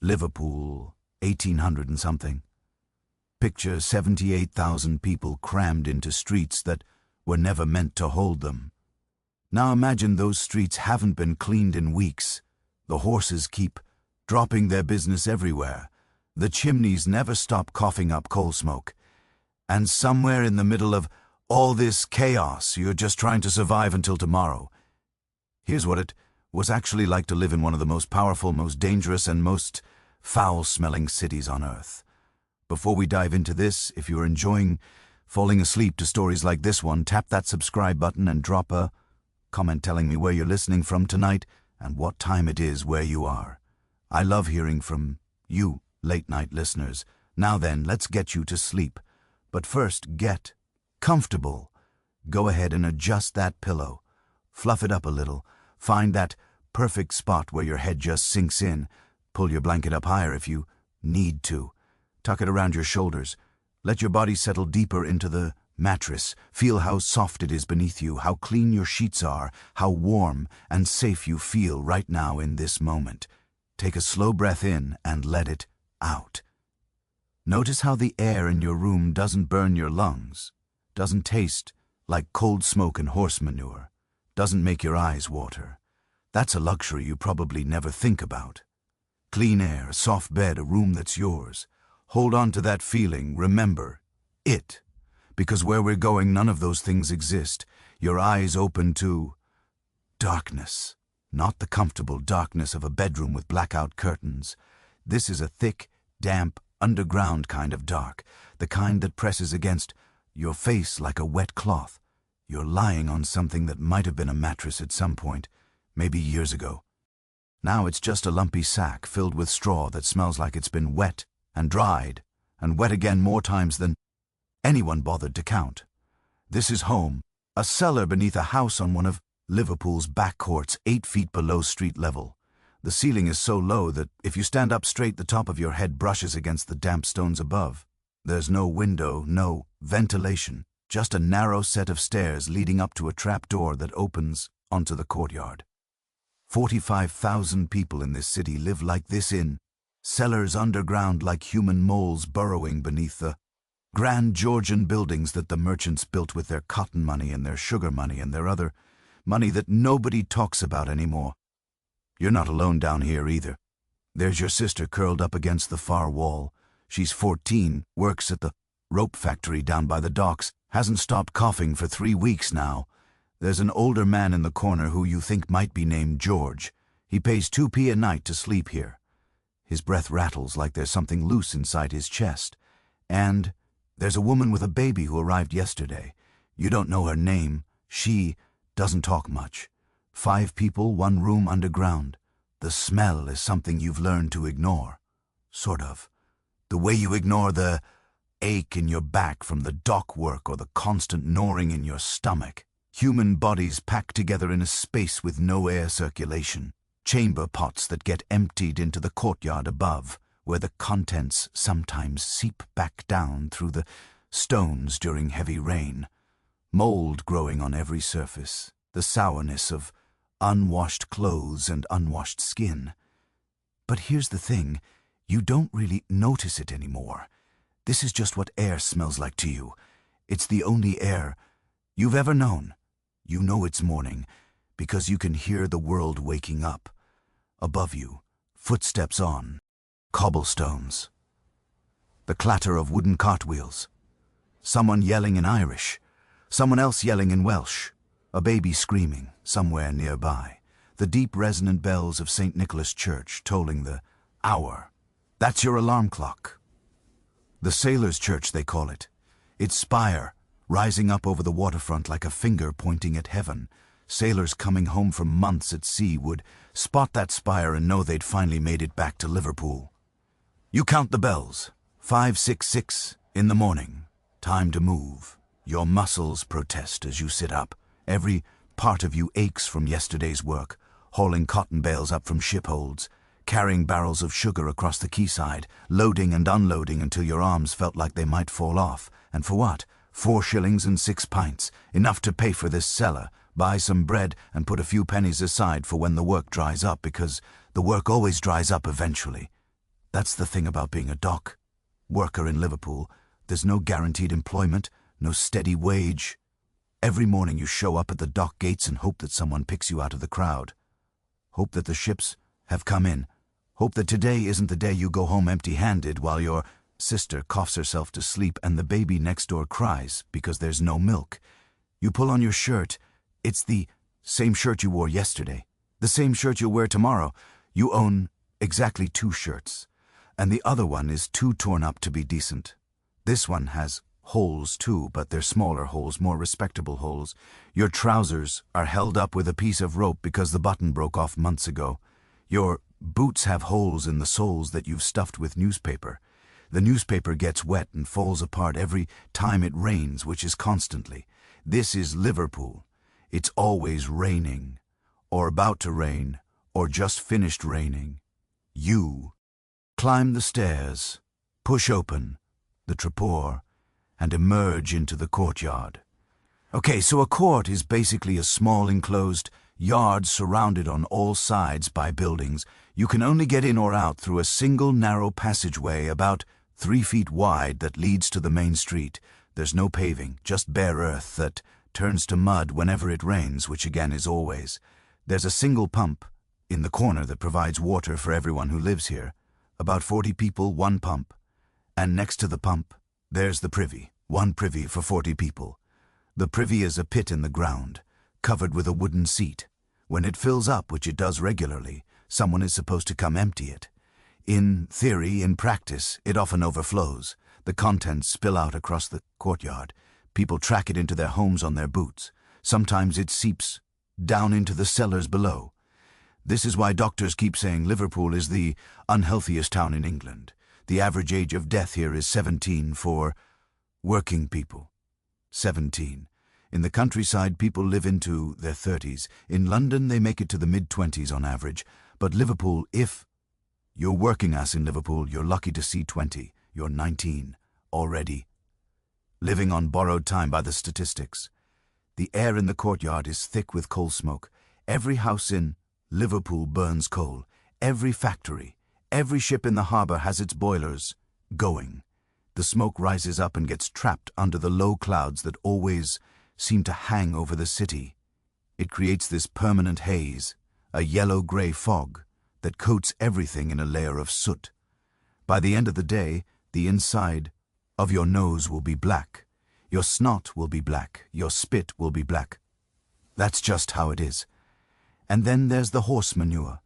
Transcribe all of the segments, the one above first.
Liverpool, 1800 and something. Picture 78,000 people crammed into streets that were never meant to hold them. Now imagine those streets haven't been cleaned in weeks. The horses keep dropping their business everywhere. The chimneys never stop coughing up coal smoke. And somewhere in the middle of all this chaos, you're just trying to survive until tomorrow. Here's what it was actually like to live in one of the most powerful, most dangerous, and most foul-smelling cities on Earth. Before we dive into this, if you're enjoying falling asleep to stories like this one, tap that subscribe button and drop a comment telling me where you're listening from tonight and what time it is where you are. I love hearing from you, late-night listeners. Now then, let's get you to sleep. But first, get comfortable. Go ahead and adjust that pillow. Fluff it up a little. Find that perfect spot where your head just sinks in. Pull your blanket up higher if you need to. Tuck it around your shoulders. Let your body settle deeper into the mattress. Feel how soft it is beneath you, how clean your sheets are, how warm and safe you feel right now in this moment. Take a slow breath in and let it out. Notice how the air in your room doesn't burn your lungs, doesn't taste like cold smoke and horse manure, doesn't make your eyes water. That's a luxury you probably never think about. Clean air, a soft bed, a room that's yours. Hold on to that feeling. Remember it. Because where we're going, none of those things exist. Your eyes open to darkness. Not the comfortable darkness of a bedroom with blackout curtains. This is a thick, damp, underground kind of dark. The kind that presses against your face like a wet cloth. You're lying on something that might have been a mattress at some point, maybe years ago. Now it's just a lumpy sack filled with straw that smells like it's been wet and dried, and wet again more times than anyone bothered to count. This is home, a cellar beneath a house on one of Liverpool's back courts, 8 feet below street level. The ceiling is so low that if you stand up straight, the top of your head brushes against the damp stones above. There's no window, no ventilation, just a narrow set of stairs leading up to a trap door that opens onto the courtyard. 45,000 people in this city live like this in cellars underground, like human moles burrowing beneath the grand Georgian buildings that the merchants built with their cotton money and their sugar money and their other money that nobody talks about anymore. You're not alone down here either. There's your sister curled up against the far wall. She's 14, works at the rope factory down by the docks, hasn't stopped coughing for 3 weeks now. There's an older man in the corner who you think might be named George. He pays 2p a night to sleep here. His breath rattles like there's something loose inside his chest. And there's a woman with a baby who arrived yesterday. You don't know her name. She doesn't talk much. 5 people, 1 room underground. The smell is something you've learned to ignore. Sort of. The way you ignore the ache in your back from the dock work or the constant gnawing in your stomach. Human bodies packed together in a space with no air circulation. Chamber pots that get emptied into the courtyard above, where the contents sometimes seep back down through the stones during heavy rain. Mold growing on every surface. The sourness of unwashed clothes and unwashed skin. But here's the thing, you don't really notice it anymore. This is just what air smells like to you. It's the only air you've ever known. You know it's morning because you can hear the world waking up. Above you, footsteps on cobblestones. The clatter of wooden cartwheels. Someone yelling in Irish. Someone else yelling in Welsh. A baby screaming somewhere nearby. The deep resonant bells of St. Nicholas Church tolling the hour. That's your alarm clock. The Sailors' Church, they call it. Its spire, rising up over the waterfront like a finger pointing at heaven. Sailors coming home from months at sea would spot that spire and know they'd finally made it back to Liverpool. You count the bells. 5, 6, 6 in the morning. Time to move. Your muscles protest as you sit up. Every part of you aches from yesterday's work, hauling cotton bales up from ship holds, carrying barrels of sugar across the quayside, loading and unloading until your arms felt like they might fall off. And for what? 4 shillings and 6 pints, enough to pay for this cellar, buy some bread and put a few pennies aside for when the work dries up, because the work always dries up eventually. That's the thing about being a dock worker in Liverpool. There's no guaranteed employment, no steady wage. Every morning you show up at the dock gates and hope that someone picks you out of the crowd. Hope that the ships have come in. Hope that today isn't the day you go home empty-handed while your sister coughs herself to sleep and the baby next door cries because there's no milk. You pull on your shirt. It's the same shirt you wore yesterday, the same shirt you'll wear tomorrow. You own exactly 2 shirts, and the other one is too torn up to be decent. This one has holes too, but they're smaller holes, more respectable holes. Your trousers are held up with a piece of rope because the button broke off months ago. Your boots have holes in the soles that you've stuffed with newspaper. The newspaper gets wet and falls apart every time it rains, which is constantly. This is Liverpool. It's always raining, or about to rain, or just finished raining. You climb the stairs, push open the trapdoor, and emerge into the courtyard. Okay, so a court is basically a small enclosed yard surrounded on all sides by buildings. You can only get in or out through a single narrow passageway about 3 feet wide that leads to the main street. There's no paving, just bare earth that turns to mud whenever it rains, which again is always. There's a single pump in the corner that provides water for everyone who lives here. About 40 people, 1 pump. And next to the pump, there's the privy, 1 privy for 40 people. The privy is a pit in the ground, covered with a wooden seat. When it fills up, which it does regularly, someone is supposed to come empty it. In theory, in practice, it often overflows. The contents spill out across the courtyard. People track it into their homes on their boots. Sometimes it seeps down into the cellars below. This is why doctors keep saying Liverpool is the unhealthiest town in England. The average age of death here is 17 for working people. 17. In the countryside, people live into their 30s. In London, they make it to the mid-20s on average. But Liverpool, if you're working ass in Liverpool, you're lucky to see 20. You're 19 already. Living on borrowed time by the statistics. The air in the courtyard is thick with coal smoke. Every house in Liverpool burns coal. Every factory, every ship in the harbour has its boilers going. The smoke rises up and gets trapped under the low clouds that always seem to hang over the city. It creates this permanent haze, a yellow-grey fog that coats everything in a layer of soot. By the end of the day, the inside of your nose will be black. Your snot will be black. Your spit will be black. That's just how it is. And then there's the horse manure.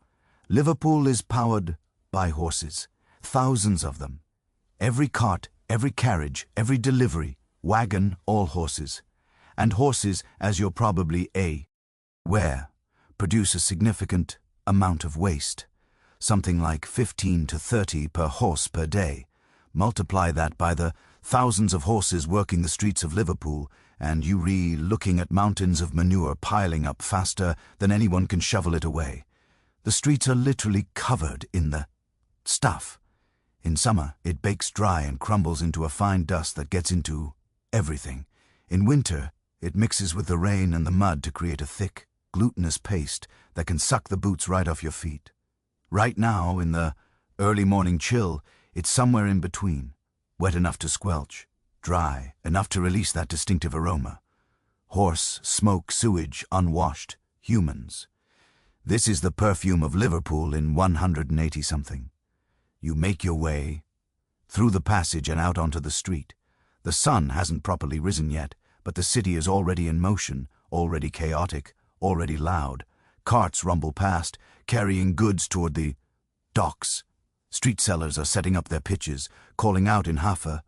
Liverpool is powered by horses, thousands of them. Every cart, every carriage, every delivery, wagon, all horses. And horses, as you're probably aware, produce a significant amount of waste, something like 15 to 30 per horse per day. Multiply that by the thousands of horses working the streets of Liverpool, and you looking at mountains of manure piling up faster than anyone can shovel it away. The streets are literally covered in the stuff. In summer, it bakes dry and crumbles into a fine dust that gets into everything. In winter, it mixes with the rain and the mud to create a thick, glutinous paste that can suck the boots right off your feet. Right now, in the early morning chill, it's somewhere in between, wet enough to squelch, dry enough to release that distinctive aroma. Horse, smoke, sewage, unwashed, humans. This is the perfume of Liverpool in 180-something. You make your way through the passage and out onto the street. The sun hasn't properly risen yet, but the city is already in motion, already chaotic, already loud. Carts rumble past, carrying goods toward the docks. Street sellers are setting up their pitches, calling out in half a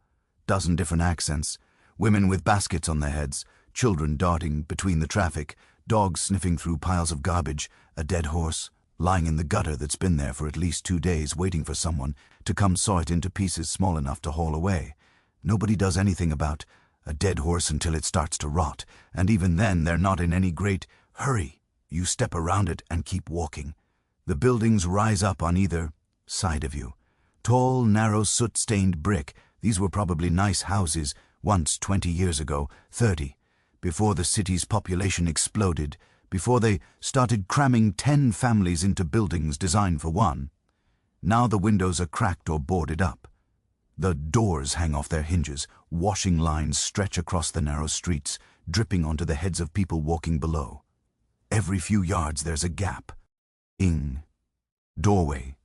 dozen different accents. Women with baskets on their heads, children darting between the traffic, dogs sniffing through piles of garbage, a dead horse lying in the gutter that's been there for at least 2 days waiting for someone to come saw it into pieces small enough to haul away. Nobody does anything about a dead horse until it starts to rot, and even then they're not in any great hurry. You step around it and keep walking. The buildings rise up on either side of you. Tall, narrow, soot-stained brick. These were probably nice houses once 20 years ago, 30, before the city's population exploded, before they started cramming 10 families into buildings designed for one. Now the windows are cracked or boarded up. The doors hang off their hinges, washing lines stretch across the narrow streets, dripping onto the heads of people walking below. Every few yards there's a gap. Doorway,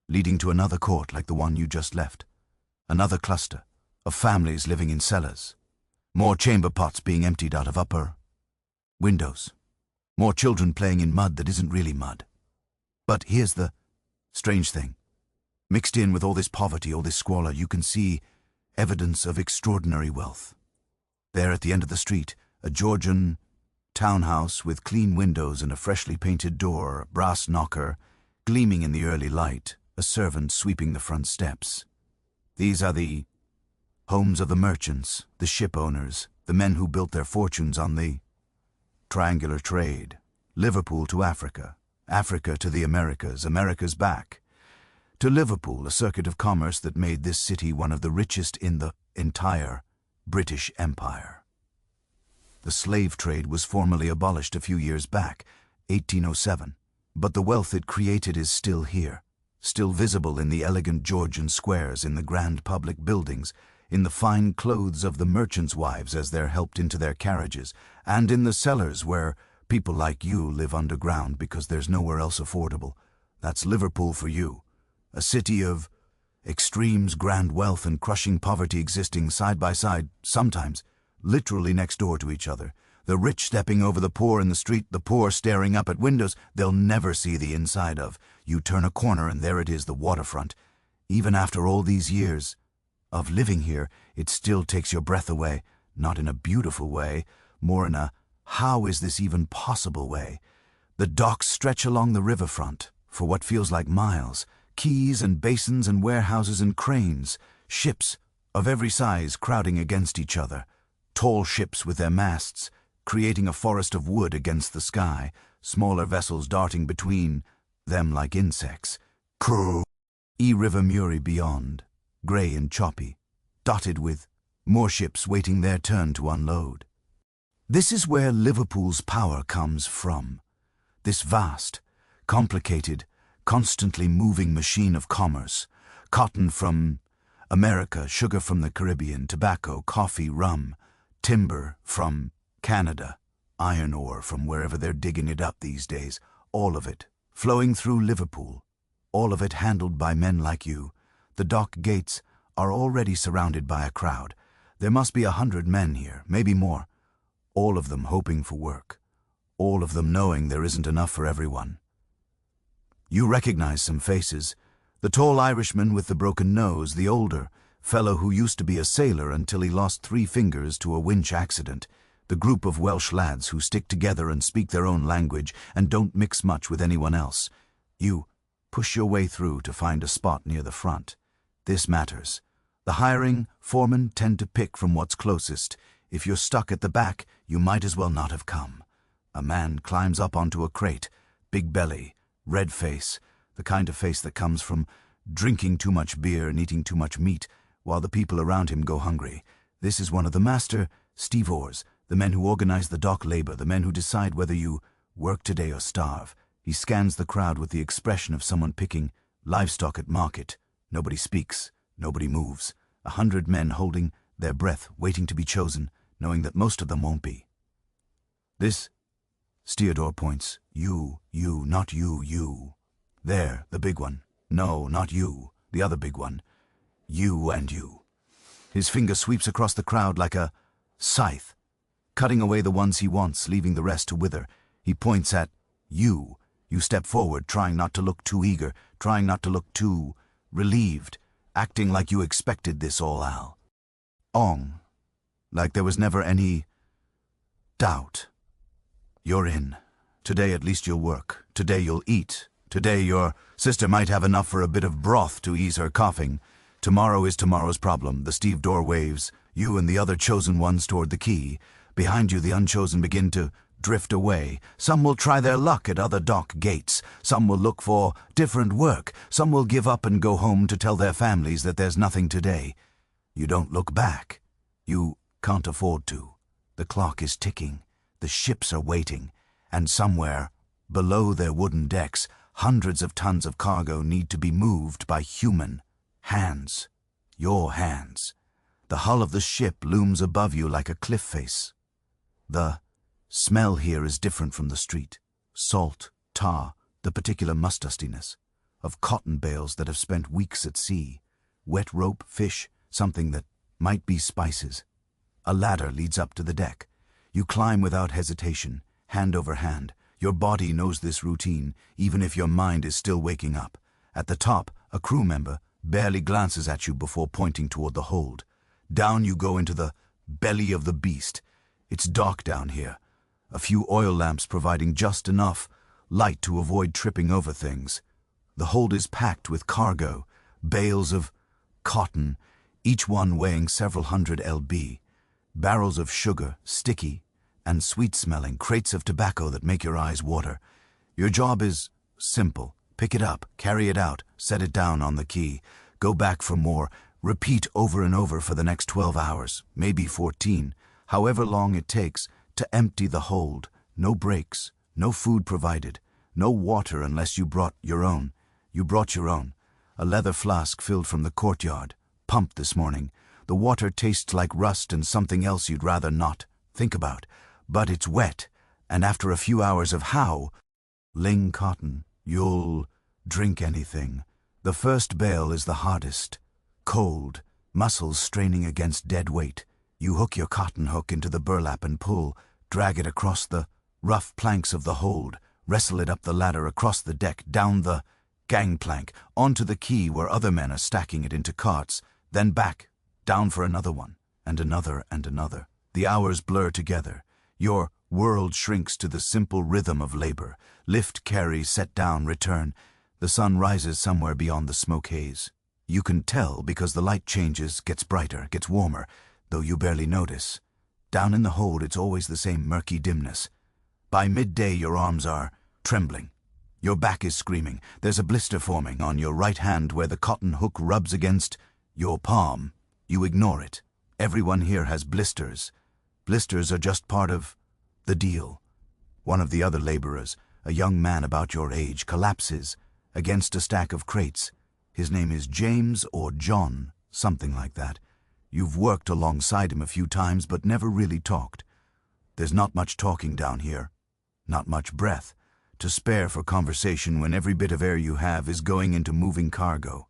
leading to another court like the one you just left. Another cluster of families living in cellars. More chamber pots being emptied out of upper windows. More children playing in mud that isn't really mud. But here's the strange thing. Mixed in with all this poverty, all this squalor, you can see evidence of extraordinary wealth. There at the end of the street, a Georgian townhouse with clean windows and a freshly painted door, a brass knocker, gleaming in the early light, a servant sweeping the front steps. These are the homes of the merchants, the ship owners, the men who built their fortunes on the triangular trade. Liverpool to Africa, Africa to the Americas, Americas back to Liverpool, a circuit of commerce that made this city one of the richest in the entire British Empire. The slave trade was formally abolished a few years back, 1807, but the wealth it created is still here, still visible in the elegant Georgian squares, in the grand public buildings, in the fine clothes of the merchants' wives as they're helped into their carriages, and in the cellars where people like you live underground because there's nowhere else affordable. That's Liverpool for you. A city of extremes, grand wealth and crushing poverty existing side by side, sometimes literally next door to each other. The rich stepping over the poor in the street, the poor staring up at windows they'll never see the inside of. You turn a corner and there it is, the waterfront. Even after all these years of living here, it still takes your breath away, not in a beautiful way, more in a how is this even possible way. The docks stretch along the riverfront for what feels like miles. Quays and basins and warehouses and cranes, ships of every size crowding against each other, tall ships with their masts creating a forest of wood against the sky, smaller vessels darting between them like insects. River Murray beyond, grey and choppy, dotted with more ships waiting their turn to unload. This is where Liverpool's power comes from. This vast, complicated, constantly moving machine of commerce. Cotton from America, sugar from the Caribbean, tobacco, coffee, rum, timber from Canada, iron ore from wherever they're digging it up these days, all of it flowing through Liverpool, all of it handled by men like you. The dock gates are already surrounded by a crowd. There must be 100 men here, maybe more, all of them hoping for work, all of them knowing there isn't enough for everyone. You recognize some faces. The tall Irishman with the broken nose, the older fellow who used to be a sailor until he lost 3 fingers to a winch accident, the group of Welsh lads who stick together and speak their own language and don't mix much with anyone else. You push your way through to find a spot near the front. This matters. The hiring foremen tend to pick from what's closest. If you're stuck at the back, you might as well not have come. A man climbs up onto a crate, big belly, red face, the kind of face that comes from drinking too much beer and eating too much meat, while the people around him go hungry. This is one of the master stevedores, the men who organize the dock labor, the men who decide whether you work today or starve. He scans the crowd with the expression of someone picking livestock at market. Nobody speaks, nobody moves. 100 men holding their breath, waiting to be chosen, knowing that most of them won't be. This stevedore points. You, not you, you. There, the big one. No, not you, the other big one. You and you. His finger sweeps across the crowd like a scythe, cutting away the ones he wants, leaving the rest to wither. He points at you. You step forward, trying not to look too eager, trying not to look too relieved, acting like you expected this all out. Like there was never any doubt. You're in. Today at least you'll work. Today you'll eat. Today your sister might have enough for a bit of broth to ease her coughing. Tomorrow is tomorrow's problem. The stevedore waves you and the other chosen ones toward the quay. Behind you the unchosen begin to drift away. Some will try their luck at other dock gates. Some will look for different work. Some will give up and go home to tell their families that there's nothing today. You don't look back. You can't afford to. The clock is ticking. The ships are waiting. And somewhere, below their wooden decks, Hundreds of tons of cargo need to be moved by human hands. Your hands. The hull of the ship looms above you like a cliff face. The smell here is different from the street. Salt, tar, the particular mustustiness of cotton bales that have spent weeks at sea. Wet rope, fish, something that might be spices. A ladder leads up to the deck. You climb without hesitation, hand over hand. Your body knows this routine, even if your mind is still waking up. At the top, a crew member barely glances at you before pointing toward the hold. Down you go into the belly of the beast. It's dark down here. A few oil lamps providing just enough light to avoid tripping over things. The hold is packed with cargo, bales of cotton, each one weighing several hundred lb. Barrels of sugar, sticky and sweet-smelling, crates of tobacco that make your eyes water. Your job is simple. Pick it up, carry it out, set it down on the quay, go back for more, repeat over and over for the next 12 hours, maybe 14, however long it takes to empty the hold. No breaks, no food provided, no water unless you brought your own. You brought your own. A leather flask filled from the courtyard, pumped this morning. The water tastes like rust and something else you'd rather not think about. But it's wet, and after a few hours of howling cotton, you'll drink anything. The first bale is the hardest. Cold, muscles straining against dead weight. You hook your cotton hook into the burlap and pull, drag it across the rough planks of the hold, wrestle it up the ladder across the deck, down the gangplank, onto the quay where other men are stacking it into carts, then back, down for another one, and another and another. The hours blur together. Your world shrinks to the simple rhythm of labor. Lift, carry, set down, return. The sun rises somewhere beyond the smoke haze. You can tell because the light changes, gets brighter, gets warmer, though you barely notice. Down in the hold it's always the same murky dimness. By midday your arms are trembling. Your back is screaming. There's a blister forming on your right hand where the cotton hook rubs against your palm. You ignore it. Everyone here has blisters. Blisters are just part of the deal. One of the other laborers, a young man about your age, collapses against a stack of crates. His name is James or John, something like that. You've worked alongside him a few times but never really talked. There's not much talking down here, not much breath to spare for conversation when every bit of air you have is going into moving cargo.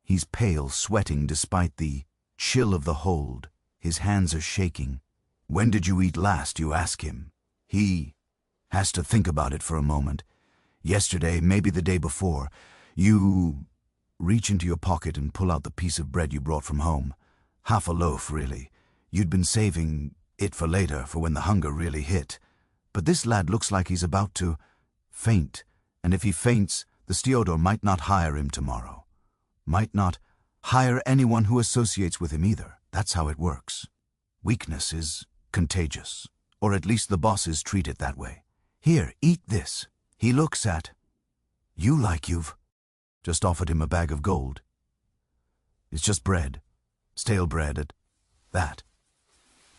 He's pale, sweating despite the chill of the hold. His hands are shaking. When did you eat last, you ask him. He has to think about it for a moment. Yesterday, maybe the day before. You reach into your pocket and pull out the piece of bread you brought from home. Half a loaf, really. You'd been saving it for later, for when the hunger really hit. But this lad looks like he's about to faint, and if he faints, the steward might not hire him tomorrow. Might not hire anyone who associates with him either. That's how it works. Weakness is contagious, or at least the bosses treat it that way. Here, eat this. He looks at you like you've just offered him a bag of gold. It's just bread, stale bread at that.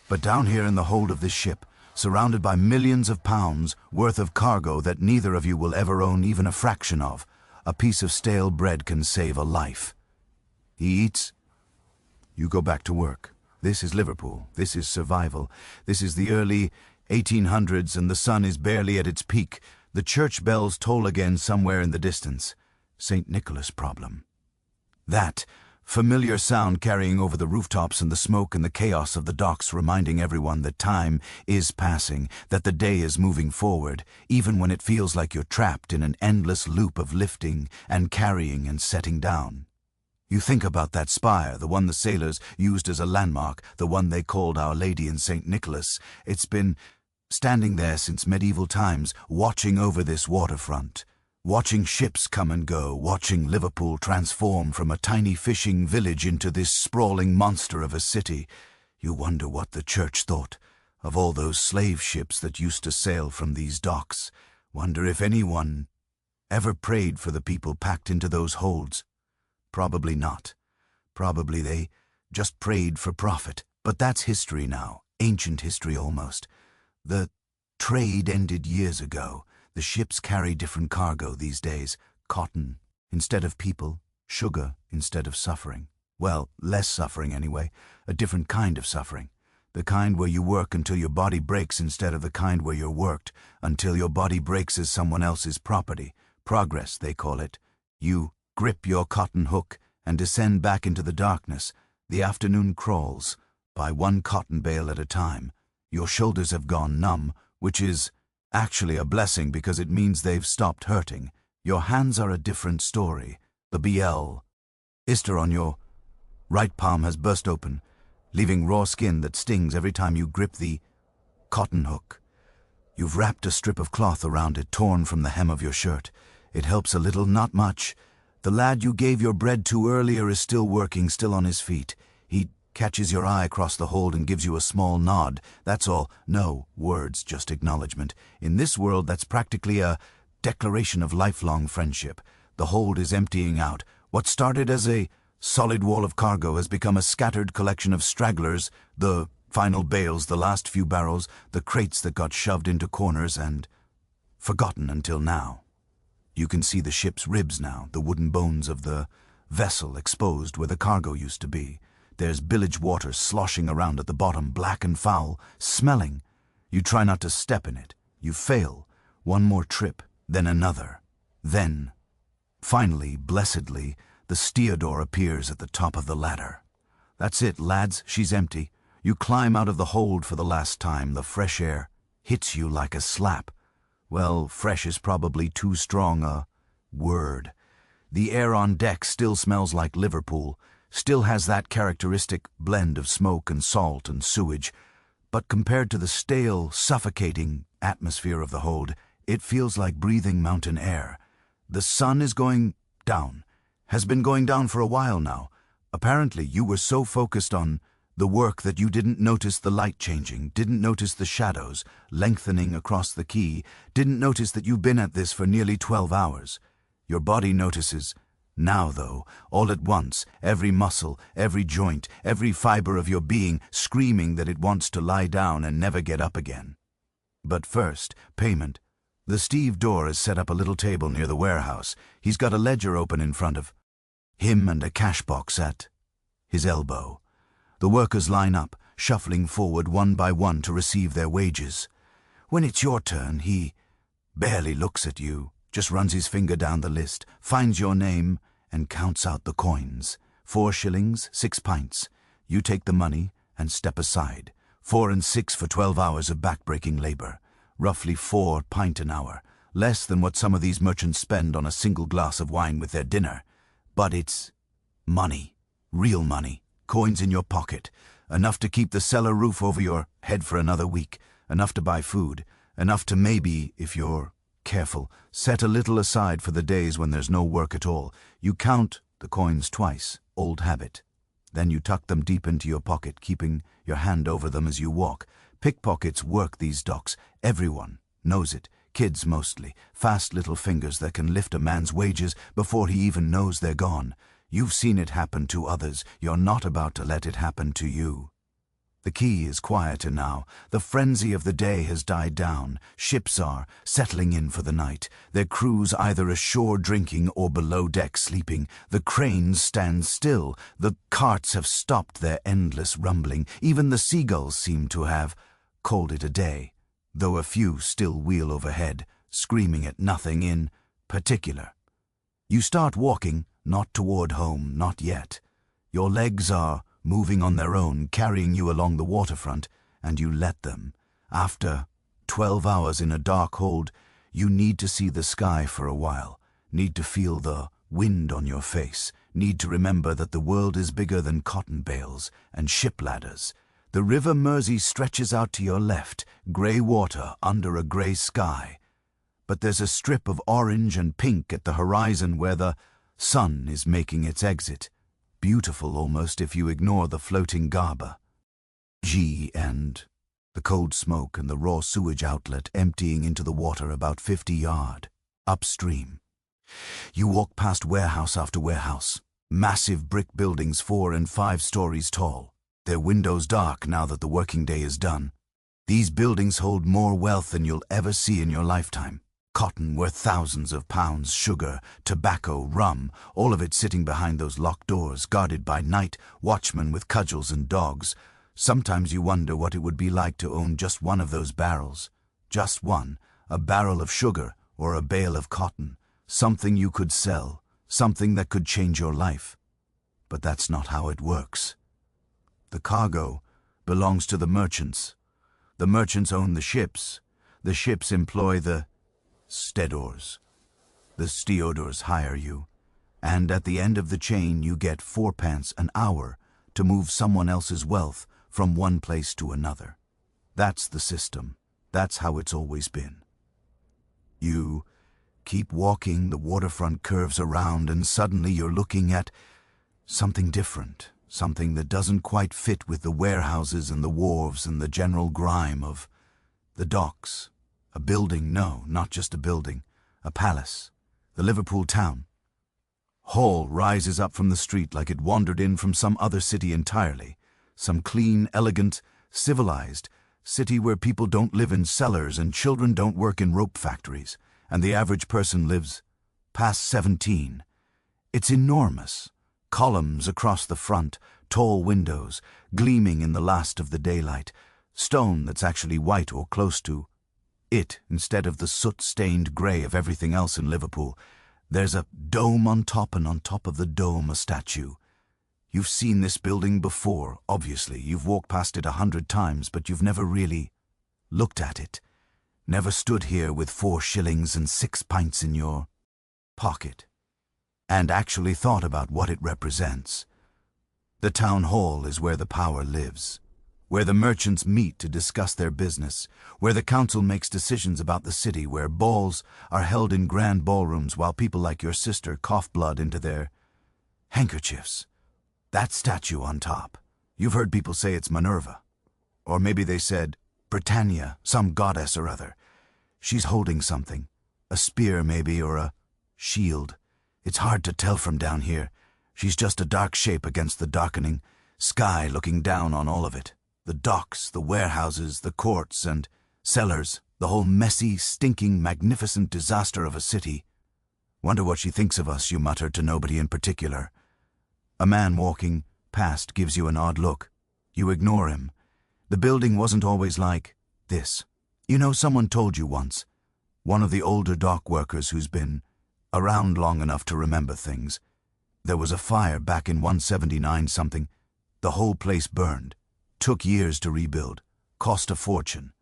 But down here in the hold of this ship, surrounded by millions of pounds worth of cargo that neither of you will ever own even a fraction of, a piece of stale bread can save a life. He eats, you go back to work. This is Liverpool. This is survival. This is the early 1800s and the sun is barely at its peak. The church bells toll again somewhere in the distance. St. Nicholas problem. That familiar sound carrying over the rooftops and the smoke and the chaos of the docks, reminding everyone that time is passing, that the day is moving forward, even when it feels like you're trapped in an endless loop of lifting and carrying and setting down. You think about that spire, the one the sailors used as a landmark, the one they called Our Lady in St. Nicholas. It's been standing there since medieval times, watching over this waterfront, watching ships come and go, watching Liverpool transform from a tiny fishing village into this sprawling monster of a city. You wonder what the church thought of all those slave ships that used to sail from these docks. Wonder if anyone ever prayed for the people packed into those holds. Probably not. Probably they just prayed for profit. But that's history now, ancient history almost. The trade ended years ago. The ships carry different cargo these days. Cotton instead of people, sugar instead of suffering. Well, less suffering anyway, a different kind of suffering. The kind where you work until your body breaks instead of the kind where you're worked until your body breaks as someone else's property. Progress, they call it. You grip your cotton hook and descend back into the darkness. The afternoon crawls, by one cotton bale at a time. Your shoulders have gone numb, which is actually a blessing because it means they've stopped hurting. Your hands are a different story. The BL. Ister on your right palm has burst open, leaving raw skin that stings every time you grip the cotton hook. You've wrapped a strip of cloth around it, torn from the hem of your shirt. It helps a little, not much. The lad you gave your bread to earlier is still working, still on his feet. He catches your eye across the hold and gives you a small nod. That's all. No words, just acknowledgement. In this world, that's practically a declaration of lifelong friendship. The hold is emptying out. What started as a solid wall of cargo has become a scattered collection of stragglers, the final bales, the last few barrels, the crates that got shoved into corners and forgotten until now. You can see the ship's ribs now, the wooden bones of the vessel exposed where the cargo used to be. There's bilge water sloshing around at the bottom, black and foul, smelling. You try not to step in it. You fail. One more trip, then another. Then, finally, blessedly, the stevedore appears at the top of the ladder. That's it, lads, she's empty. You climb out of the hold for the last time. The fresh air hits you like a slap. Well, fresh is probably too strong a word. The air on deck still smells like Liverpool, still has that characteristic blend of smoke and salt and sewage, but compared to the stale, suffocating atmosphere of the hold, it feels like breathing mountain air. The sun is going down, has been going down for a while now. Apparently you were so focused on the work that you didn't notice the light changing, didn't notice the shadows lengthening across the quay, didn't notice that you've been at this for nearly 12 hours. Your body notices. Now, though, all at once, every muscle, every joint, every fiber of your being screaming that it wants to lie down and never get up again. But first, payment. The stevedore has set up a little table near the warehouse. He's got a ledger open in front of him and a cash box at his elbow. The workers line up, shuffling forward one by one to receive their wages. When it's your turn, he barely looks at you, just runs his finger down the list, finds your name, and counts out the coins. 4 shillings, 6 pints. You take the money and step aside. 4 and 6 for 12 hours of back-breaking labor. Roughly 4 pint an hour. Less than what some of these merchants spend on a single glass of wine with their dinner. But it's money. Real money. Coins in your pocket. Enough to keep the cellar roof over your head for another week. Enough to buy food. Enough to maybe, if you're careful, set a little aside for the days when there's no work at all. You count the coins twice. Old habit. Then you tuck them deep into your pocket, keeping your hand over them as you walk. Pickpockets work these docks. Everyone knows it. Kids mostly. Fast little fingers that can lift a man's wages before he even knows they're gone. You've seen it happen to others. You're not about to let it happen to you. The quay is quieter now. The frenzy of the day has died down. Ships are settling in for the night. Their crews either ashore drinking or below deck sleeping. The cranes stand still. The carts have stopped their endless rumbling. Even the seagulls seem to have called it a day, though a few still wheel overhead, screaming at nothing in particular. You start walking, not toward home, not yet. Your legs are moving on their own, carrying you along the waterfront, and you let them. After 12 hours in a dark hold, you need to see the sky for a while, need to feel the wind on your face, need to remember that the world is bigger than cotton bales and ship ladders. The River Mersey stretches out to your left, grey water under a grey sky. But there's a strip of orange and pink at the horizon where the sun is making its exit. Beautiful almost if you ignore the floating garbour. And the cold smoke and the raw sewage outlet emptying into the water about 50 yards upstream. You walk past warehouse after warehouse, massive brick buildings 4 and 5 stories tall, their windows dark now that the working day is done. These buildings hold more wealth than you'll ever see in your lifetime. Cotton worth thousands of pounds, sugar, tobacco, rum, all of it sitting behind those locked doors, guarded by night watchmen with cudgels and dogs. Sometimes you wonder what it would be like to own just one of those barrels. Just one, a barrel of sugar or a bale of cotton, something you could sell, something that could change your life. But that's not how it works. The cargo belongs to the merchants. The merchants own the ships. The ships employ the stevedores. The stevedores hire you, and at the end of the chain you get 4 pence an hour to move someone else's wealth from one place to another. That's the system. That's how it's always been. You keep walking, the waterfront curves around, and suddenly you're looking at something different, something that doesn't quite fit with the warehouses and the wharves and the general grime of the docks. A building, no, not just a building, a palace, the Liverpool town. Hall rises up from the street like it wandered in from some other city entirely, some clean, elegant, civilized city where people don't live in cellars and children don't work in rope factories, and the average person lives past 17. It's enormous. Columns across the front, tall windows, gleaming in the last of the daylight, stone that's actually white or close to it instead of the soot-stained grey of everything else in Liverpool. There's a dome on top, and on top of the dome a statue. You've seen this building before, obviously. You've walked past it 100 times, but you've never really looked at it. Never stood here with 4 shillings and 6 pints in your pocket and actually thought about what it represents. The town hall is where the power lives, where the merchants meet to discuss their business, where the council makes decisions about the city, where balls are held in grand ballrooms while people like your sister cough blood into their handkerchiefs. That statue on top, you've heard people say it's Minerva. Or maybe they said Britannia, some goddess or other. She's holding something, a spear maybe, or a shield. It's hard to tell from down here. She's just a dark shape against the darkening sky looking down on all of it. The docks, the warehouses, the courts and cellars, the whole messy, stinking, magnificent disaster of a city. Wonder what she thinks of us, you mutter to nobody in particular. A man walking past gives you an odd look. You ignore him. The building wasn't always like this. You know, someone told you once, one of the older dock workers who's been around long enough to remember things. There was a fire back in 179 something. The whole place burned. Took years to rebuild. Cost a fortune.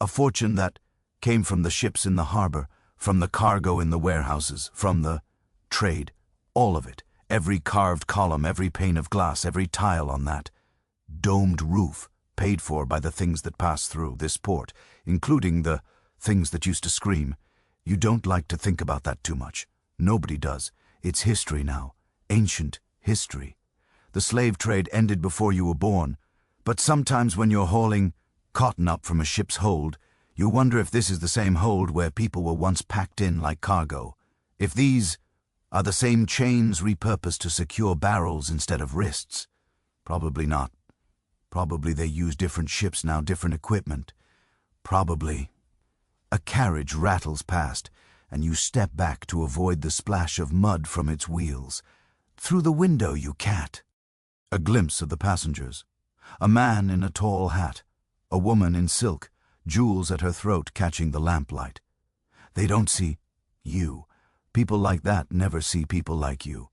A fortune that came from the ships in the harbor, from the cargo in the warehouses, from the trade. All of it. Every carved column, every pane of glass, every tile on that domed roof, paid for by the things that pass through this port, including the things that used to scream. You don't like to think about that too much. Nobody does. It's history now. Ancient history. The slave trade ended before you were born, but sometimes when you're hauling cotton up from a ship's hold, you wonder if this is the same hold where people were once packed in like cargo. If these are the same chains repurposed to secure barrels instead of wrists. Probably not. Probably they use different ships now, different equipment. Probably. A carriage rattles past, and you step back to avoid the splash of mud from its wheels. Through the window you cat. A glimpse of the passengers. A man in a tall hat. A woman in silk, jewels at her throat catching the lamplight. They don't see you. People like that never see people like you.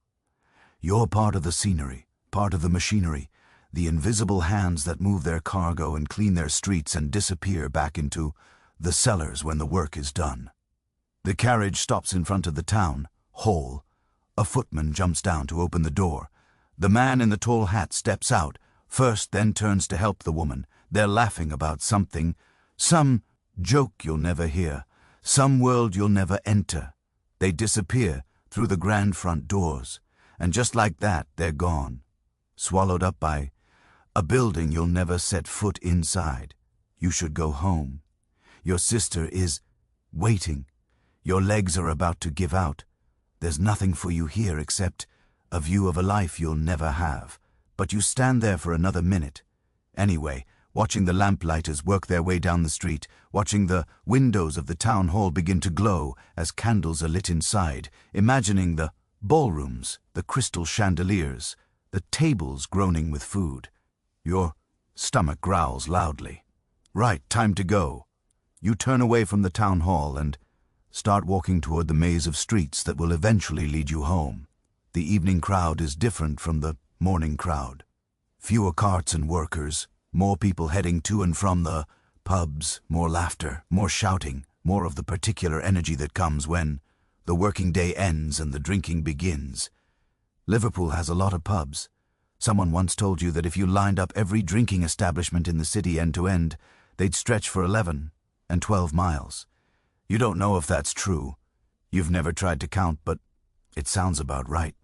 You're part of the scenery, part of the machinery, the invisible hands that move their cargo and clean their streets and disappear back into the cellars when the work is done. The carriage stops in front of the town hall. A footman jumps down to open the door. The man in the tall hat steps out, first, then turns to help the woman. They're laughing about something, some joke you'll never hear, some world you'll never enter. They disappear through the grand front doors, and just like that, they're gone, swallowed up by a building you'll never set foot inside. You should go home. Your sister is waiting. Your legs are about to give out. There's nothing for you here except a view of a life you'll never have. But you stand there for another minute. Anyway, watching the lamplighters work their way down the street, watching the windows of the town hall begin to glow as candles are lit inside, imagining the ballrooms, the crystal chandeliers, the tables groaning with food. Your stomach growls loudly. Right, time to go. You turn away from the town hall and start walking toward the maze of streets that will eventually lead you home. The evening crowd is different from the morning crowd. Fewer carts and workers, more people heading to and from the pubs, more laughter, more shouting, more of the particular energy that comes when the working day ends and the drinking begins. Liverpool has a lot of pubs. Someone once told you that if you lined up every drinking establishment in the city end to end, they'd stretch for 11 and 12 miles. You don't know if that's true. You've never tried to count, but it sounds about right.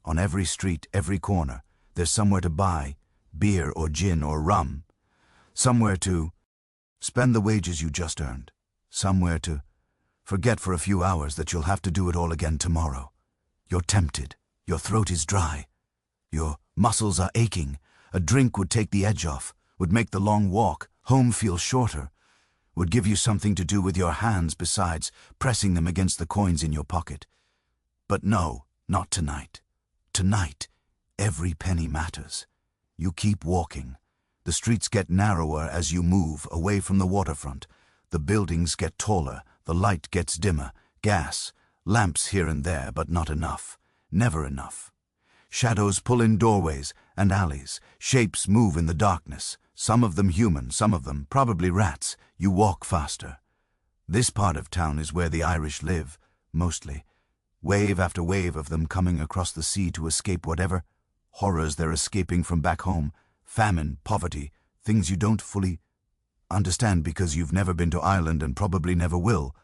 On every street, every corner, there's somewhere to buy beer or gin or rum, somewhere to spend the wages you just earned, somewhere to forget for a few hours that you'll have to do it all again tomorrow. You're tempted. Your throat is dry. Your muscles are aching. A drink would take the edge off, would make the long walk home feel shorter, would give you something to do with your hands besides pressing them against the coins in your pocket. But no, not tonight. Tonight, every penny matters. You keep walking. The streets get narrower as you move away from the waterfront. The buildings get taller, the light gets dimmer, gas, lamps here and there, but not enough. Never enough. Shadows pull in doorways and alleys. Shapes move in the darkness. Some of them human, some of them probably rats. You walk faster. This part of town is where the Irish live, mostly. Wave after wave of them coming across the sea to escape whatever horrors they're escaping from back home. Famine, poverty, things you don't fully understand because you've never been to Ireland and probably never will.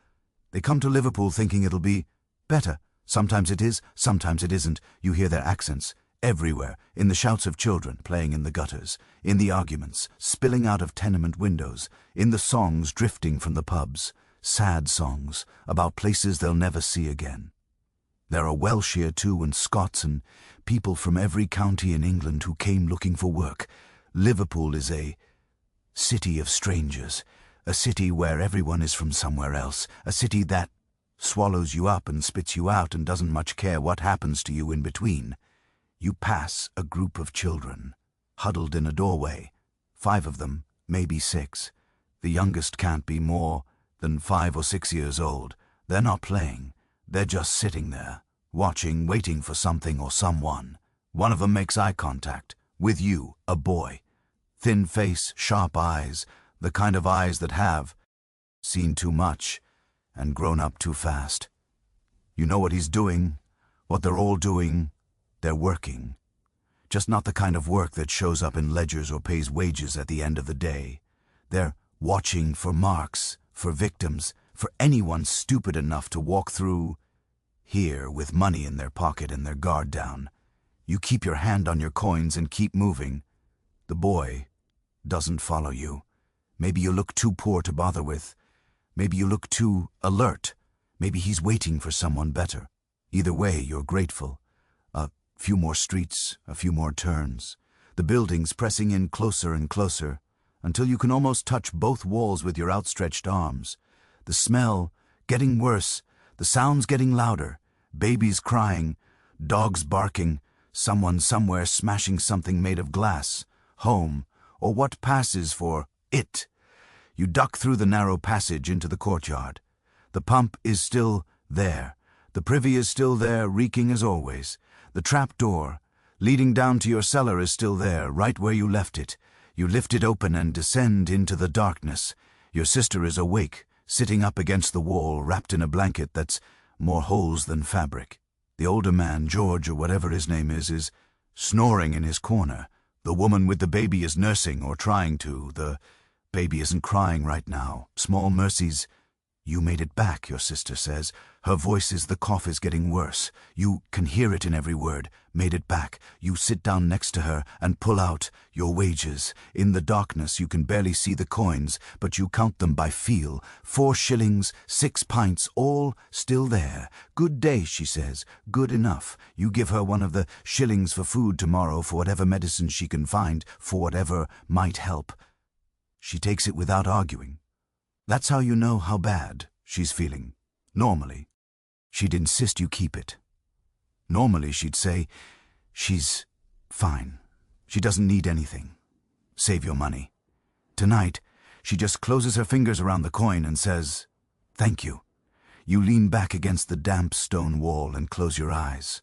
They come to Liverpool thinking it'll be better. Sometimes it is, sometimes it isn't. You hear their accents everywhere, in the shouts of children playing in the gutters, in the arguments spilling out of tenement windows, in the songs drifting from the pubs, sad songs about places they'll never see again. There are Welsh here too, and Scots, and people from every county in England who came looking for work. Liverpool is a city of strangers, a city where everyone is from somewhere else, a city that swallows you up and spits you out and doesn't much care what happens to you in between. You pass a group of children, huddled in a doorway, 5 of them, maybe 6. The youngest can't be more than 5 or 6 years old. They're not playing. They're just sitting there, watching, waiting for something or someone. One of them makes eye contact, with you, a boy. Thin face, sharp eyes, the kind of eyes that have seen too much and grown up too fast. You know what he's doing, what they're all doing. They're working. Just not the kind of work that shows up in ledgers or pays wages at the end of the day. They're watching for marks, for victims, for anyone stupid enough to walk through here with money in their pocket and their guard down. You keep your hand on your coins and keep moving. The boy doesn't follow you. Maybe you look too poor to bother with. Maybe you look too alert. Maybe he's waiting for someone better. Either way, you're grateful. A few more streets, a few more turns. The buildings pressing in closer and closer until you can almost touch both walls with your outstretched arms. The smell getting worse, the sounds getting louder, babies crying, dogs barking, someone somewhere smashing something made of glass, home, or what passes for it. You duck through the narrow passage into the courtyard. The pump is still there. The privy is still there, reeking as always. The trap door leading down to your cellar is still there, right where you left it. You lift it open and descend into the darkness. Your sister is awake, sitting up against the wall, wrapped in a blanket that's more holes than fabric. The older man, George or whatever his name is snoring in his corner. The woman with the baby is nursing or trying to. The baby isn't crying right now. Small mercies. You made it back, your sister says. Her voice is the cough is getting worse. You can hear it in every word. Made it back. You sit down next to her and pull out your wages. In the darkness you can barely see the coins, but you count them by feel. 4 shillings, 6 pints, all still there. Good day, she says. Good enough. You give her one of the shillings for food tomorrow, for whatever medicine she can find, for whatever might help. She takes it without arguing. That's how you know how bad she's feeling. Normally, she'd insist you keep it. Normally, she'd say, she's fine. She doesn't need anything. Save your money. Tonight, she just closes her fingers around the coin and says, thank you. You lean back against the damp stone wall and close your eyes.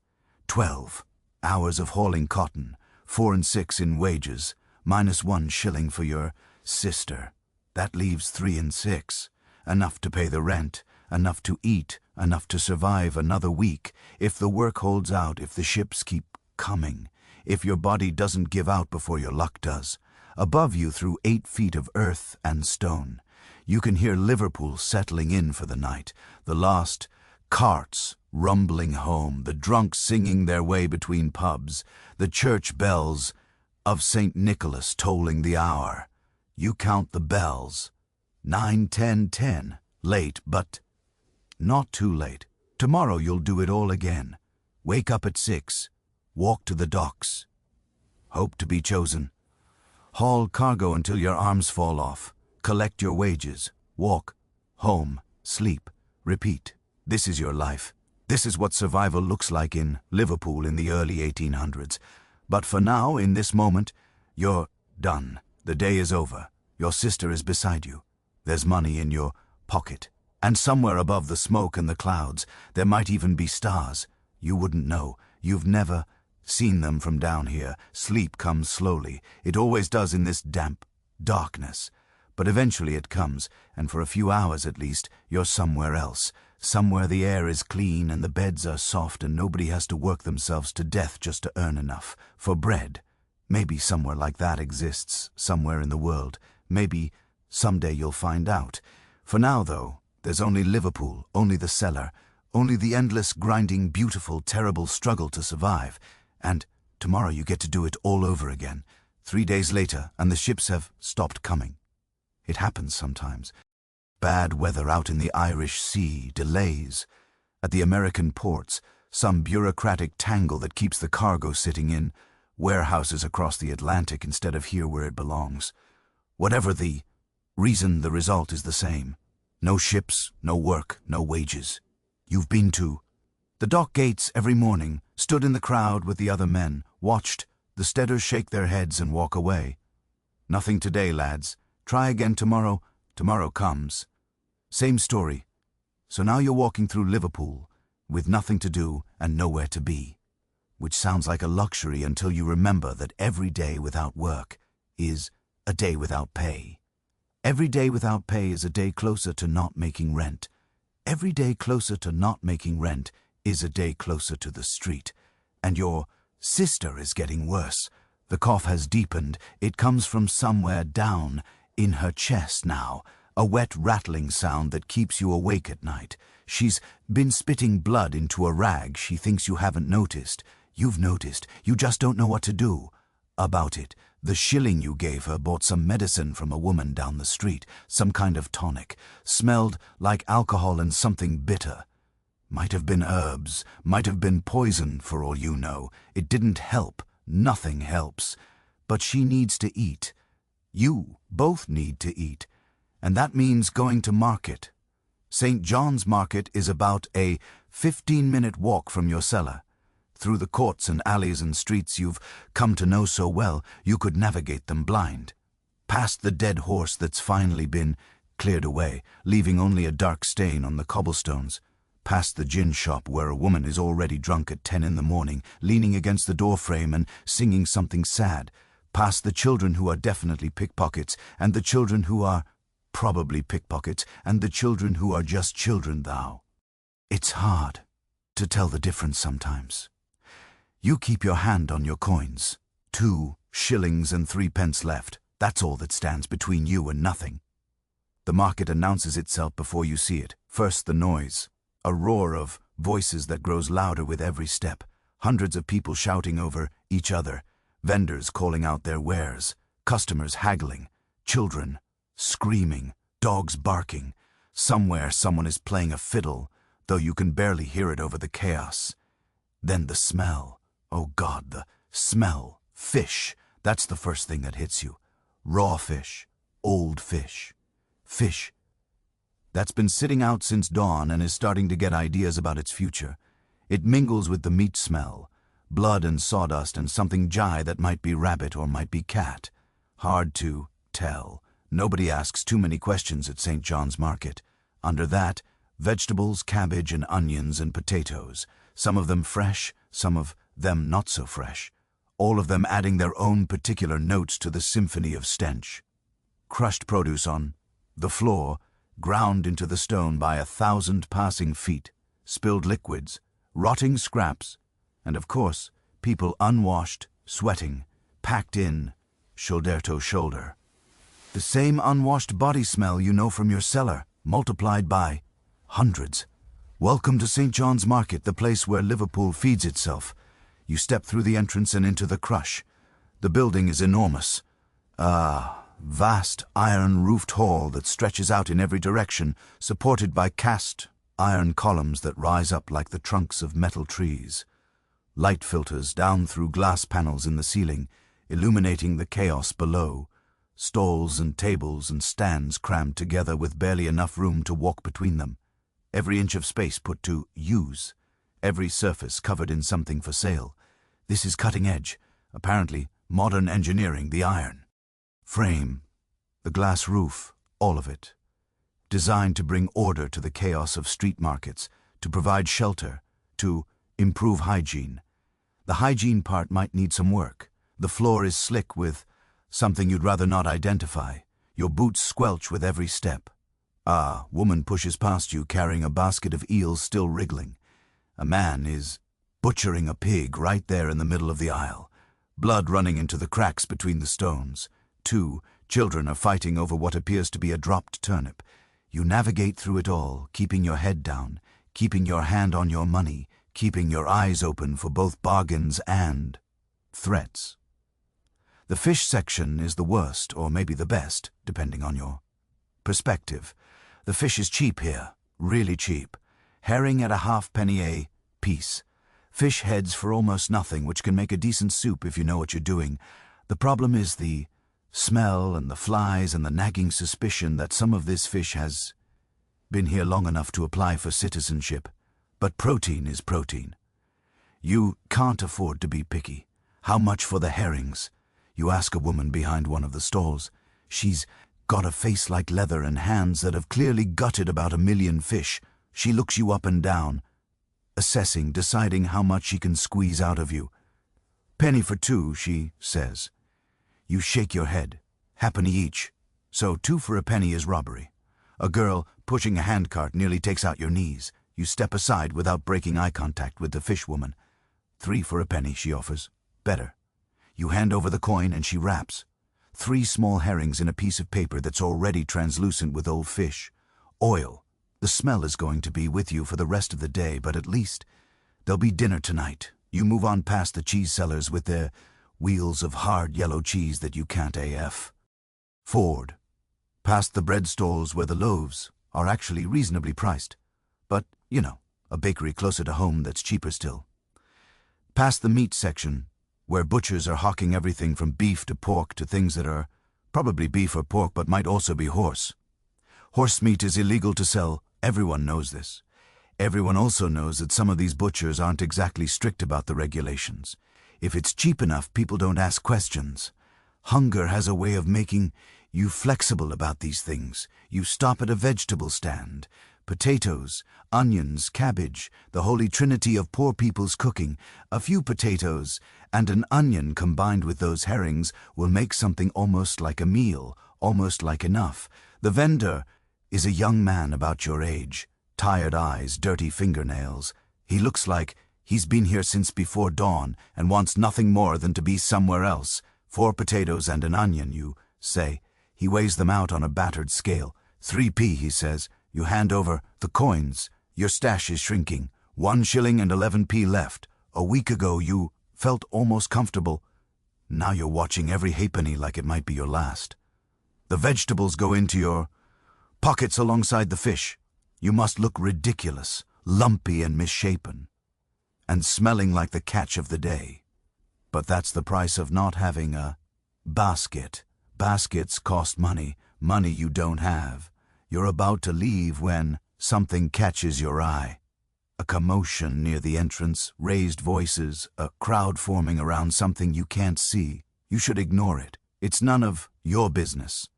12 hours of hauling cotton, 4 and 6 in wages, -1 shilling for your sister. That leaves 3 and 6. Enough to pay the rent, enough to eat, enough to survive another week, if the work holds out, if the ships keep coming, if your body doesn't give out before your luck does. Above you, through 8 feet of earth and stone, you can hear Liverpool settling in for the night, the last carts rumbling home, the drunks singing their way between pubs, the church bells of St. Nicholas tolling the hour. You count the bells. 9, 10, 10. Late, but not too late. Tomorrow you'll do it all again. Wake up at 6. Walk to the docks. Hope to be chosen. Haul cargo until your arms fall off. Collect your wages. Walk. Home. Sleep. Repeat. This is your life. This is what survival looks like in Liverpool in the early 1800s. But for now, in this moment, you're done. The day is over. Your sister is beside you. There's money in your pocket. And somewhere above the smoke and the clouds, there might even be stars. You wouldn't know. You've never seen them from down here. Sleep comes slowly. It always does in this damp darkness. But eventually it comes, and for a few hours at least, you're somewhere else. Somewhere the air is clean and the beds are soft and nobody has to work themselves to death just to earn enough for bread. Maybe somewhere like that exists, somewhere in the world. Maybe someday you'll find out. For now, though, there's only Liverpool, only the cellar, only the endless, grinding, beautiful, terrible struggle to survive. And tomorrow you get to do it all over again. 3 days later, and the ships have stopped coming. It happens sometimes. Bad weather out in the Irish Sea, delays. At the American ports, some bureaucratic tangle that keeps the cargo sitting in warehouses across the Atlantic instead of here where it belongs. Whatever the reason, the result is the same. No ships, no work, no wages. You've been to the dock gates every morning, stood in the crowd with the other men, watched the steaders shake their heads and walk away. Nothing today, lads. Try again tomorrow. Tomorrow comes. Same story. So now you're walking through Liverpool with nothing to do and nowhere to be, which sounds like a luxury until you remember that every day without work is a day without pay. Every day without pay is a day closer to not making rent. Every day closer to not making rent is a day closer to the street. And your sister is getting worse. The cough has deepened. It comes from somewhere down in her chest now, a wet rattling sound that keeps you awake at night. She's been spitting blood into a rag she thinks you haven't noticed. You've noticed. You just don't know what to do about it. The shilling you gave her bought some medicine from a woman down the street, some kind of tonic. Smelled like alcohol and something bitter. Might have been herbs, might have been poison for all you know. It didn't help. Nothing helps. But she needs to eat. You both need to eat. And that means going to market. St. John's Market is about a 15-minute walk from your cellar. Through the courts and alleys and streets you've come to know so well, you could navigate them blind. Past the dead horse that's finally been cleared away, leaving only a dark stain on the cobblestones. Past the gin shop where a woman is already drunk at 10 in the morning, leaning against the doorframe and singing something sad. Past the children who are definitely pickpockets, and the children who are probably pickpockets, and the children who are just children, thou. It's hard to tell the difference sometimes. You keep your hand on your coins. 2 shillings and 3 pence left. That's all that stands between you and nothing. The market announces itself before you see it. First the noise, a roar of voices that grows louder with every step. Hundreds of people shouting over each other, vendors calling out their wares, customers haggling, children screaming, dogs barking. Somewhere someone is playing a fiddle, though you can barely hear it over the chaos. Then the smell. Oh God, the smell. Fish. That's the first thing that hits you. Raw fish. old fish. Fish that's been sitting out since dawn and is starting to get ideas about its future. It mingles with the meat smell, blood and sawdust and something dry that might be rabbit or might be cat. Hard to tell. Nobody asks too many questions at St. John's Market. Under that, vegetables, cabbage and onions and potatoes, some of them fresh, some of them not so fresh, all of them adding their own particular notes to the symphony of stench. Crushed produce on the floor, ground into the stone by 1,000 passing feet, spilled liquids, rotting scraps, and of course, people unwashed, sweating, packed in, shoulder to shoulder. The same unwashed body smell you know from your cellar, multiplied by hundreds. Welcome to St. John's Market, the place where Liverpool feeds itself. You step through the entrance and into the crush. The building is enormous. Vast iron-roofed hall that stretches out in every direction, supported by cast iron columns that rise up like the trunks of metal trees. Light filters down through glass panels in the ceiling, illuminating the chaos below. Stalls and tables and stands crammed together with barely enough room to walk between them. Every inch of space put to use. Every surface covered in something for sale. This is cutting edge, apparently modern engineering, the iron. Frame, the glass roof, all of it. Designed to bring order to the chaos of street markets, to provide shelter, to improve hygiene. The hygiene part might need some work. The floor is slick with something you'd rather not identify. Your boots squelch with every step. Woman pushes past you carrying a basket of eels still wriggling. A man is butchering a pig right there in the middle of the aisle, blood running into the cracks between the stones. 2 children are fighting over what appears to be a dropped turnip. You navigate through it all, keeping your head down, keeping your hand on your money, keeping your eyes open for both bargains and threats. The fish section is the worst, or maybe the best, depending on your perspective. The fish is cheap here, really cheap. Herring at a halfpenny a piece. Fish heads for almost nothing, which can make a decent soup if you know what you're doing. The problem is the smell and the flies and the nagging suspicion that some of this fish has been here long enough to apply for citizenship. But protein is protein. You can't afford to be picky. How much for the herrings? You ask a woman behind one of the stalls. She's got a face like leather and hands that have clearly gutted about 1 million fish. She looks you up and down, assessing, deciding how much she can squeeze out of you. Penny for 2, she says. You shake your head. Halfpenny each. So 2 for a penny is robbery. A girl pushing a handcart nearly takes out your knees. You step aside without breaking eye contact with the fish woman. 3 for a penny, she offers. Better. You hand over the coin and she raps. 3 small herrings in a piece of paper that's already translucent with old fish. Oil. The smell is going to be with you for the rest of the day, but at least there'll be dinner tonight. You move on past the cheese sellers with their wheels of hard yellow cheese that you can't AF. Forward. Past the bread stalls where the loaves are actually reasonably priced. But, you know, a bakery closer to home that's cheaper still. Past the meat section, where butchers are hawking everything from beef to pork to things that are probably beef or pork but might also be horse. Horse meat is illegal to sell. Everyone knows this. Everyone also knows that some of these butchers aren't exactly strict about the regulations. If it's cheap enough, people don't ask questions. Hunger has a way of making you flexible about these things. You stop at a vegetable stand. Potatoes, onions, cabbage, the holy trinity of poor people's cooking. A few potatoes and an onion combined with those herrings will make something almost like a meal, almost like enough. The vendor is a young man about your age, tired eyes, dirty fingernails. He looks like he's been here since before dawn and wants nothing more than to be somewhere else. 4 potatoes and an onion, you say. He weighs them out on a battered scale. 3p, he says. You hand over the coins. Your stash is shrinking. 1 shilling and 11p left. A week ago you felt almost comfortable. Now you're watching every halfpenny like it might be your last. The vegetables go into your pockets alongside the fish. You must look ridiculous, lumpy and misshapen, and smelling like the catch of the day. But that's the price of not having a basket. Baskets cost money. money you don't have. You're about to leave when something catches your eye. A commotion near the entrance, raised voices, a crowd forming around something you can't see. You should ignore it. It's none of your business.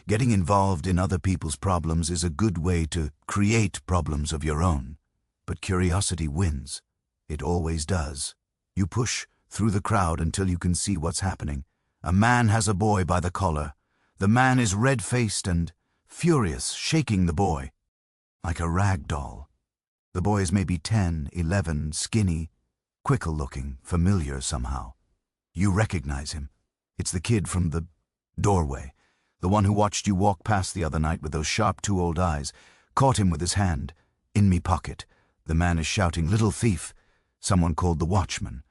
Getting involved in other people's problems is a good way to create problems of your own. But curiosity wins. It always does. You push through the crowd until you can see what's happening. A man has a boy by the collar. The man is red-faced and furious, shaking the boy like a rag doll. The boy is maybe 10, 11, skinny, quickle-looking, familiar somehow. You recognize him. It's the kid from the doorway, the one who watched you walk past the other night with those sharp 2 old eyes. Caught him with his hand. In me pocket. The man is shouting, "Little thief!" Someone called the watchman.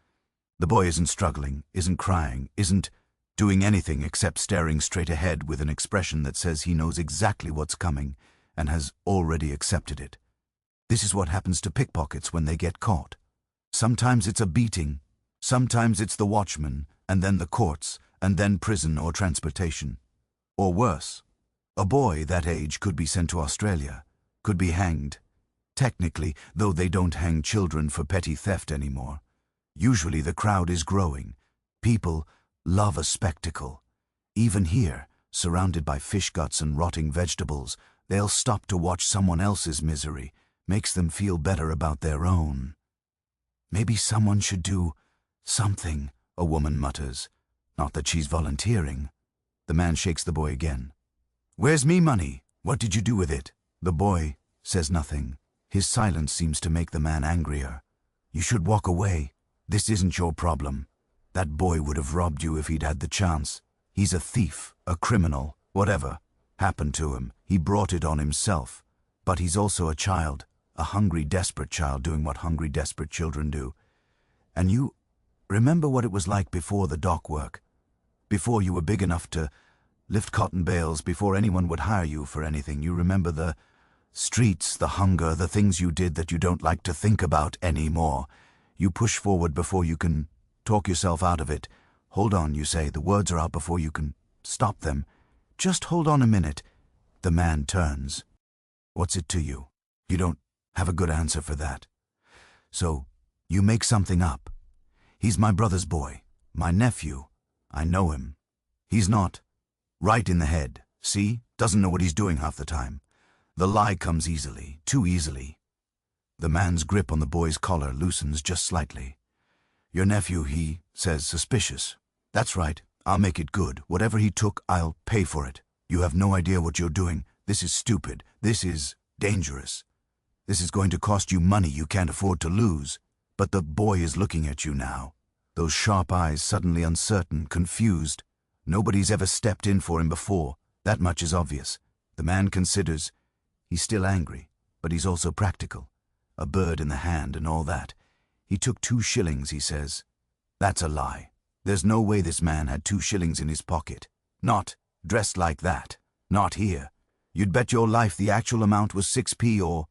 The boy isn't struggling, isn't crying, isn't doing anything except staring straight ahead with an expression that says he knows exactly what's coming and has already accepted it. This is what happens to pickpockets when they get caught. Sometimes it's a beating, sometimes it's the watchman, and then the courts, and then prison or transportation. Or worse, a boy that age could be sent to Australia, could be hanged. Technically, though they don't hang children for petty theft anymore. Usually the crowd is growing. People love a spectacle. Even here, surrounded by fish guts and rotting vegetables, they'll stop to watch someone else's misery. Makes them feel better about their own. Maybe someone should do something, a woman mutters. Not that she's volunteering. The man shakes the boy again. "Where's me money? What did you do with it?" The boy says nothing. His silence seems to make the man angrier. "You should walk away. This isn't your problem. That boy would have robbed you if he'd had the chance. He's a thief, a criminal, whatever happened to him. He brought it on himself. But he's also a child. A hungry, desperate child doing what hungry, desperate children do. And you remember what it was like before the dock work, before you were big enough to lift cotton bales, before anyone would hire you for anything. You remember the streets, the hunger, the things you did that you don't like to think about anymore. You push forward before you can talk yourself out of it. Hold on, you say. The words are out before you can stop them. Just hold on a minute. The man turns. What's it to you? You don't have a good answer for that. So, you make something up. He's my brother's boy, my nephew. I know him. He's not right in the head. See? Doesn't know what he's doing half the time. The lie comes easily, too easily. The man's grip on the boy's collar loosens just slightly. "Your nephew," he says, suspicious. "That's right. I'll make it good. Whatever he took, I'll pay for it. You have no idea what you're doing. This is stupid. This is dangerous. This is going to cost you money you can't afford to lose." But the boy is looking at you now. Those sharp eyes suddenly uncertain, confused. Nobody's ever stepped in for him before. That much is obvious. The man considers. He's still angry, but he's also practical. A bird in the hand and all that. He took 2 shillings, he says. That's a lie. There's no way this man had 2 shillings in his pocket. Not dressed like that. Not here. You'd bet your life the actual amount was 6p or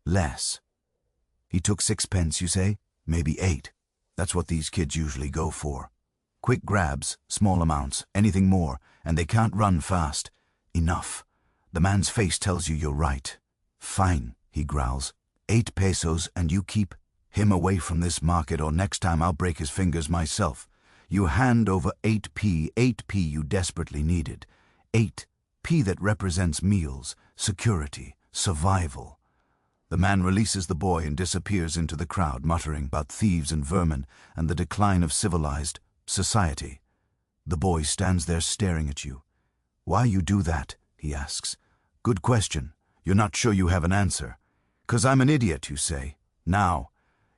less. He took 6p, you say? Maybe 8. That's what these kids usually go for. Quick grabs, small amounts, anything more, and they can't run fast. Enough. The man's face tells you you're right. Fine, he growls. 8 pesos and you keep him away from this market, or next time I'll break his fingers myself. You hand over 8p you desperately needed. 8p that represents meals, security, survival. The man releases the boy and disappears into the crowd, muttering about thieves and vermin and the decline of civilized society. The boy stands there staring at you. Why you do that? He asks. Good question. You're not sure you have an answer. 'Cause I'm an idiot, you say. Now,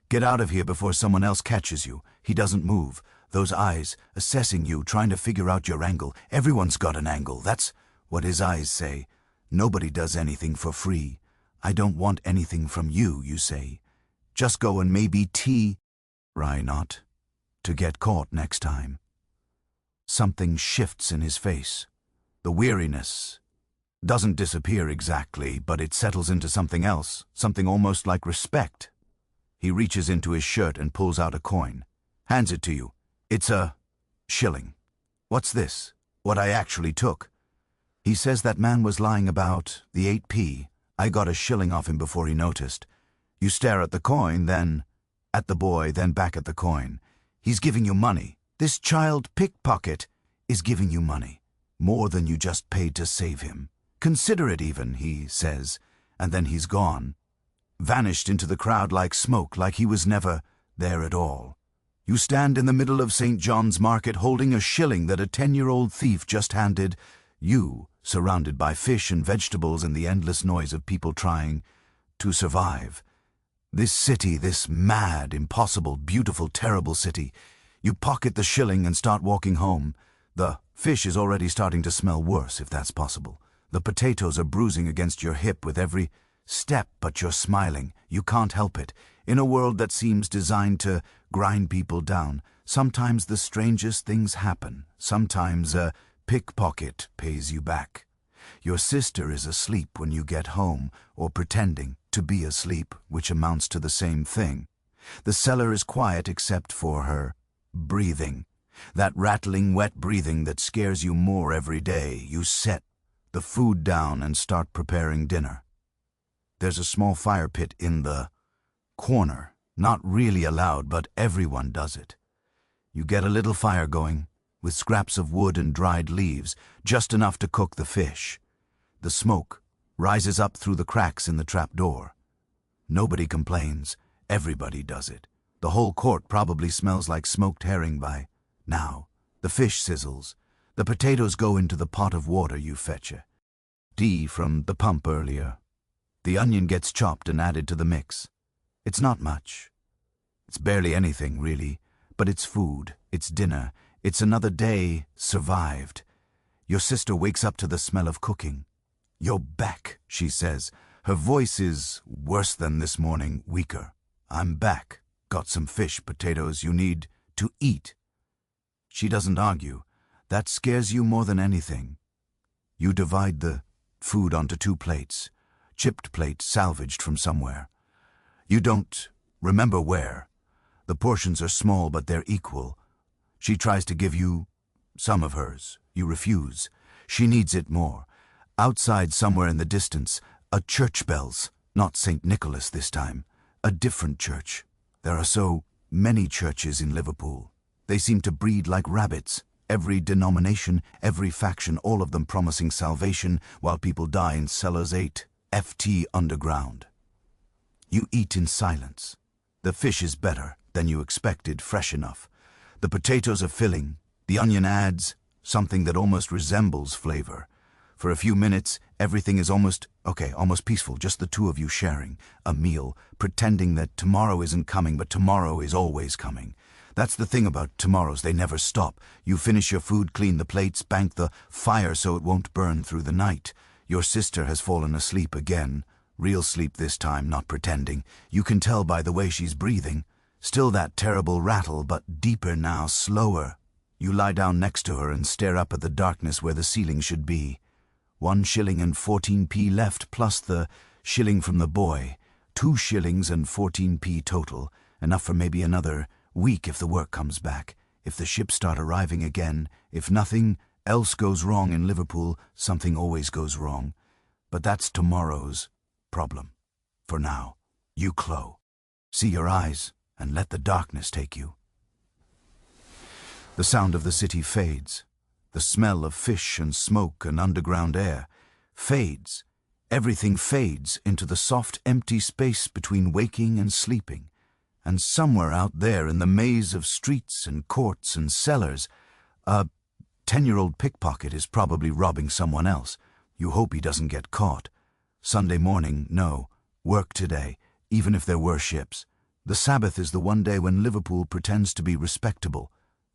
get out of here before someone else catches you. He doesn't move. Those eyes, assessing you, trying to figure out your angle. Everyone's got an angle. That's what his eyes say. Nobody does anything for free. I don't want anything from you, you say. Just go and maybe try not to get caught next time. Something shifts in his face. The weariness doesn't disappear exactly, but it settles into something else, something almost like respect. He reaches into his shirt and pulls out a coin. Hands it to you. It's a shilling. What's this? What I actually took. He says that man was lying about the 8p. I got a shilling off him before he noticed. You stare at the coin, then at the boy, then back at the coin. He's giving you money. This child pickpocket is giving you money. More than you just paid to save him. Consider it even, he says, and then he's gone. Vanished into the crowd like smoke, like he was never there at all. You stand in the middle of St. John's Market holding a shilling that a 10-year-old thief just handed you, surrounded by fish and vegetables and the endless noise of people trying to survive. This city, this mad, impossible, beautiful, terrible city. You pocket the shilling and start walking home. The fish is already starting to smell worse, if that's possible. The potatoes are bruising against your hip with every step, but you're smiling. You can't help it. In a world that seems designed to grind people down, sometimes the strangest things happen. Sometimes a pickpocket pays you back. Your sister is asleep when you get home, or pretending to be asleep, which amounts to the same thing. The cellar is quiet except for her breathing. That rattling, wet breathing that scares you more every day. You set the food down and start preparing dinner. There's a small fire pit in the corner. Not really allowed, but everyone does it. You get a little fire going, with scraps of wood and dried leaves, just enough to cook the fish. The smoke rises up through the cracks in the trapdoor. Nobody complains. Everybody does it. The whole court probably smells like smoked herring by now. The fish sizzles. The potatoes go into the pot of water you fetch from the pump earlier. The onion gets chopped and added to the mix. It's not much. It's barely anything, really. But it's food. It's dinner. It's another day survived. Your sister wakes up to the smell of cooking. "You're back," she says. Her voice is worse than this morning, weaker. "I'm back. Got some fish, potatoes. You need to eat." She doesn't argue. That scares you more than anything. You divide the food onto 2 plates, chipped plates salvaged from somewhere. You don't remember where. The portions are small, but they're equal. She tries to give you some of hers. You refuse. She needs it more. Outside, somewhere in the distance, a church bells. Not St. Nicholas this time. A different church. There are so many churches in Liverpool. They seem to breed like rabbits. Every denomination, every faction, all of them promising salvation while people die in cellars 8ft underground. You eat in silence. The fish is better than you expected, fresh enough. The potatoes are filling. The onion adds something that almost resembles flavor. For a few minutes, everything is almost peaceful, just the two of you sharing a meal, pretending that tomorrow isn't coming, but tomorrow is always coming. That's the thing about tomorrows, they never stop. You finish your food, clean the plates, bank the fire so it won't burn through the night. Your sister has fallen asleep again. Real sleep this time, not pretending. You can tell by the way she's breathing. Still that terrible rattle, but deeper now, slower. You lie down next to her and stare up at the darkness where the ceiling should be. 1 shilling and 14p left, plus the shilling from the boy. 2 shillings and 14p total, enough for maybe another week if the work comes back, if the ships start arriving again, if nothing else goes wrong in Liverpool. Something always goes wrong. But that's tomorrow's problem. For now, you close. See your eyes and let the darkness take you. The sound of the city fades. The smell of fish and smoke and underground air fades. Everything fades into the soft, empty space between waking and sleeping. And somewhere out there in the maze of streets and courts and cellars, a 10-year-old pickpocket is probably robbing someone else. You hope he doesn't get caught. Sunday morning, no. Work today, even if there were ships. The Sabbath is the one day when Liverpool pretends to be respectable.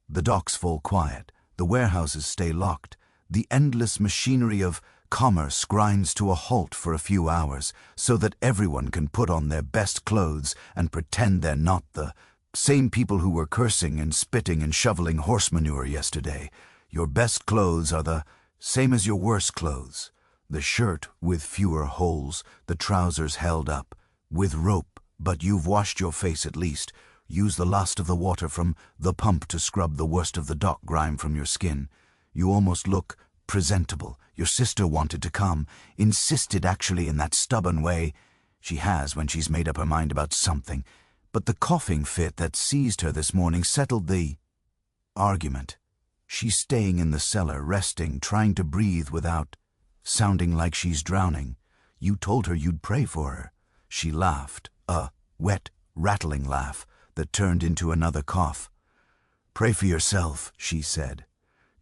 The docks fall quiet. The warehouses stay locked. The endless machinery of commerce grinds to a halt for a few hours so that everyone can put on their best clothes and pretend they're not the same people who were cursing and spitting and shoveling horse manure yesterday. Your best clothes are the same as your worst clothes. The shirt with fewer holes, the trousers held up, with rope, but you've washed your face at least. Use the last of the water from the pump to scrub the worst of the dock grime from your skin. You almost look presentable. Your sister wanted to come, insisted actually in that stubborn way she has when she's made up her mind about something. But the coughing fit that seized her this morning settled the argument. She's staying in the cellar, resting, trying to breathe without sounding like she's drowning. You told her you'd pray for her. She laughed, a wet, rattling laugh that turned into another cough. "Pray for yourself," she said.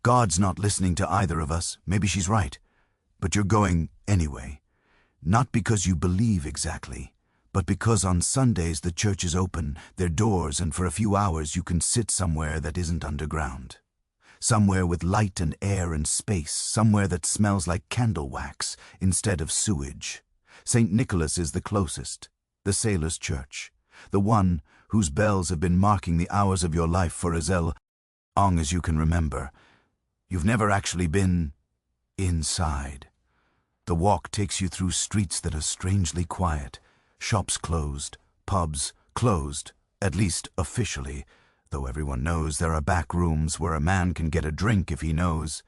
"God's not listening to either of us. Maybe she's right. But you're going anyway. Not because you believe exactly, but because on Sundays the church is open, their doors, and for a few hours you can sit somewhere that isn't underground. Somewhere with light and air and space, somewhere that smells like candle wax instead of sewage. St. Nicholas is the closest, the sailor's church, the one whose bells have been marking the hours of your life for as long as you can remember. You've never actually been inside. The walk takes you through streets that are strangely quiet, shops closed, pubs closed, at least officially, though everyone knows there are back rooms where a man can get a drink if he knows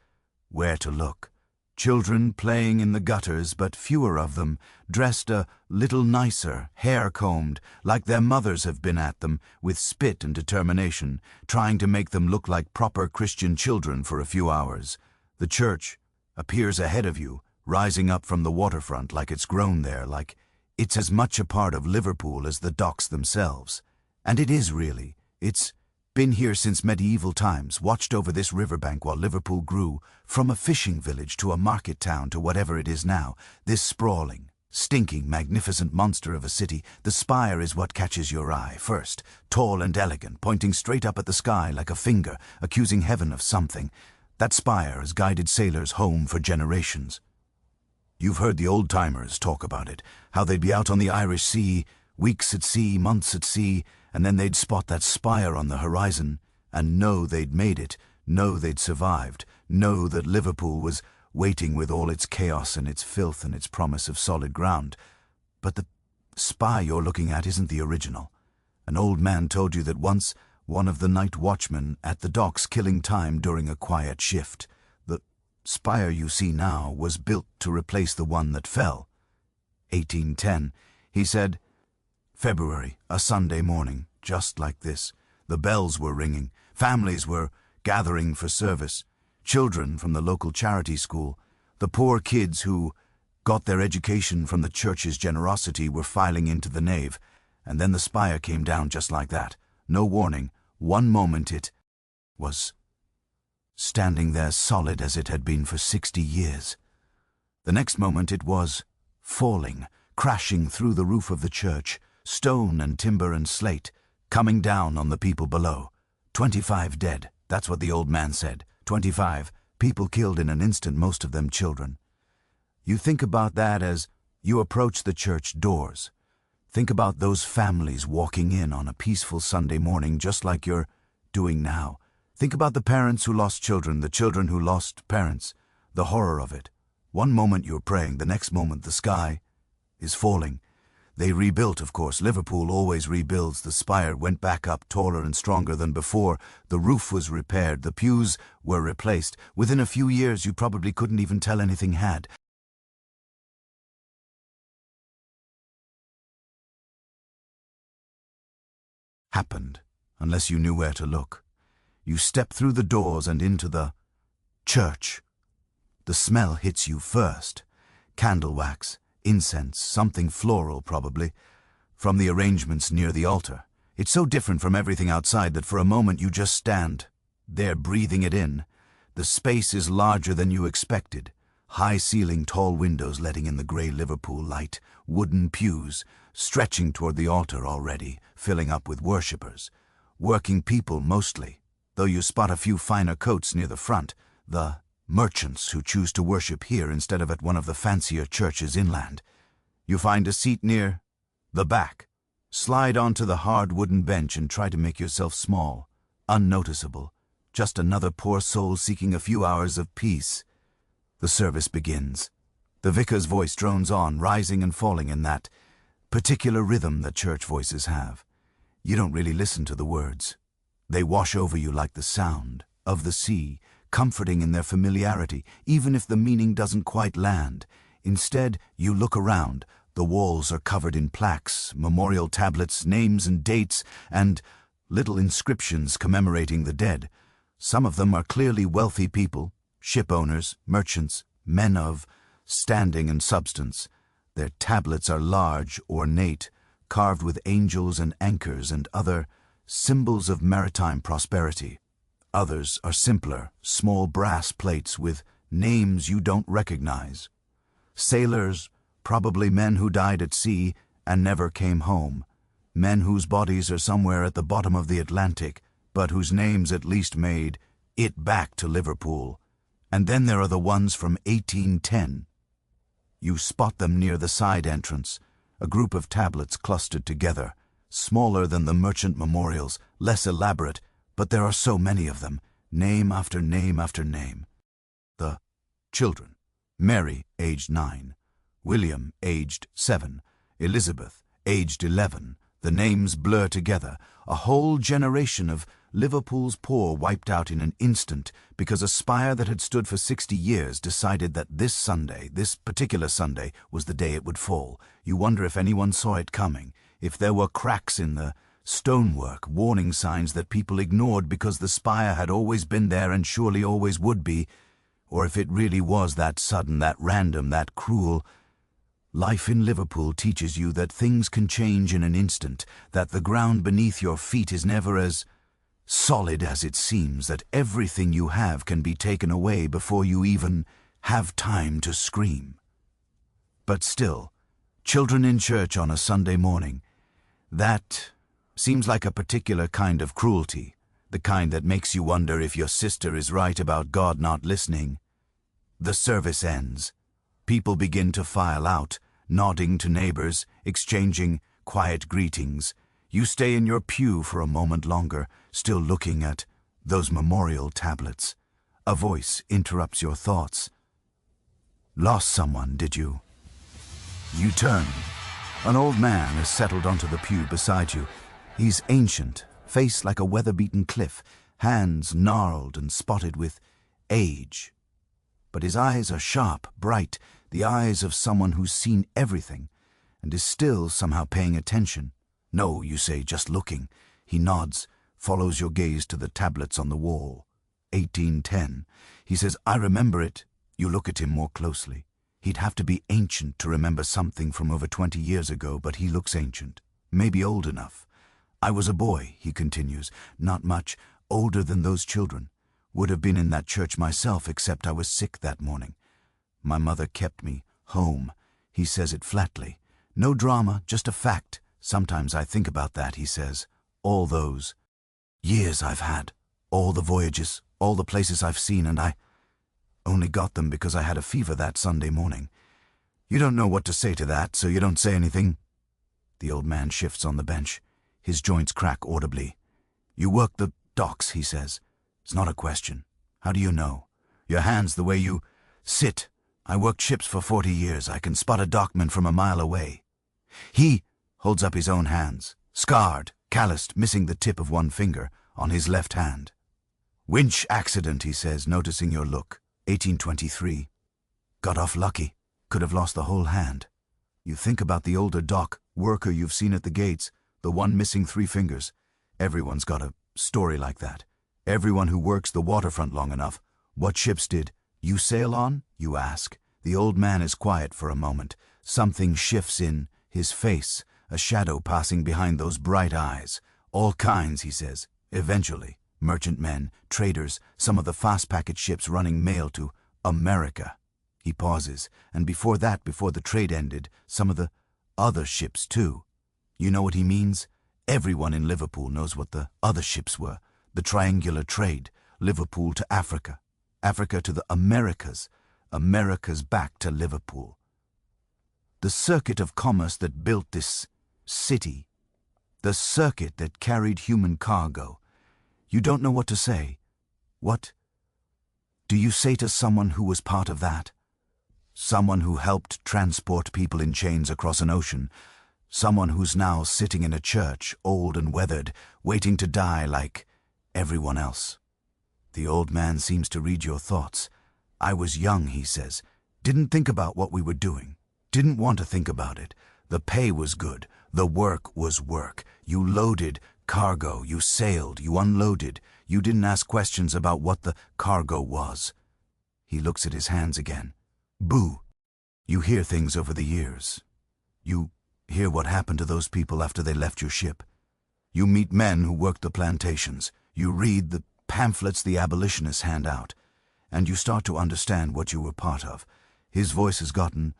where to look. Children playing in the gutters, but fewer of them, dressed a little nicer, hair combed, like their mothers have been at them, with spit and determination, trying to make them look like proper Christian children for a few hours. The church appears ahead of you, rising up from the waterfront like it's grown there, like it's as much a part of Liverpool as the docks themselves. And it is really. It's been here since medieval times, watched over this riverbank while Liverpool grew, from a fishing village to a market town to whatever it is now. This sprawling, stinking, magnificent monster of a city, the spire is what catches your eye first, tall and elegant, pointing straight up at the sky like a finger, accusing heaven of something. That spire has guided sailors home for generations. You've heard the old-timers talk about it, how they'd be out on the Irish Sea, weeks at sea, months at sea, and then they'd spot that spire on the horizon and know they'd made it, know they'd survived, know that Liverpool was waiting with all its chaos and its filth and its promise of solid ground. But the spire you're looking at isn't the original. An old man told you that once one of the night watchmen at the docks killing time during a quiet shift. The spire you see now was built to replace the one that fell. 1810, he said. February, a Sunday morning, just like this. The bells were ringing. Families were gathering for service. Children from the local charity school, the poor kids who got their education from the church's generosity, were filing into the nave. And then the spire came down just like that. No warning. One moment it was standing there solid as it had been for 60 years. The next moment it was falling, crashing through the roof of the church, stone and timber and slate, coming down on the people below. 25 dead, that's what the old man said. 25 people killed in an instant, most of them children. You think about that as you approach the church doors. Think about those families walking in on a peaceful Sunday morning just like you're doing now. Think about the parents who lost children, the children who lost parents, the horror of it. One moment you're praying, the next moment the sky is falling. They rebuilt, of course. Liverpool always rebuilds. The spire went back up taller and stronger than before. The roof was repaired. The pews were replaced. Within a few years, you probably couldn't even tell anything had happened, unless you knew where to look. You step through the doors and into the church. The smell hits you first. Candle wax. Incense, something floral probably, from the arrangements near the altar. It's so different from everything outside that for a moment you just stand there breathing it in. The space is larger than you expected. High ceiling, tall windows letting in the grey Liverpool light, wooden pews, stretching toward the altar already, filling up with worshippers. Working people mostly, though you spot a few finer coats near the front, the merchants who choose to worship here instead of at one of the fancier churches inland. You find a seat near the back. Slide onto the hard wooden bench and try to make yourself small, unnoticeable, just another poor soul seeking a few hours of peace. The service begins. The vicar's voice drones on, rising and falling in that particular rhythm that church voices have. You don't really listen to the words. They wash over you like the sound of the sea, comforting in their familiarity, even if the meaning doesn't quite land. Instead, you look around. The walls are covered in plaques, memorial tablets, names and dates, and little inscriptions commemorating the dead. Some of them are clearly wealthy people, ship owners, merchants, men of standing and substance. Their tablets are large, ornate, carved with angels and anchors and other symbols of maritime prosperity. Others are simpler, small brass plates with names you don't recognize. Sailors, probably men who died at sea and never came home. Men whose bodies are somewhere at the bottom of the Atlantic, but whose names at least made it back to Liverpool. And then there are the ones from 1810. You spot them near the side entrance, a group of tablets clustered together, smaller than the merchant memorials, less elaborate, but there are so many of them, name after name after name. The children: Mary, aged 9, William, aged 7, Elizabeth, aged 11. The names blur together, a whole generation of Liverpool's poor wiped out in an instant because a spire that had stood for 60 years decided that this Sunday, this particular Sunday, was the day it would fall. You wonder if anyone saw it coming, if there were cracks in the stonework, warning signs that people ignored because the spire had always been there and surely always would be, or if it really was that sudden, that random, that cruel. Life in Liverpool teaches you that things can change in an instant, that the ground beneath your feet is never as solid as it seems, that everything you have can be taken away before you even have time to scream. But still, children in church on a Sunday morning, that seems like a particular kind of cruelty, the kind that makes you wonder if your sister is right about God not listening. The service ends. People begin to file out, nodding to neighbors, exchanging quiet greetings. You stay in your pew for a moment longer, still looking at those memorial tablets. A voice interrupts your thoughts. Lost someone, did you? You turn. An old man has settled onto the pew beside you. He's ancient, face like a weather-beaten cliff, hands gnarled and spotted with age. But his eyes are sharp, bright, the eyes of someone who's seen everything and is still somehow paying attention. No, you say, just looking. He nods, follows your gaze to the tablets on the wall. 1810. He says, I remember it. You look at him more closely. He'd have to be ancient to remember something from over 20 years ago, but he looks ancient, maybe old enough. I was a boy, he continues, not much, older than those children. Would have been in that church myself, except I was sick that morning. My mother kept me home. He says it flatly. No drama, just a fact. Sometimes I think about that, he says. All those years I've had, all the voyages, all the places I've seen, and I only got them because I had a fever that Sunday morning. You don't know what to say to that, so you don't say anything. The old man shifts on the bench. His joints crack audibly. You work the docks, he says. It's not a question. How do you know? Your hands, the way you sit. I worked ships for 40 years. I can spot a dockman from a mile away. He holds up his own hands, scarred, calloused, missing the tip of one finger, on his left hand. Winch accident, he says, noticing your look. 1823. Got off lucky. Could have lost the whole hand. You think about the older dock worker you've seen at the gates, the one missing 3 fingers. Everyone's got a story like that. Everyone who works the waterfront long enough. What ships did you sail on? You ask. The old man is quiet for a moment. Something shifts in his face, a shadow passing behind those bright eyes. All kinds, he says. Eventually, merchantmen, traders, some of the fast-packet ships running mail to America. He pauses, and before that, before the trade ended, some of the other ships too. You know what he means? Everyone in Liverpool knows what the other ships were. The triangular trade, Liverpool to Africa, Africa to the Americas, Americas back to Liverpool. The circuit of commerce that built this city, the circuit that carried human cargo. You don't know what to say. What do you say to someone who was part of that? Someone who helped transport people in chains across an ocean, someone who's now sitting in a church, old and weathered, waiting to die like everyone else. The old man seems to read your thoughts. I was young, he says. Didn't think about what we were doing. Didn't want to think about it. The pay was good. The work was work. You loaded cargo. You sailed. You unloaded. You didn't ask questions about what the cargo was. He looks at his hands again. Boo. You hear things over the years. You hear what happened to those people after they left your ship. You meet men who worked the plantations. You read the pamphlets the abolitionists hand out. And you start to understand what you were part of. His voice has gotten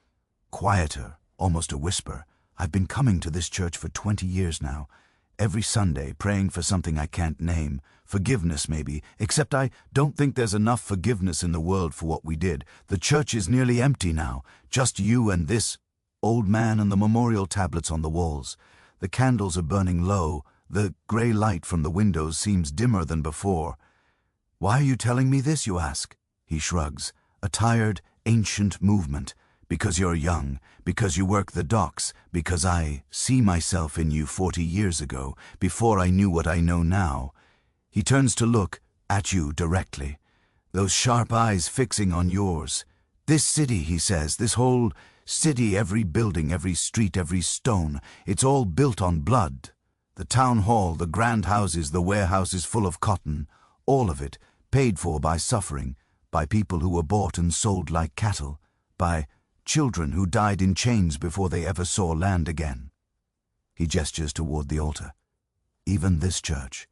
quieter, almost a whisper. I've been coming to this church for 20 years now. Every Sunday, praying for something I can't name. Forgiveness, maybe, except I don't think there's enough forgiveness in the world for what we did. The church is nearly empty now. Just you and this old man and the memorial tablets on the walls. The candles are burning low. The grey light from the windows seems dimmer than before. Why are you telling me this, you ask? He shrugs. A tired, ancient movement. Because you're young, because you work the docks, because I see myself in you 40 years ago, before I knew what I know now. He turns to look at you directly, those sharp eyes fixing on yours. This city, he says, this whole city, every building, every street, every stone, it's all built on blood. The town hall, the grand houses, the warehouses full of cotton, all of it paid for by suffering, by people who were bought and sold like cattle, by children who died in chains before they ever saw land again. He gestures toward the altar. Even this church.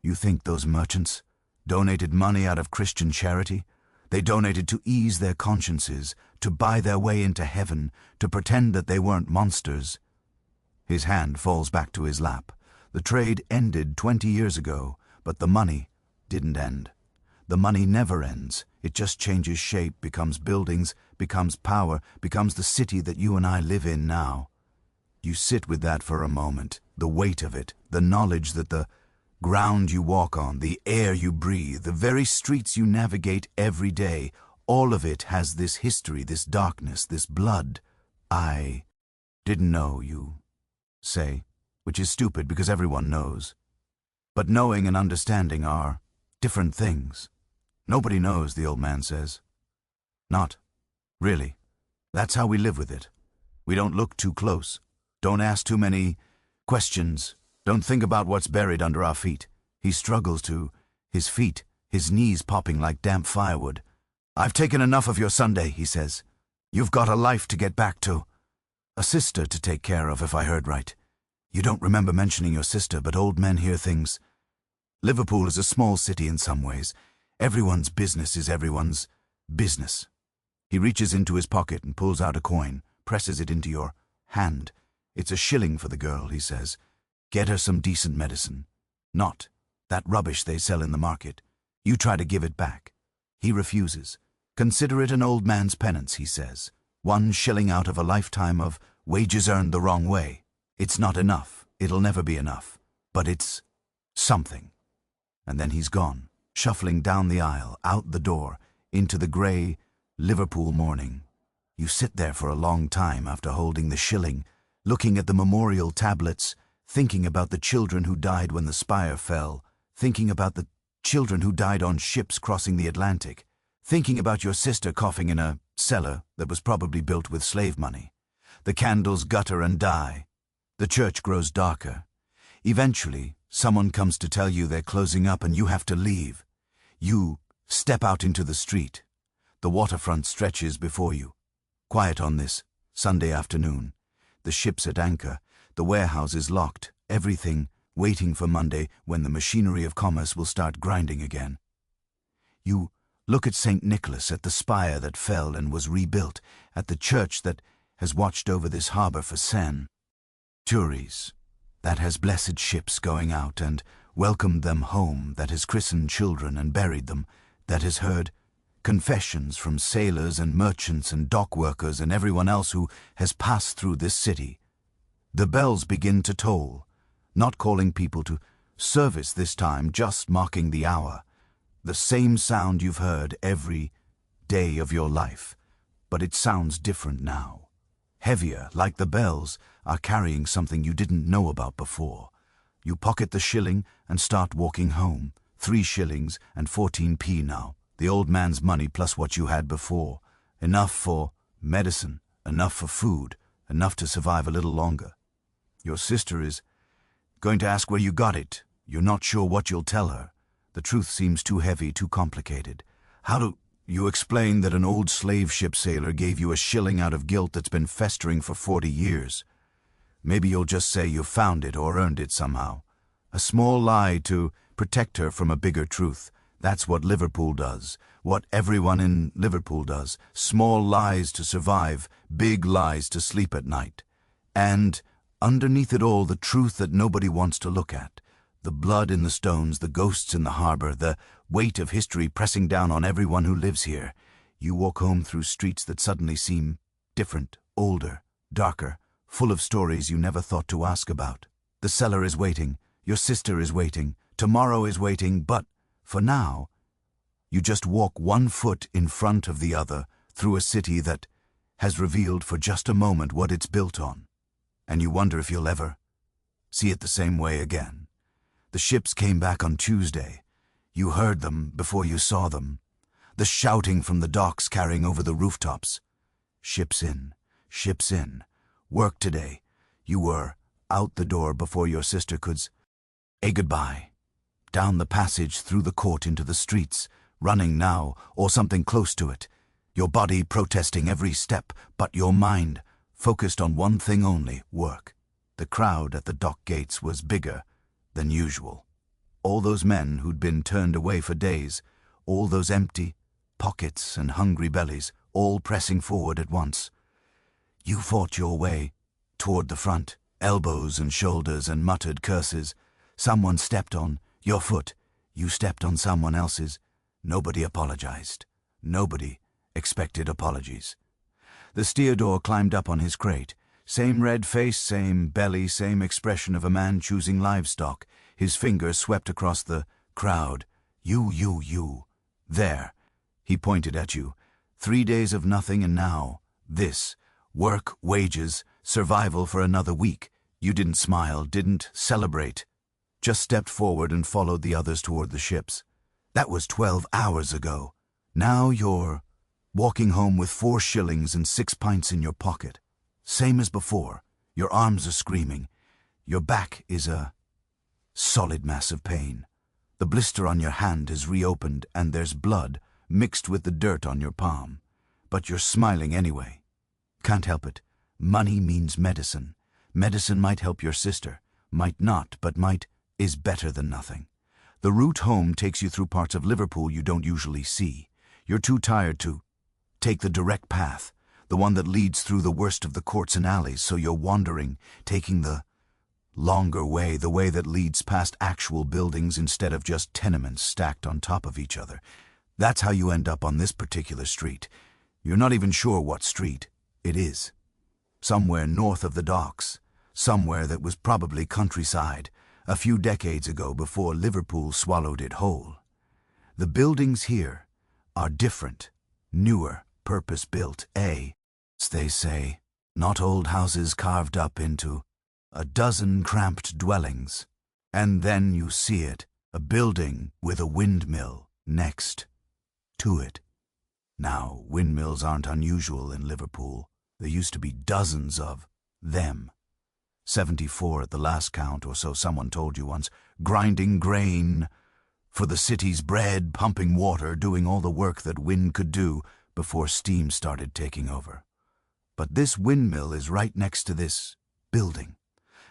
You think those merchants donated money out of Christian charity? They donated to ease their consciences, to buy their way into heaven, to pretend that they weren't monsters. His hand falls back to his lap. The trade ended 20 years ago, but the money didn't end. The money never ends. It just changes shape, becomes buildings, becomes power, becomes the city that you and I live in now. You sit with that for a moment, the weight of it, the knowledge that the ground you walk on, the air you breathe, the very streets you navigate every day, all of it has this history, this darkness, this blood. I didn't know, you say, which is stupid because everyone knows. But knowing and understanding are different things. Nobody knows, the old man says. Not really. That's how we live with it. We don't look too close. Don't ask too many questions. Don't think about what's buried under our feet. He struggles to his feet, his knees popping like damp firewood. I've taken enough of your Sunday, he says. You've got a life to get back to. A sister to take care of, if I heard right. You don't remember mentioning your sister, but old men hear things. Liverpool is a small city in some ways. Everyone's business is everyone's business. He reaches into his pocket and pulls out a coin, presses it into your hand. It's a shilling for the girl, he says. Get her some decent medicine. Not that rubbish they sell in the market. You try to give it back. He refuses. Consider it an old man's penance, he says. 1 shilling out of a lifetime of wages earned the wrong way. It's not enough. It'll never be enough. But it's something. And then he's gone, shuffling down the aisle, out the door, into the grey Liverpool morning. You sit there for a long time after holding the shilling, looking at the memorial tablets, thinking about the children who died when the spire fell, thinking about the children who died on ships crossing the Atlantic, thinking about your sister coughing in a cellar that was probably built with slave money. The candles gutter and die. The church grows darker. Eventually, someone comes to tell you they're closing up and you have to leave. You step out into the street. The waterfront stretches before you. Quiet on this Sunday afternoon. The ship's at anchor. The warehouse is locked. Everything waiting for Monday when the machinery of commerce will start grinding again. You look at St. Nicholas, at the spire that fell and was rebuilt, at the church that has watched over this harbour for centuries, that has blessed ships going out and welcomed them home, that has christened children and buried them, that has heard confessions from sailors and merchants and dock workers and everyone else who has passed through this city. The bells begin to toll, not calling people to service this time, just marking the hour. The same sound you've heard every day of your life, but it sounds different now. Heavier, like the bells are carrying something you didn't know about before. You pocket the shilling and start walking home, 3 shillings and 14p now. The old man's money plus what you had before. Enough for medicine, enough for food, enough to survive a little longer. Your sister is going to ask where you got it. You're not sure what you'll tell her. The truth seems too heavy, too complicated. How do you explain that an old slave ship sailor gave you a shilling out of guilt that's been festering for 40 years? Maybe you'll just say you found it or earned it somehow. A small lie to protect her from a bigger truth. That's what Liverpool does, what everyone in Liverpool does. Small lies to survive, big lies to sleep at night. And underneath it all, the truth that nobody wants to look at. The blood in the stones, the ghosts in the harbor, the weight of history pressing down on everyone who lives here. You walk home through streets that suddenly seem different, older, darker, full of stories you never thought to ask about. The cellar is waiting, your sister is waiting, tomorrow is waiting, but for now, you just walk 1 foot in front of the other through a city that has revealed for just a moment what it's built on. And you wonder if you'll ever see it the same way again. The ships came back on Tuesday. You heard them before you saw them. The shouting from the docks carrying over the rooftops. Ships in, ships in. Work today. You were out the door before your sister could say goodbye. Down the passage, through the court into the streets, running now, or something close to it. Your body protesting every step, but your mind focused on one thing only, work. The crowd at the dock gates was bigger than usual. All those men who'd been turned away for days, all those empty pockets and hungry bellies, all pressing forward at once. You fought your way toward the front, elbows and shoulders and muttered curses. Someone stepped on your foot. You stepped on someone else's. Nobody apologized. Nobody expected apologies. The stevedore climbed up on his crate. Same red face, same belly, same expression of a man choosing livestock. His fingers swept across the crowd. You. There. He pointed at you. 3 days of nothing and now, this. Work, wages, survival for another week. You didn't smile, didn't celebrate. Just stepped forward and followed the others toward the ships. That was 12 hours ago. Now you're walking home with 4 shillings and 6 pints in your pocket. Same as before. Your arms are screaming. Your back is a solid mass of pain. The blister on your hand is reopened and there's blood mixed with the dirt on your palm. But you're smiling anyway. Can't help it. Money means medicine. Medicine might help your sister. Might not, but might is better than nothing. The route home takes you through parts of Liverpool you don't usually see. You're too tired to take the direct path, the one that leads through the worst of the courts and alleys, so you're wandering, taking the longer way, the way that leads past actual buildings instead of just tenements stacked on top of each other. That's how you end up on this particular street. You're not even sure what street it is. Somewhere north of the docks, somewhere that was probably countryside, a few decades ago before Liverpool swallowed it whole. The buildings here are different, newer, purpose-built, they say, not old houses carved up into a dozen cramped dwellings. And then you see it, a building with a windmill next to it. Now, windmills aren't unusual in Liverpool. There used to be dozens of them. 74 at the last count, or so someone told you once, grinding grain for the city's bread, pumping water, doing all the work that wind could do before steam started taking over. But this windmill is right next to this building,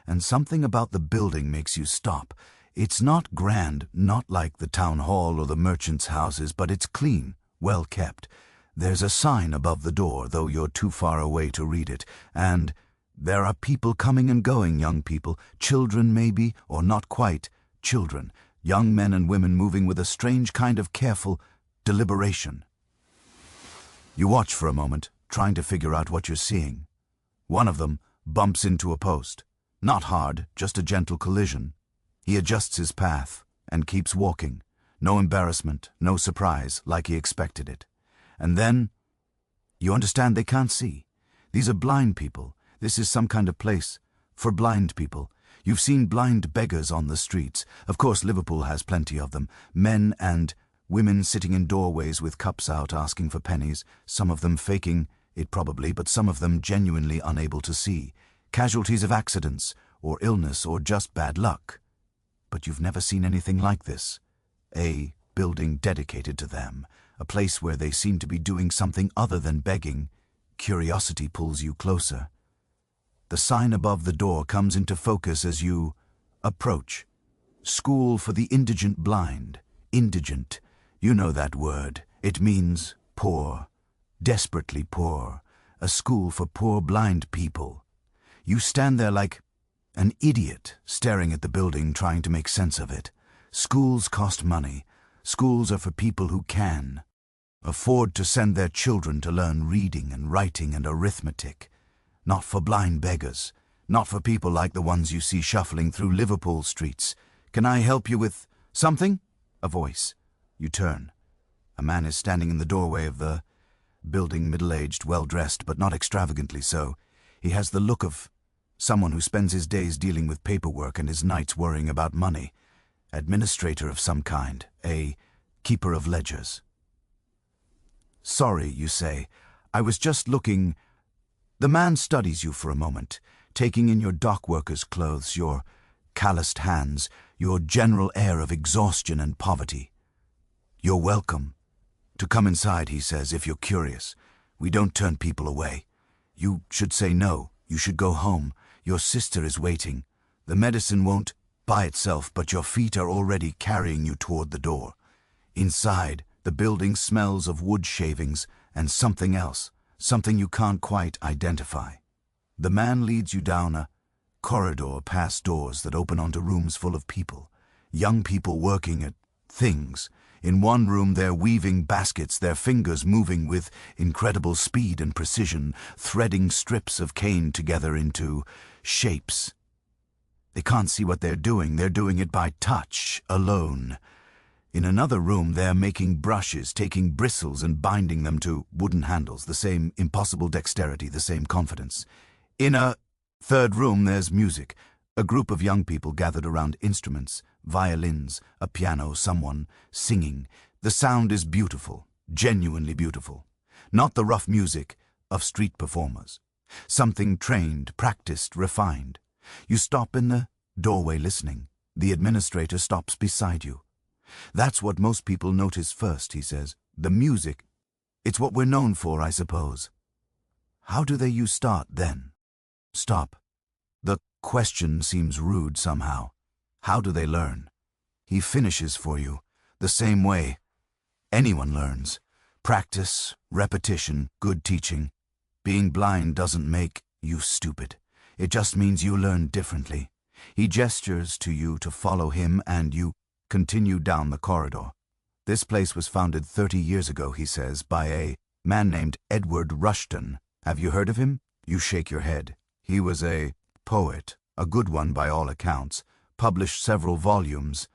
and something about the building makes you stop. It's not grand, not like the town hall or the merchants' houses, but it's clean, well kept. There's a sign above the door, though you're too far away to read it, and there are people coming and going, young people, children maybe, or not quite children, young men and women moving with a strange kind of careful deliberation. You watch for a moment, trying to figure out what you're seeing. One of them bumps into a post. Not hard, just a gentle collision. He adjusts his path and keeps walking. No embarrassment, no surprise, like he expected it. And then, you understand they can't see. These are blind people. This is some kind of place for blind people. You've seen blind beggars on the streets. Of course, Liverpool has plenty of them. Men and women sitting in doorways with cups out asking for pennies, some of them faking it probably, but some of them genuinely unable to see. Casualties of accidents, or illness, or just bad luck. But you've never seen anything like this. A building dedicated to them, a place where they seem to be doing something other than begging. Curiosity pulls you closer. The sign above the door comes into focus as you approach. School for the Indigent Blind. Indigent. You know that word. It means poor. Desperately poor. A school for poor blind people. You stand there like an idiot, staring at the building, trying to make sense of it. Schools cost money. Schools are for people who can afford to send their children to learn reading and writing and arithmetic. Not for blind beggars. Not for people like the ones you see shuffling through Liverpool streets. Can I help you with something? A voice. You turn. A man is standing in the doorway of the building, middle-aged, well-dressed, but not extravagantly so. He has the look of someone who spends his days dealing with paperwork and his nights worrying about money. Administrator of some kind. A keeper of ledgers. Sorry, you say. I was just looking. The man studies you for a moment, taking in your dock worker's clothes, your calloused hands, your general air of exhaustion and poverty. You're welcome to come inside, he says, if you're curious. We don't turn people away. You should say no. You should go home. Your sister is waiting. The medicine won't by itself, but your feet are already carrying you toward the door. Inside, the building smells of wood shavings and something else, something you can't quite identify. The man leads you down a corridor past doors that open onto rooms full of people. Young people working at things. In one room they're weaving baskets, their fingers moving with incredible speed and precision, threading strips of cane together into shapes. They can't see what they're doing it by touch, alone. In another room they're making brushes, taking bristles and binding them to wooden handles, the same impossible dexterity, the same confidence. In a third room there's music, a group of young people gathered around instruments, violins, a piano, someone singing. The sound is beautiful, genuinely beautiful. Not the rough music of street performers. Something trained, practiced, refined. You stop in the doorway listening. The administrator stops beside you. That's what most people notice first, he says. The music. It's what we're known for, I suppose. How do you start then? Stop. The question seems rude somehow. How do they learn? He finishes for you, the same way anyone learns. Practice, repetition, good teaching. Being blind doesn't make you stupid. It just means you learn differently. He gestures to you to follow him and you continue down the corridor. This place was founded 30 years ago, he says, by a man named Edward Rushton. Have you heard of him? You shake your head. He was a poet, a good one by all accounts, published several volumes,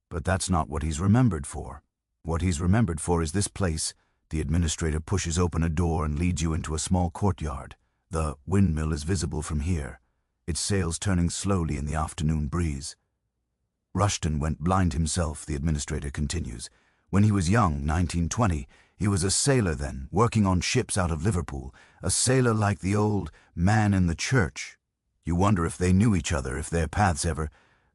but that's not what he's remembered for. What he's remembered for is this place. The administrator pushes open a door and leads you into a small courtyard. The windmill is visible from here, its sails turning slowly in the afternoon breeze. Rushton went blind himself, the administrator continues. When he was young, 1920, he was a sailor then, working on ships out of Liverpool, a sailor like the old man in the church. You wonder if they knew each other, if their paths ever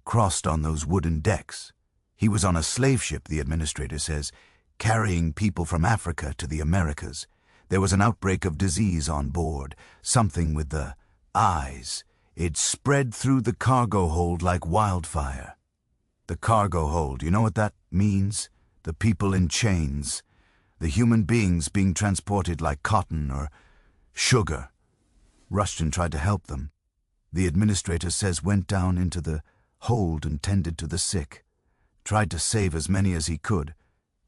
crossed on those wooden decks. He was on a slave ship, the administrator says, carrying people from Africa to the Americas. There was an outbreak of disease on board, something with the eyes. It spread through the cargo hold like wildfire. The cargo hold, you know what that means? The people in chains, the human beings being transported like cotton or sugar. Rushton tried to help them. The administrator says went down into the hold and tended to the sick, tried to save as many as he could,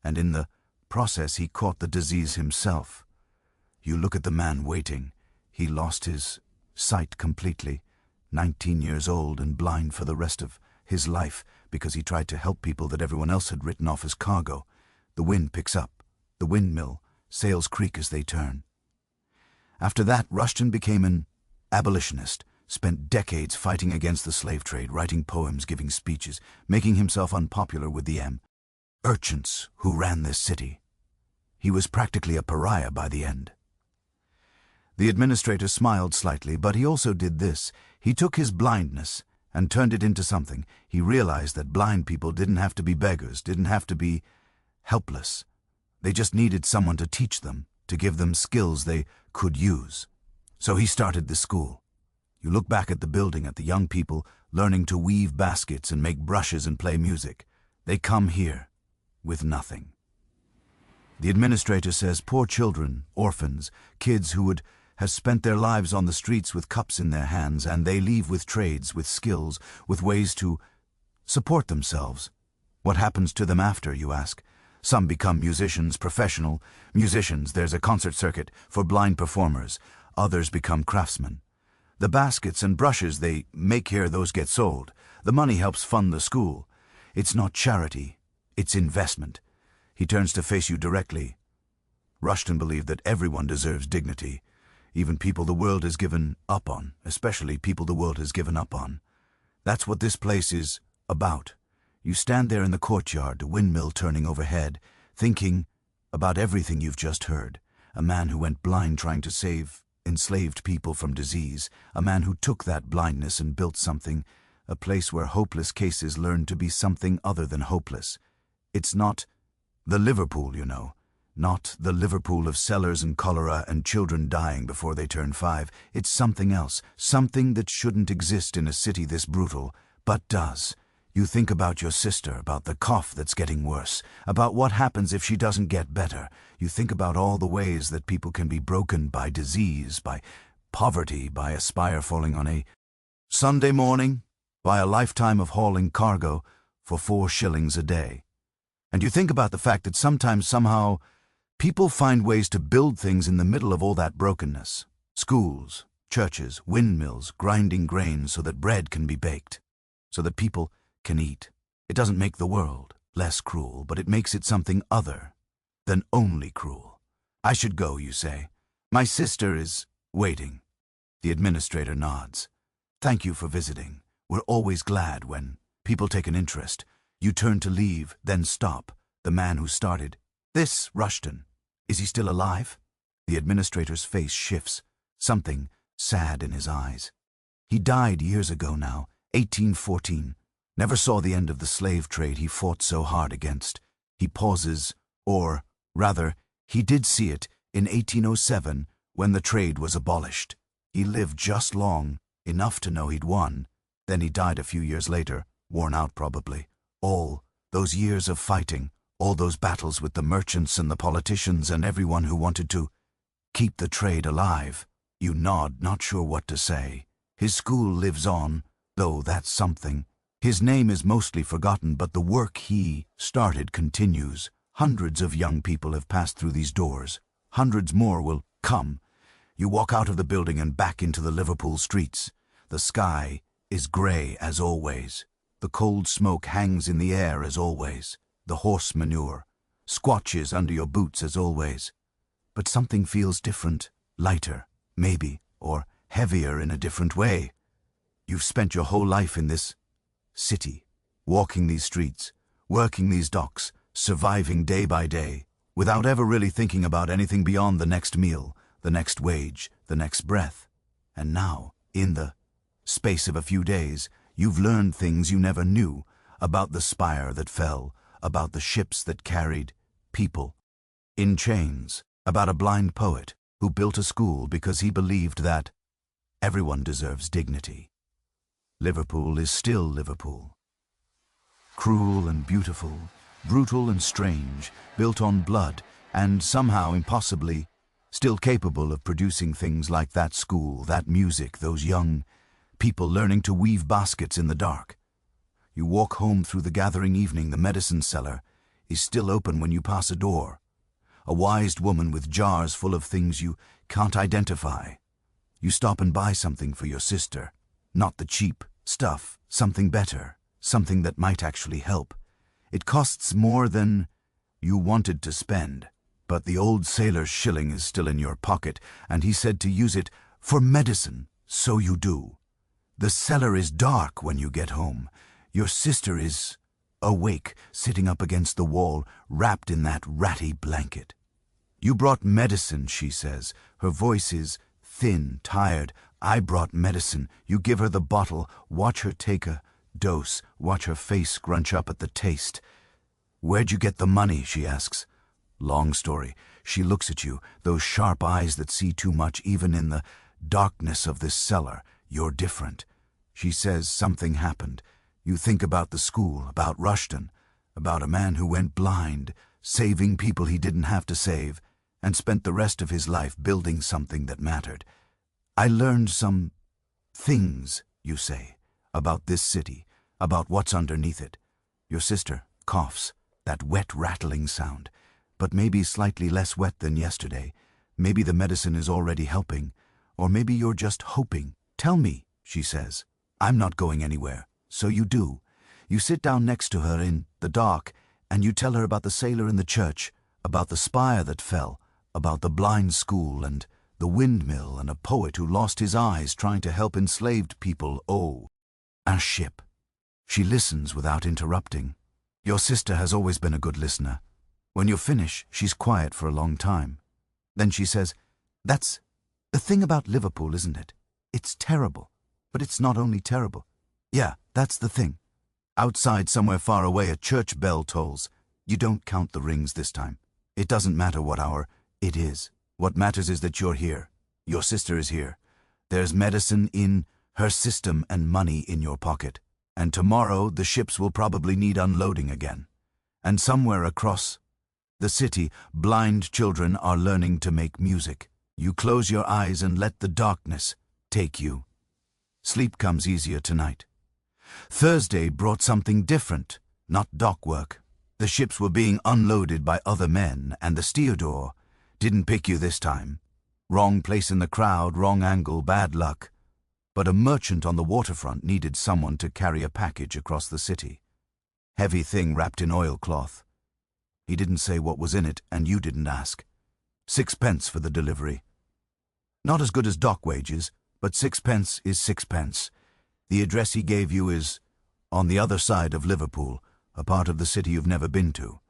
and in the process he caught the disease himself. You look at the man waiting. He lost his sight completely, 19 years old and blind for the rest of his life because he tried to help people that everyone else had written off as cargo. The wind picks up. The windmill, sails creak as they turn. After that, Rushton became an abolitionist, spent decades fighting against the slave trade, writing poems, giving speeches, making himself unpopular with the urchants who ran this city. He was practically a pariah by the end. The administrator smiled slightly, but he also did this. He took his blindness and turned it into something. He realized that blind people didn't have to be beggars, didn't have to be helpless. They just needed someone to teach them, to give them skills they could use. So he started the school. You look back at the building, at the young people learning to weave baskets and make brushes and play music. They come here with nothing. The administrator says poor children, orphans, kids who would have spent their lives on the streets with cups in their hands, and they leave with trades, with skills, with ways to support themselves. What happens to them after, you ask? Some become musicians, professional musicians. There's a concert circuit for blind performers. Others become craftsmen. The baskets and brushes they make here, those get sold. The money helps fund the school. It's not charity, it's investment. He turns to face you directly. Rushton believed that everyone deserves dignity, even people the world has given up on, especially people the world has given up on. That's what this place is about. You stand there in the courtyard, a windmill turning overhead, thinking about everything you've just heard. A man who went blind trying to save enslaved people from disease, a man who took that blindness and built something, a place where hopeless cases learn to be something other than hopeless. It's not the Liverpool, you know, not the Liverpool of cellars and cholera and children dying before they turn 5. It's something else, something that shouldn't exist in a city this brutal, but does. You think about your sister, about the cough that's getting worse, about what happens if she doesn't get better. You think about all the ways that people can be broken by disease, by poverty, by a spire falling on a Sunday morning, by a lifetime of hauling cargo for 4 shillings a day. And you think about the fact that sometimes, somehow, people find ways to build things in the middle of all that brokenness. Schools, churches, windmills, grinding grain so that bread can be baked, so that people can eat. It doesn't make the world less cruel, but it makes it something other than only cruel. I should go, you say. My sister is waiting. The administrator nods. Thank you for visiting. We're always glad when people take an interest. You turn to leave, then stop. The man who started this, Rushton, is he still alive? The administrator's face shifts, something sad in his eyes. He died years ago now, 1814. Never saw the end of the slave trade he fought so hard against. He pauses, or, rather, he did see it in 1807 when the trade was abolished. He lived just long, enough to know he'd won. Then he died a few years later, worn out probably. All those years of fighting, all those battles with the merchants and the politicians and everyone who wanted to keep the trade alive. You nod, not sure what to say. His school lives on, though that's something. His name is mostly forgotten, but the work he started continues. Hundreds of young people have passed through these doors. Hundreds more will come. You walk out of the building and back into the Liverpool streets. The sky is grey as always. The cold smoke hangs in the air as always. The horse manure squatches under your boots as always. But something feels different, lighter, maybe, or heavier in a different way. You've spent your whole life in this city, walking these streets, working these docks, surviving day by day, without ever really thinking about anything beyond the next meal, the next wage, the next breath. And now, in the space of a few days, you've learned things you never knew about the spire that fell, about the ships that carried people in chains, about a blind poet who built a school because he believed that everyone deserves dignity. Liverpool is still Liverpool. Cruel and beautiful, brutal and strange, built on blood, and somehow impossibly still capable of producing things like that school, that music, those young people learning to weave baskets in the dark. You walk home through the gathering evening. The medicine cellar is still open when you pass a door. A wise woman with jars full of things you can't identify. You stop and buy something for your sister. Not the cheap stuff, something better, something that might actually help. It costs more than you wanted to spend, but the old sailor's shilling is still in your pocket, and he said to use it for medicine, so you do. The cellar is dark when you get home. Your sister is awake, sitting up against the wall, wrapped in that ratty blanket. You brought medicine, she says. Her voice is thin, tired. I brought medicine. You give her the bottle. Watch her take a dose. Watch her face scrunch up at the taste. Where'd you get the money, she asks. Long story. She looks at you, those sharp eyes that see too much even in the darkness of this cellar. You're different. She says something happened. You think about the school, about Rushton, about a man who went blind, saving people he didn't have to save, and spent the rest of his life building something that mattered. I learned some things, you say, about this city, about what's underneath it. Your sister coughs, that wet rattling sound, but maybe slightly less wet than yesterday. Maybe the medicine is already helping, or maybe you're just hoping. Tell me, she says. I'm not going anywhere. So you do. You sit down next to her in the dark, and you tell her about the sailor in the church, about the spire that fell, about the blind school and the windmill and a poet who lost his eyes trying to help enslaved people. Oh, a ship. She listens without interrupting. Your sister has always been a good listener. When you finish, she's quiet for a long time. Then she says, "That's the thing about Liverpool, isn't it? It's terrible, but it's not only terrible." Yeah, that's the thing. Outside, somewhere far away, a church bell tolls. You don't count the rings this time. It doesn't matter what hour it is. What matters is that you're here. Your sister is here. There's medicine in her system and money in your pocket. And tomorrow the ships will probably need unloading again. And somewhere across the city, blind children are learning to make music. You close your eyes and let the darkness take you. Sleep comes easier tonight. Thursday brought something different, not dock work. The ships were being unloaded by other men, and the stevedore didn't pick you this time. Wrong place in the crowd, wrong angle, bad luck. But a merchant on the waterfront needed someone to carry a package across the city. Heavy thing wrapped in oilcloth. He didn't say what was in it, and you didn't ask. 6 pence for the delivery. Not as good as dock wages, but 6 pence is 6 pence. The address he gave you is on the other side of Liverpool, a part of the city you've never been to.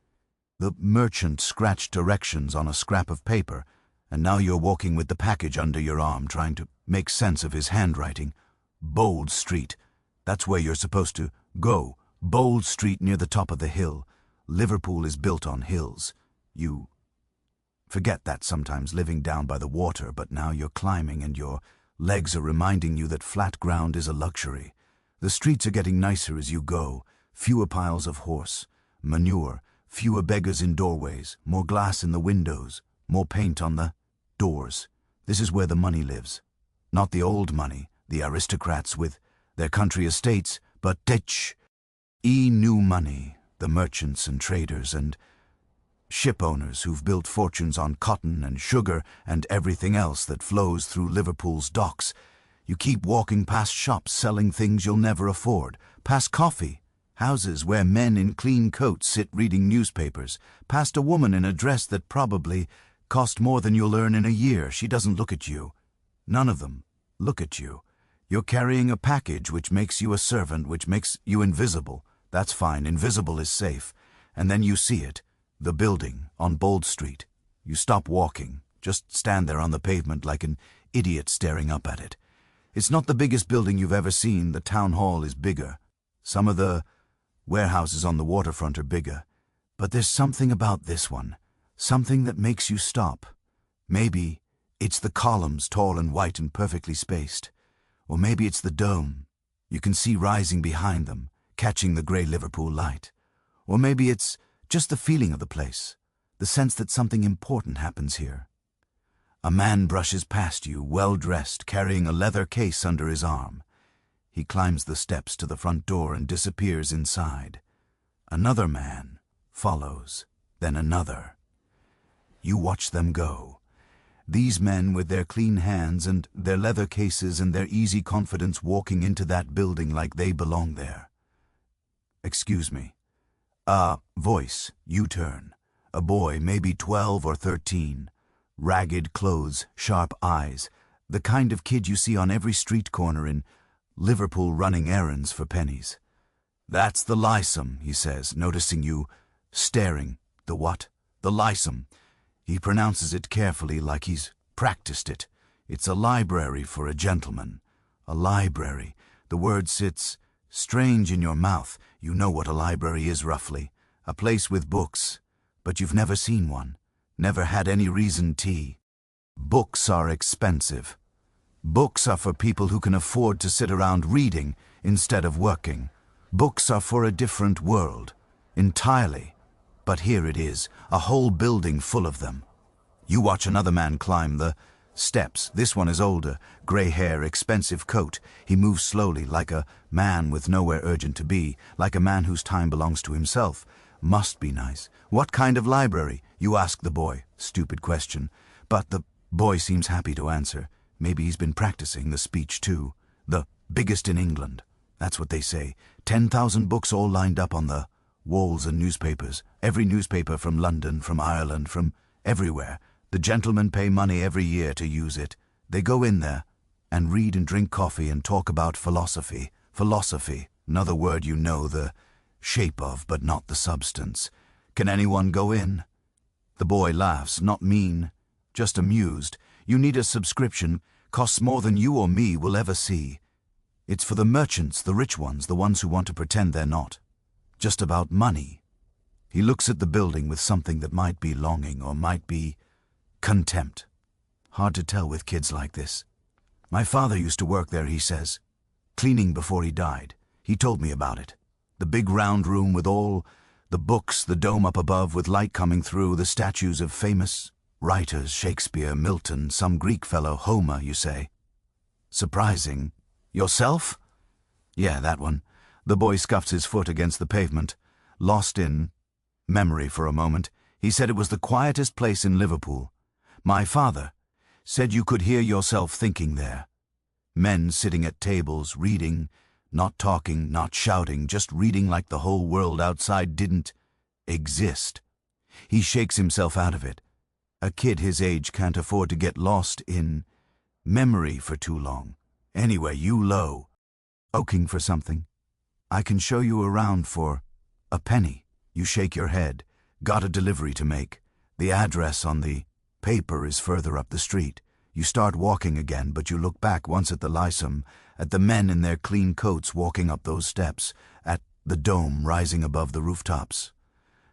The merchant scratched directions on a scrap of paper, and now you're walking with the package under your arm, trying to make sense of his handwriting. Bold Street. That's where you're supposed to go. Bold Street near the top of the hill. Liverpool is built on hills. You forget that sometimes, living down by the water, but now you're climbing and your legs are reminding you that flat ground is a luxury. The streets are getting nicer as you go. Fewer piles of horse, manure, fewer beggars in doorways, more glass in the windows, more paint on the doors. This is where the money lives. Not the old money, the aristocrats with their country estates, but new money, the merchants and traders and ship owners who've built fortunes on cotton and sugar and everything else that flows through Liverpool's docks. You keep walking past shops selling things you'll never afford, past coffee, houses where men in clean coats sit reading newspapers, past a woman in a dress that probably cost more than you'll earn in a year. She doesn't look at you. None of them look at you. You're carrying a package which makes you a servant, which makes you invisible. That's fine, invisible is safe. And then you see it. The building on Bold Street. You stop walking, just stand there on the pavement like an idiot staring up at it. It's not the biggest building you've ever seen. The town hall is bigger. Some of the warehouses on the waterfront are bigger. But there's something about this one, something that makes you stop. Maybe it's the columns, tall and white and perfectly spaced. Or maybe it's the dome. You can see rising behind them, catching the grey Liverpool light. Or maybe it's just the feeling of the place, the sense that something important happens here. A man brushes past you, well-dressed, carrying a leather case under his arm. He climbs the steps to the front door and disappears inside. Another man follows, then another. You watch them go. These men with their clean hands and their leather cases and their easy confidence walking into that building like they belong there. Excuse me. A voice, U-turn. A boy, maybe 12 or 13. Ragged clothes, sharp eyes. The kind of kid you see on every street corner in Liverpool running errands for pennies. That's the Lysum, he says, noticing you staring. The what? The Lysum. He pronounces it carefully like he's practiced it. It's a library for a gentleman. A library. The word sits strange in your mouth. You know what a library is roughly. A place with books. But you've never seen one. Never had any reason to. Books are expensive. Books are for people who can afford to sit around reading instead of working. Books are for a different world. Entirely. But here it is, a whole building full of them. You watch another man climb the steps. This one is older, grey hair, expensive coat. He moves slowly, like a man with nowhere urgent to be, like a man whose time belongs to himself. Must be nice. What kind of library? You ask the boy. Stupid question. But the boy seems happy to answer. Maybe he's been practicing the speech too. The biggest in England. That's what they say. 10,000 books all lined up on the walls and newspapers. Every newspaper from London, from Ireland, from everywhere. The gentlemen pay money every year to use it. They go in there and read and drink coffee and talk about philosophy. Philosophy, another word you know the shape of, but not the substance. Can anyone go in? The boy laughs, not mean, just amused. You need a subscription, costs more than you or me will ever see. It's for the merchants, the rich ones, the ones who want to pretend they're not. Just about money. He looks at the building with something that might be longing or might be contempt. Hard to tell with kids like this. My father used to work there, he says. Cleaning before he died. He told me about it. The big round room with all the books, the dome up above with light coming through, the statues of famous writers, Shakespeare, Milton, some Greek fellow, Homer, you say. Surprising. Yourself? Yeah, that one. The boy scuffs his foot against the pavement, lost in memory for a moment. He said it was the quietest place in Liverpool. My father said you could hear yourself thinking there. Men sitting at tables, reading, not talking, not shouting, just reading like the whole world outside didn't exist. He shakes himself out of it. A kid his age can't afford to get lost in memory for too long. Anyway, you low. Oaking for something. I can show you around for a penny. You shake your head. Got a delivery to make. The address on the paper is further up the street. You start walking again, but you look back once at the Lysum, at the men in their clean coats walking up those steps, at the dome rising above the rooftops.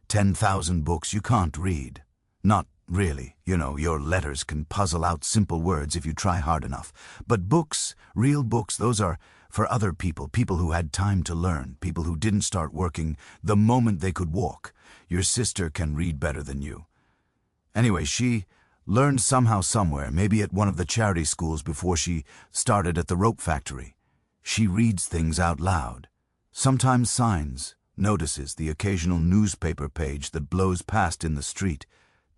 10,000 books you can't read. Not really. You know, your letters can puzzle out simple words if you try hard enough. But books, real books, those are for other people, people who had time to learn, people who didn't start working the moment they could walk. Your sister can read better than you. Anyway, she learned somehow somewhere, maybe at one of the charity schools before she started at the rope factory. She reads things out loud. Sometimes signs, notices, the occasional newspaper page that blows past in the street.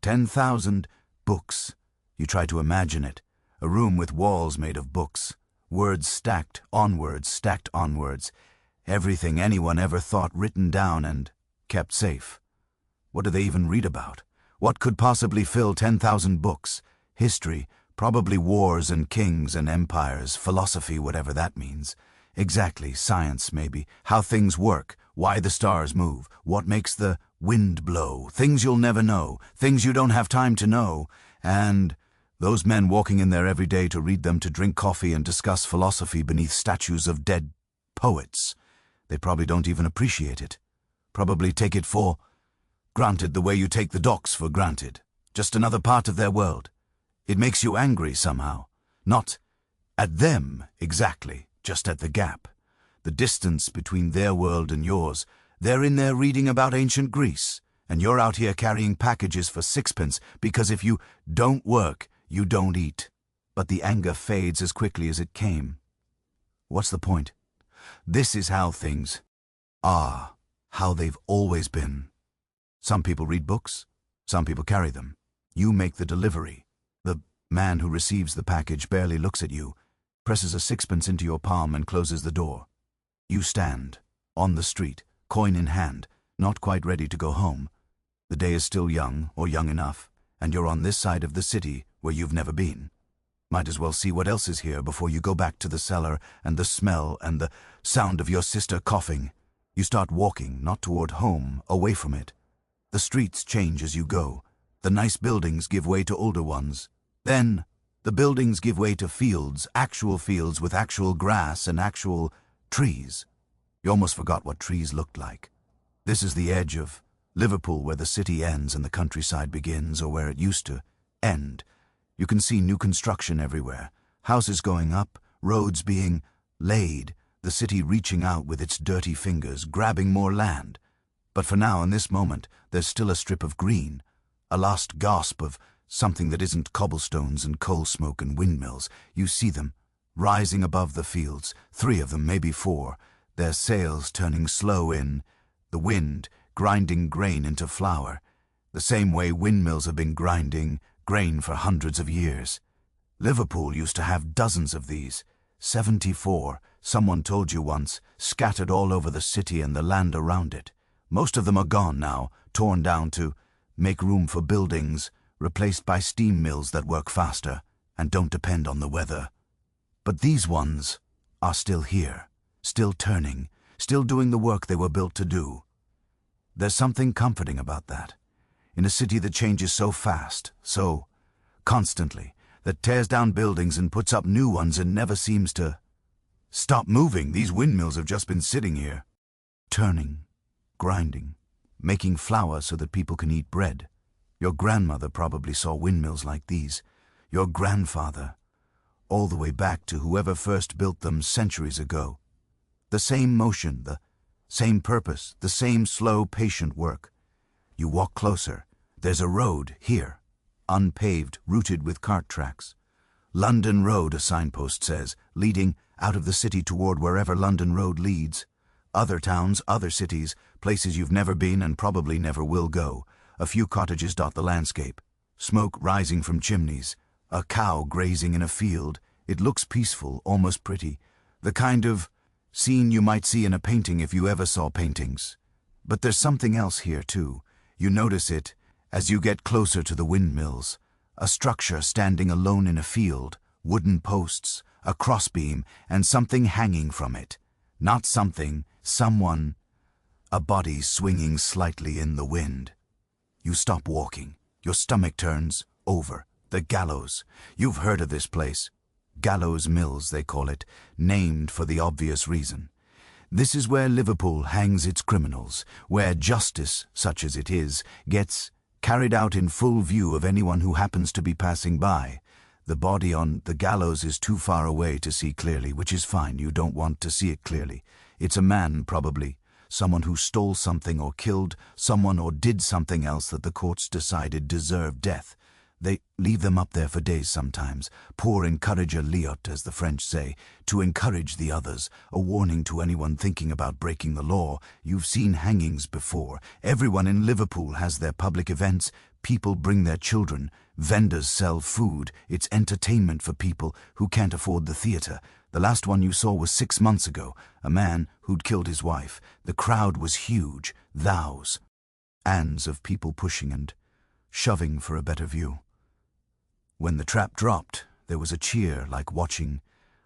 10,000 books. You try to imagine it. A room with walls made of books. Words stacked on words. Everything anyone ever thought written down and kept safe. What do they even read about? What could possibly fill 10,000 books? History, probably wars and kings and empires, philosophy, whatever that means. Exactly, science maybe, how things work, why the stars move, what makes the wind blow, things you'll never know, things you don't have time to know, and those men walking in there every day to read them, to drink coffee and discuss philosophy beneath statues of dead poets. They probably don't even appreciate it. Probably take it for granted the way you take the docks for granted. Just another part of their world. It makes you angry somehow. Not at them exactly, just at the gap. The distance between their world and yours. They're in there reading about ancient Greece, and you're out here carrying packages for sixpence because if you don't work, you don't eat. But the anger fades as quickly as it came. What's the point? This is how things are, how they've always been. Some people read books, some people carry them. You make the delivery. The man who receives the package barely looks at you, presses a sixpence into your palm and closes the door. You stand, on the street, coin in hand, not quite ready to go home. The day is still young, or young enough, and you're on this side of the city where you've never been. Might as well see what else is here before you go back to the cellar and the smell and the sound of your sister coughing. You start walking, not toward home, away from it. The streets change as you go. The nice buildings give way to older ones. Then, the buildings give way to fields, actual fields with actual grass and actual trees. You almost forgot what trees looked like. This is the edge of Liverpool, where the city ends and the countryside begins, or where it used to end. You can see new construction everywhere, houses going up, roads being laid, the city reaching out with its dirty fingers, grabbing more land. But for now, in this moment, there's still a strip of green, a last gasp of something that isn't cobblestones and coal smoke and windmills. You see them, rising above the fields, 3 of them, maybe 4, their sails turning slow in, the wind grinding grain into flour, the same way windmills have been grinding grain for hundreds of years. Liverpool used to have dozens of these, 74, someone told you once, scattered all over the city and the land around it. Most of them are gone now, torn down to make room for buildings, replaced by steam mills that work faster and don't depend on the weather. But these ones are still here, still turning, still doing the work they were built to do. There's something comforting about that. In a city that changes so fast, so constantly, that tears down buildings and puts up new ones and never seems to stop moving. These windmills have just been sitting here, turning, grinding, making flour so that people can eat bread. Your grandmother probably saw windmills like these. Your grandfather, all the way back to whoever first built them centuries ago. The same motion, the same purpose, the same slow, patient work. You walk closer. There's a road here, unpaved, rooted with cart tracks. London Road, a signpost says, leading out of the city toward wherever London Road leads. Other towns, other cities, places you've never been and probably never will go. A few cottages dot the landscape. Smoke rising from chimneys. A cow grazing in a field. It looks peaceful, almost pretty. The kind of scene you might see in a painting if you ever saw paintings. But there's something else here, too. You notice it as you get closer to the windmills. A structure standing alone in a field, wooden posts, a crossbeam, and something hanging from it. Not something, someone, a body swinging slightly in the wind. You stop walking. Your stomach turns over. The gallows. You've heard of this place. Gallows Mills, they call it, named for the obvious reason. This is where Liverpool hangs its criminals, where justice, such as it is, gets carried out in full view of anyone who happens to be passing by. The body on the gallows is too far away to see clearly, which is fine. You don't want to see it clearly. It's a man, probably. Someone who stole something or killed someone or did something else that the courts decided deserved death. They leave them up there for days sometimes, pour encourager liot, as the French say, to encourage the others, a warning to anyone thinking about breaking the law. You've seen hangings before. Everyone in Liverpool has their public events. People bring their children. Vendors sell food. It's entertainment for people who can't afford the theatre. The last one you saw was 6 months ago, a man who'd killed his wife. The crowd was huge, thous, ands of people pushing and shoving for a better view. When the trap dropped, there was a cheer like watching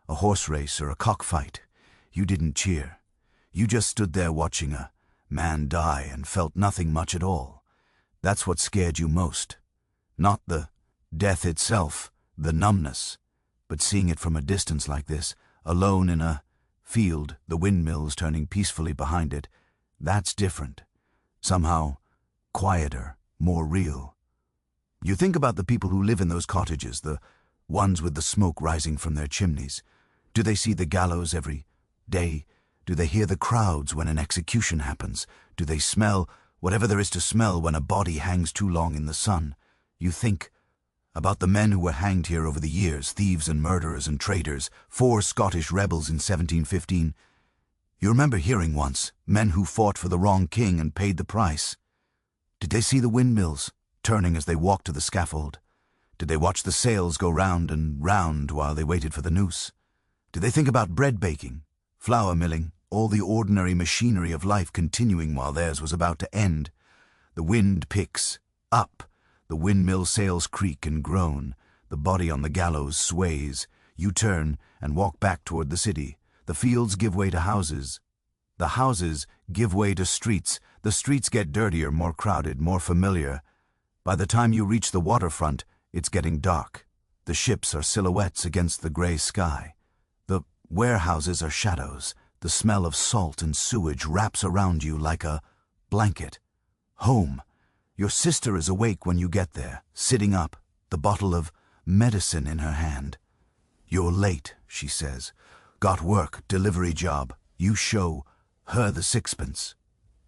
a horse race or a cockfight. You didn't cheer. You just stood there watching a man die and felt nothing much at all. That's what scared you most. Not the death itself, the numbness, but seeing it from a distance like this, alone in a field, the windmills turning peacefully behind it, that's different. Somehow quieter, more real. You think about the people who live in those cottages, the ones with the smoke rising from their chimneys. Do they see the gallows every day? Do they hear the crowds when an execution happens? Do they smell whatever there is to smell when a body hangs too long in the sun? You think about the men who were hanged here over the years, thieves and murderers and traitors, 4 Scottish rebels in 1715. You remember hearing once, men who fought for the wrong king and paid the price. Did they see the windmills turning as they walked to the scaffold? Did they watch the sails go round and round while they waited for the noose? Did they think about bread baking, flour milling, all the ordinary machinery of life continuing while theirs was about to end? The wind picks up, the windmill sails creak and groan, The body on the gallows sways. You turn and walk back toward the city. The fields give way to houses. The houses give way to streets. The streets get dirtier, more crowded, more familiar. By the time you reach the waterfront, it's getting dark. The ships are silhouettes against the gray sky. The warehouses are shadows. The smell of salt and sewage wraps around you like a blanket. Home. Your sister is awake when you get there, sitting up, the bottle of medicine in her hand. "You're late," she says. "Got work, delivery job." You show her the sixpence.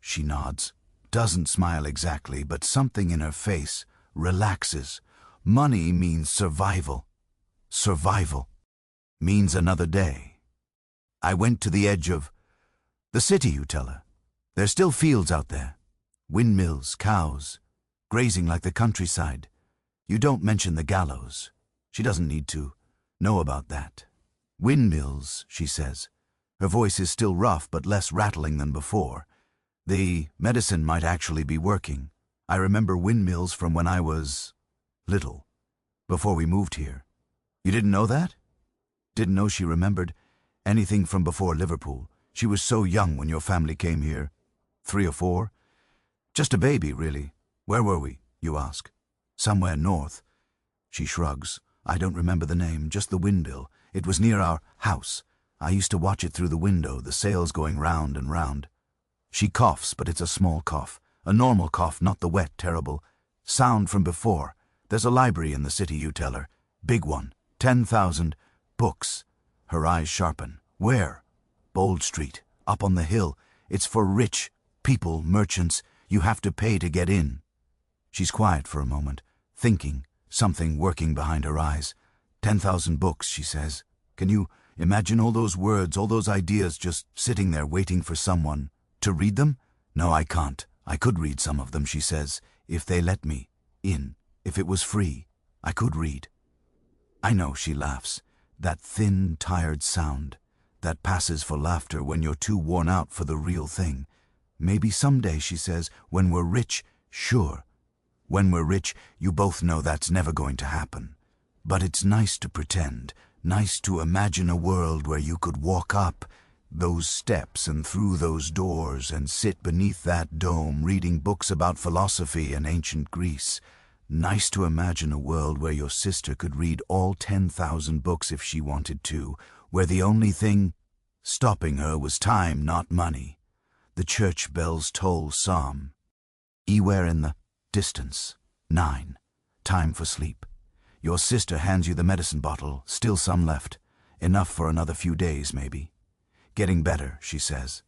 She nods, doesn't smile exactly, but something in her face relaxes. Money means survival. Survival means another day. "I went to the edge of the city," you tell her. "There's still fields out there. Windmills, cows, grazing like the countryside." You don't mention the gallows. She doesn't need to know about that. "Windmills," she says. Her voice is still rough but less rattling than before. "The medicine might actually be working. I remember windmills from when I was little, before we moved here." You didn't know that? Didn't know she remembered anything from before Liverpool. She was so young when your family came here. 3 or 4? Just a baby, really. "Where were we?" you ask. "Somewhere north." She shrugs. "I don't remember the name, just the windmill. It was near our house. I used to watch it through the window, the sails going round and round." She coughs, but it's a small cough. A normal cough, not the wet, terrible sound from before. "There's a library in the city," you tell her. "Big one. 10,000 books." Her eyes sharpen. "Where?" "Bold Street, up on the hill. It's for rich people, merchants. You have to pay to get in." She's quiet for a moment, thinking, something working behind her eyes. 10,000 books, she says. "Can you imagine all those words, all those ideas just sitting there waiting for someone to read them?" "No, I can't. I could read some of them," she says, "if they let me in. If it was free, I could read." "I know," she laughs. That thin, tired sound that passes for laughter when you're too worn out for the real thing. "Maybe someday," she says, "when we're rich, sure. When we're rich, you both know that's never going to happen. But it's nice to pretend, nice to imagine a world where you could walk up those steps and through those doors and sit beneath that dome reading books about philosophy and ancient Greece. Nice to imagine a world where your sister could read all 10,000 books if she wanted to, where the only thing stopping her was time, not money. The church bells toll psalm. Ewhere in the distance. 9. Time for sleep. Your sister hands you the medicine bottle, still some left. Enough for another few days, maybe. "Getting better," she says.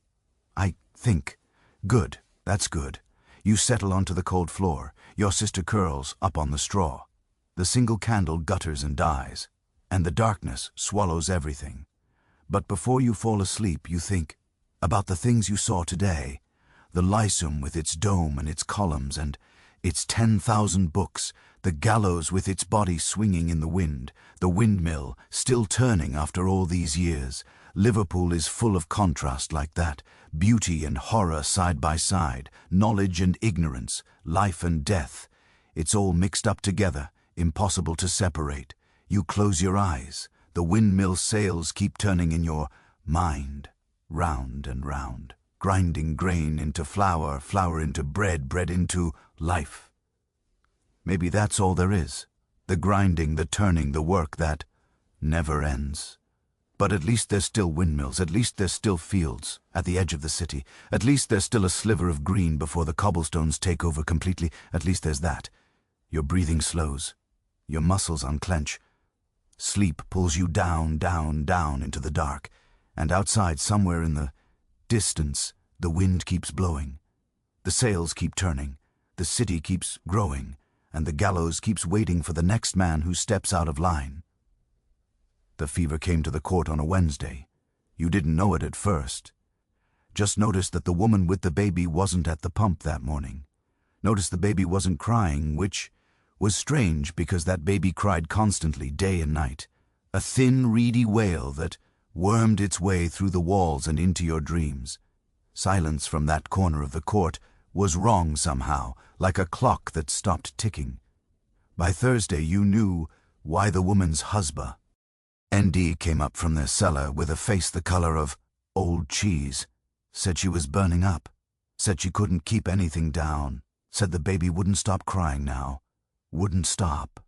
"I think. Good, that's good." You settle onto the cold floor. Your sister curls up on the straw. The single candle gutters and dies, and the darkness swallows everything. But before you fall asleep, you think about the things you saw today. The Lyceum with its dome and its columns and its 10,000 books, the gallows with its body swinging in the wind, the windmill still turning after all these years. Liverpool is full of contrast like that, beauty and horror side by side, knowledge and ignorance, life and death. It's all mixed up together, impossible to separate. You close your eyes, the windmill sails keep turning in your mind, round and round, grinding grain into flour, flour into bread, bread into life. Maybe that's all there is, the grinding, the turning, the work that never ends. But at least there's still windmills, at least there's still fields at the edge of the city, at least there's still a sliver of green before the cobblestones take over completely, at least there's that. Your breathing slows, your muscles unclench. Sleep pulls you down, down, down into the dark, and outside, somewhere in the distance, the wind keeps blowing. The sails keep turning, the city keeps growing, and the gallows keeps waiting for the next man who steps out of line. The fever came to the court on a Wednesday. You didn't know it at first. Just noticed that the woman with the baby wasn't at the pump that morning. Noticed the baby wasn't crying, which was strange because that baby cried constantly, day and night. A thin, reedy wail that wormed its way through the walls and into your dreams. Silence from that corner of the court was wrong somehow, like a clock that stopped ticking. By Thursday you knew Why the woman's husband? ND came up from their cellar with a face the color of old cheese. Said she was burning up. Said she couldn't keep anything down. Said the baby wouldn't stop crying now. Wouldn't stop,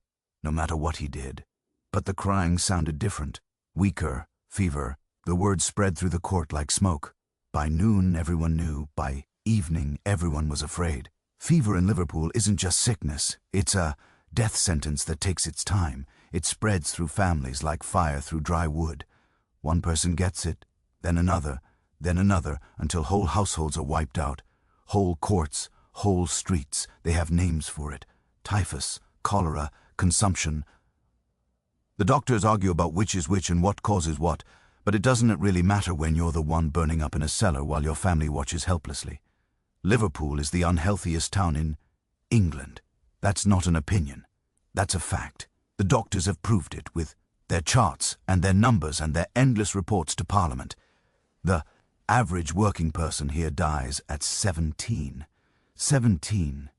no matter what he did. But the crying sounded different. Weaker, fever. The word spread through the court like smoke. By noon, everyone knew. By evening, everyone was afraid. Fever in Liverpool isn't just sickness. It's a death sentence that takes its time. It spreads through families like fire through dry wood. One person gets it, then another, until whole households are wiped out. Whole courts, whole streets, they have names for it. Typhus, cholera, consumption. The doctors argue about which is which and what causes what, but it doesn't really matter when you're the one burning up in a cellar while your family watches helplessly. Liverpool is the unhealthiest town in England. That's not an opinion. That's a fact. The doctors have proved it with their charts and their numbers and their endless reports to Parliament. The average working person here dies at 17. 17.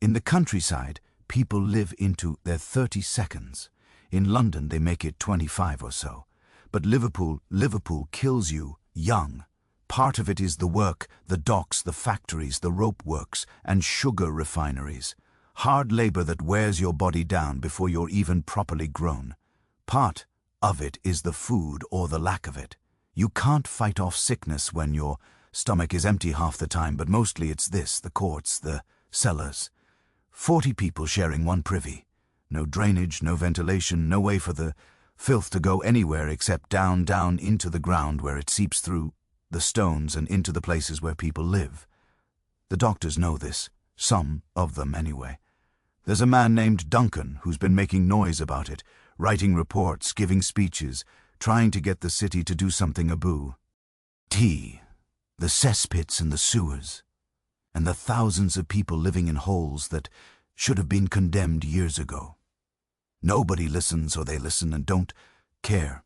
In the countryside, people live into their 30 seconds. In London, they make it 25 or so. But Liverpool kills you young. Part of it is the work, the docks, the factories, the rope works, and sugar refineries. Hard labor that wears your body down before you're even properly grown. Part of it is the food or the lack of it. You can't fight off sickness when your stomach is empty half the time, but mostly it's this, the courts, the cellars. 40 people sharing one privy. No drainage, no ventilation, no way for the filth to go anywhere except down into the ground where it seeps through the stones and into the places where people live. The doctors know this, some of them anyway. There's a man named Duncan who's been making noise about it, writing reports, giving speeches, trying to get the city to do something about the cesspits and the sewers, and the thousands of people living in holes that should have been condemned years ago. Nobody listens, or they listen and don't care.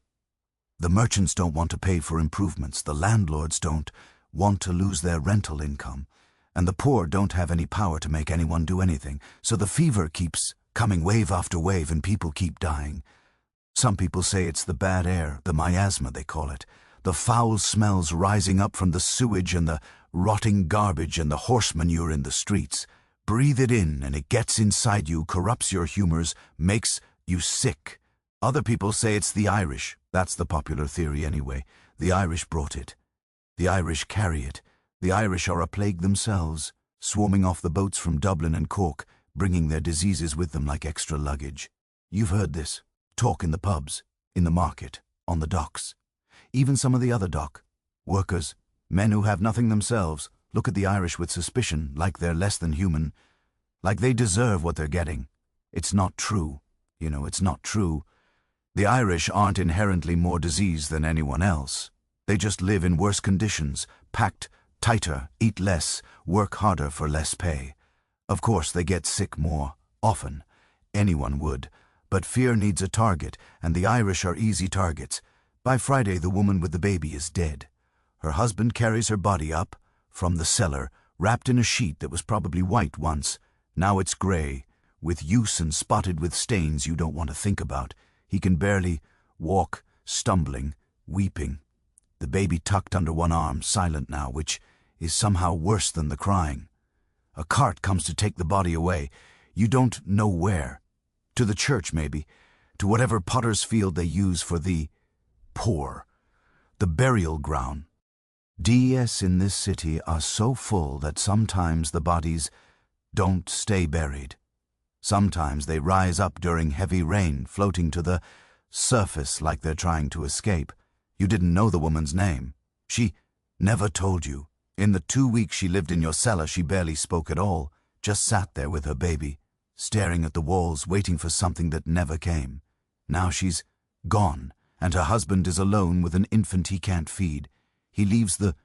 The merchants don't want to pay for improvements, the landlords don't want to lose their rental income, and the poor don't have any power to make anyone do anything, so the fever keeps coming wave after wave and people keep dying. Some people say it's the bad air, the miasma they call it, the foul smells rising up from the sewage and the rotting garbage and the horse manure in the streets. Breathe it in and it gets inside you, corrupts your humors, makes you sick. Other people say it's the Irish. That's the popular theory anyway. The Irish brought it. The Irish carry it. The Irish are a plague themselves, swarming off the boats from Dublin and Cork, bringing their diseases with them like extra luggage. You've heard this. Talk in the pubs, in the market, on the docks. Even some of the other dock workers, men who have nothing themselves, look at the Irish with suspicion, like they're less than human, like they deserve what they're getting. It's not true. It's not true. The Irish aren't inherently more diseased than anyone else. They just live in worse conditions, packed tighter, eat less, work harder for less pay. Of course, they get sick more often. Anyone would. But fear needs a target, and the Irish are easy targets. By Friday, the woman with the baby is dead. Her husband carries her body up from the cellar, wrapped in a sheet that was probably white once. Now it's gray, with use and spotted with stains you don't want to think about. He can barely walk, stumbling, weeping. The baby tucked under one arm, silent now, which is somehow worse than the crying. A cart comes to take the body away. You don't know where. To the church, maybe. To whatever potter's field they use for the poor. The burial ground. DS in this city are so full that sometimes the bodies don't stay buried. Sometimes they rise up during heavy rain, floating to the surface like they're trying to escape. You didn't know the woman's name. She never told you. In the 2 weeks she lived in your cellar, she barely spoke at all, just sat there with her baby, staring at the walls, waiting for something that never came. Now she's gone, and her husband is alone with an infant he can't feed. He leaves the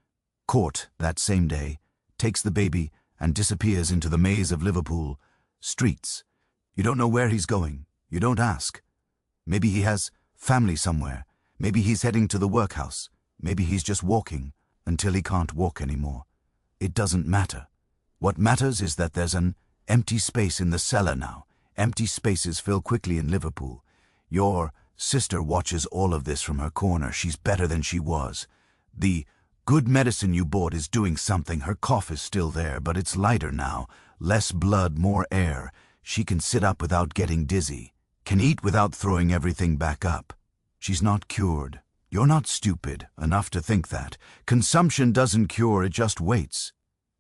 court that same day, takes the baby, and disappears into the maze of Liverpool streets. You don't know where he's going. You don't ask. Maybe he has family somewhere. Maybe he's heading to the workhouse. Maybe he's just walking until he can't walk anymore. It doesn't matter. What matters is that there's an empty space in the cellar now. Empty spaces fill quickly in Liverpool. Your sister watches all of this from her corner. She's better than she was. The good medicine you bought is doing something. Her cough is still there, but it's lighter now. Less blood, more air. She can sit up without getting dizzy. Can eat without throwing everything back up. She's not cured. You're not stupid enough to think that. Consumption doesn't cure, it just waits.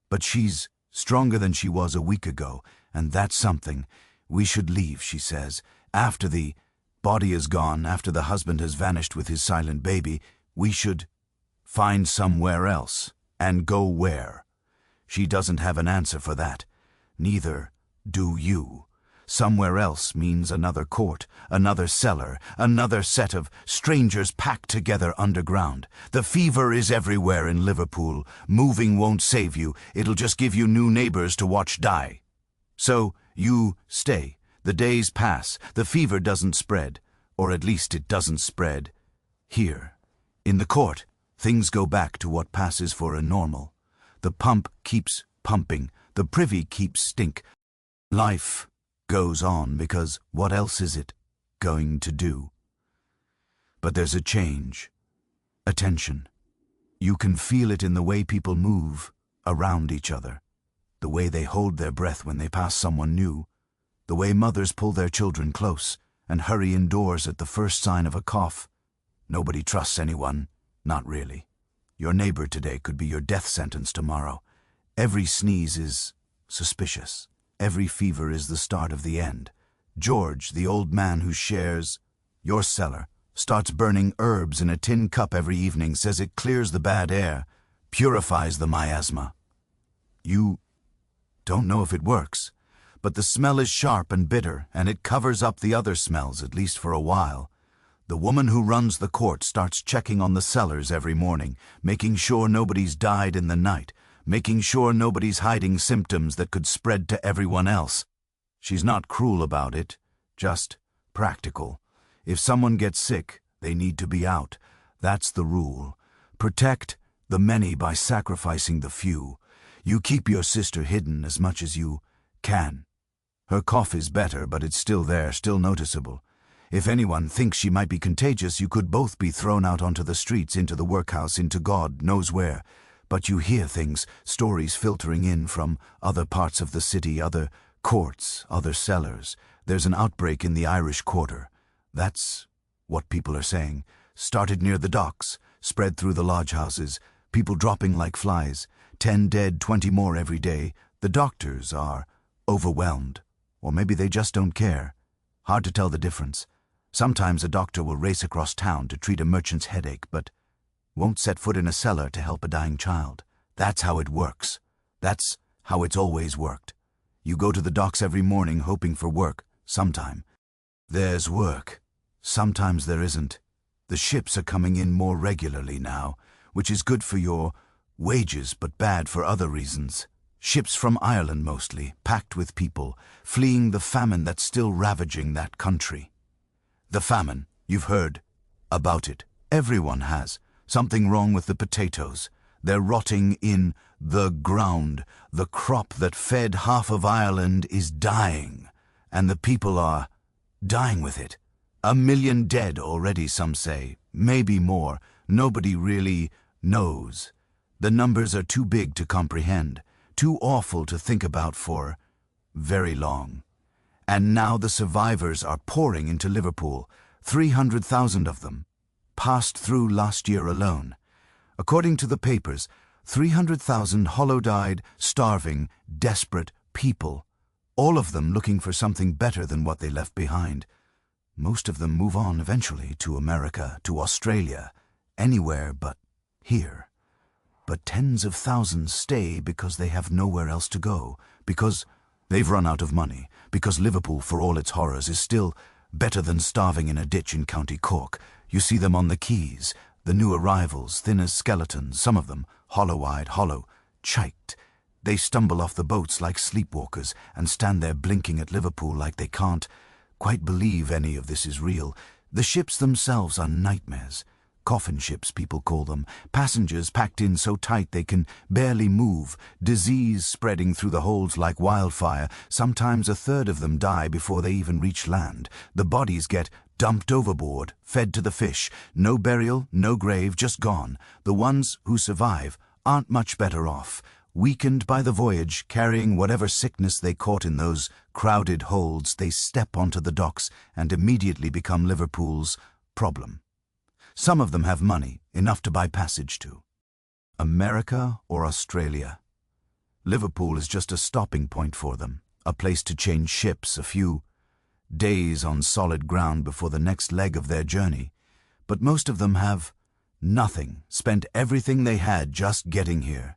But she's stronger than she was a week ago, and that's something. We should leave, she says. After the body is gone, after the husband has vanished with his silent baby, we should find somewhere else. And go where? She doesn't have an answer for that. Neither do you. Somewhere else means another court, another cellar, another set of strangers packed together underground. The fever is everywhere in Liverpool. Moving won't save you. It'll just give you new neighbors to watch die. So you stay. The days pass. The fever doesn't spread. Or at least it doesn't spread here. In the court, things go back to what passes for a normal. The pump keeps pumping. The privy keeps stink. Life goes on, because what else is it going to do? But there's a change. A tension. You can feel it in the way people move around each other. The way they hold their breath when they pass someone new. The way mothers pull their children close and hurry indoors at the first sign of a cough. Nobody trusts anyone. Not really. Your neighbor today could be your death sentence tomorrow. Every sneeze is suspicious. Every fever is the start of the end. George, the old man who shares your cellar, starts burning herbs in a tin cup every evening, says it clears the bad air, purifies the miasma. You don't know if it works, but the smell is sharp and bitter, and it covers up the other smells, at least for a while. The woman who runs the court starts checking on the cellars every morning, making sure nobody's died in the night, making sure nobody's hiding symptoms that could spread to everyone else. She's not cruel about it, just practical. If someone gets sick, they need to be out. That's the rule. Protect the many by sacrificing the few. You keep your sister hidden as much as you can. Her cough is better, but it's still there, still noticeable. If anyone thinks she might be contagious, you could both be thrown out onto the streets, into the workhouse, into God knows where. But you hear things, stories filtering in from other parts of the city, other courts, other cellars. There's an outbreak in the Irish Quarter. That's what people are saying. Started near the docks, spread through the lodge houses, people dropping like flies. 10 dead, 20 more every day. The doctors are overwhelmed. Or maybe they just don't care. Hard to tell the difference. Sometimes a doctor will race across town to treat a merchant's headache, but won't set foot in a cellar to help a dying child. That's how it works. That's how it's always worked. You go to the docks every morning hoping for work. Sometime there's work. Sometimes there isn't. The ships are coming in more regularly now, which is good for your wages but bad for other reasons. Ships from Ireland mostly, packed with people, fleeing the famine that's still ravaging that country. The famine, you've heard about it. Everyone has. Something wrong with the potatoes. They're rotting in the ground. The crop that fed half of Ireland is dying, and the people are dying with it. 1 million dead already, some say. Maybe more. Nobody really knows. The numbers are too big to comprehend, too awful to think about for very long. And now the survivors are pouring into Liverpool, 300,000 of them. Passed through last year alone. According to the papers, 300,000 hollow-eyed, starving, desperate people, all of them looking for something better than what they left behind. Most of them move on eventually to America, to Australia, anywhere but here. But tens of thousands stay because they have nowhere else to go, because they've run out of money, because Liverpool, for all its horrors, is still better than starving in a ditch in County Cork. You see them on the quays, the new arrivals, thin as skeletons, some of them hollow-eyed, hollow-cheeked. They stumble off the boats like sleepwalkers and stand there blinking at Liverpool like they can't quite believe any of this is real. The ships themselves are nightmares. Coffin ships, people call them. Passengers packed in so tight they can barely move. Disease spreading through the holds like wildfire. Sometimes 1/3 of them die before they even reach land. The bodies get Dumped overboard, fed to the fish, no burial, no grave, just gone. The ones who survive aren't much better off, weakened by the voyage, carrying whatever sickness they caught in those crowded holds. They step onto the docks and immediately become Liverpool's problem. Some of them have money, enough to buy passage to America or Australia. Liverpool is just a stopping point for them, a place to change ships, a few days on solid ground before the next leg of their journey. But most of them have nothing, spent everything they had just getting here.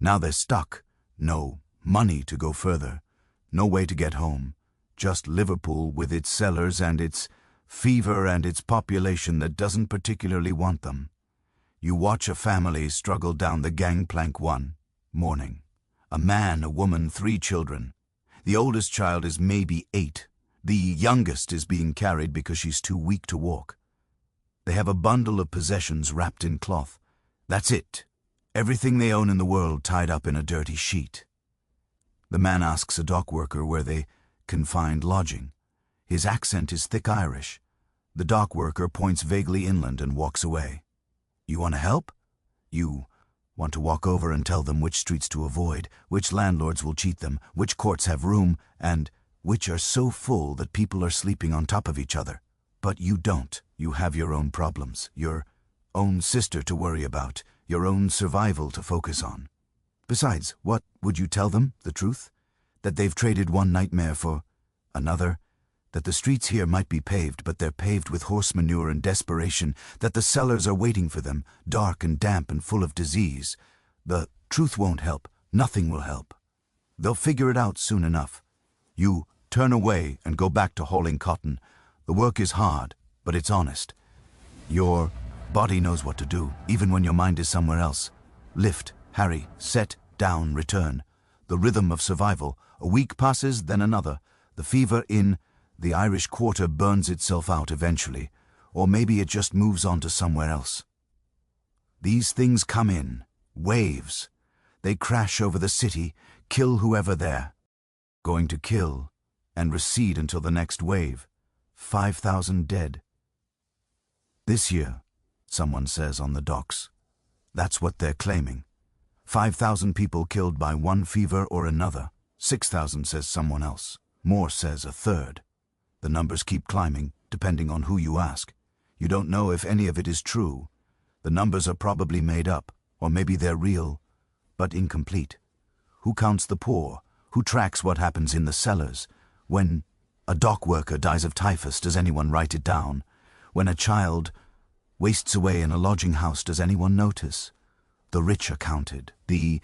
Now they're stuck. No money to go further, no way to get home. Just Liverpool with its cellars and its fever and its population that doesn't particularly want them. You watch a family struggle down the gangplank one morning. A man, a woman, 3 children. The oldest child is maybe 8. The youngest is being carried because she's too weak to walk. They have a bundle of possessions wrapped in cloth. That's it. Everything they own in the world tied up in a dirty sheet. The man asks a dock worker where they can find lodging. His accent is thick Irish. The dock worker points vaguely inland and walks away. You want to help? You want to walk over and tell them which streets to avoid, which landlords will cheat them, which courts have room, and which are so full that people are sleeping on top of each other. But you don't. You have your own problems, your own sister to worry about, your own survival to focus on. Besides, what would you tell them, the truth? That they've traded one nightmare for another? That the streets here might be paved, but they're paved with horse manure and desperation, that the cellars are waiting for them, dark and damp and full of disease. The truth won't help. Nothing will help. They'll figure it out soon enough. You turn away and go back to hauling cotton. The work is hard, but it's honest. Your body knows what to do, even when your mind is somewhere else. Lift, harry, set, down, return. The rhythm of survival. A week passes, then another. The fever in the Irish Quarter burns itself out eventually, or maybe it just moves on to somewhere else. These things come in, waves. They crash over the city, kill whoever there. Going to kill, and recede until the next wave. 5,000 dead. This year, someone says on the docks. That's what they're claiming. 5,000 people killed by one fever or another. 6,000 says someone else. More says a third. The numbers keep climbing, depending on who you ask. You don't know if any of it is true. The numbers are probably made up, or maybe they're real, but incomplete. Who counts the poor? Who tracks what happens in the cellars? When a dock worker dies of typhus, does anyone write it down? When a child wastes away in a lodging house, does anyone notice? The rich are counted. The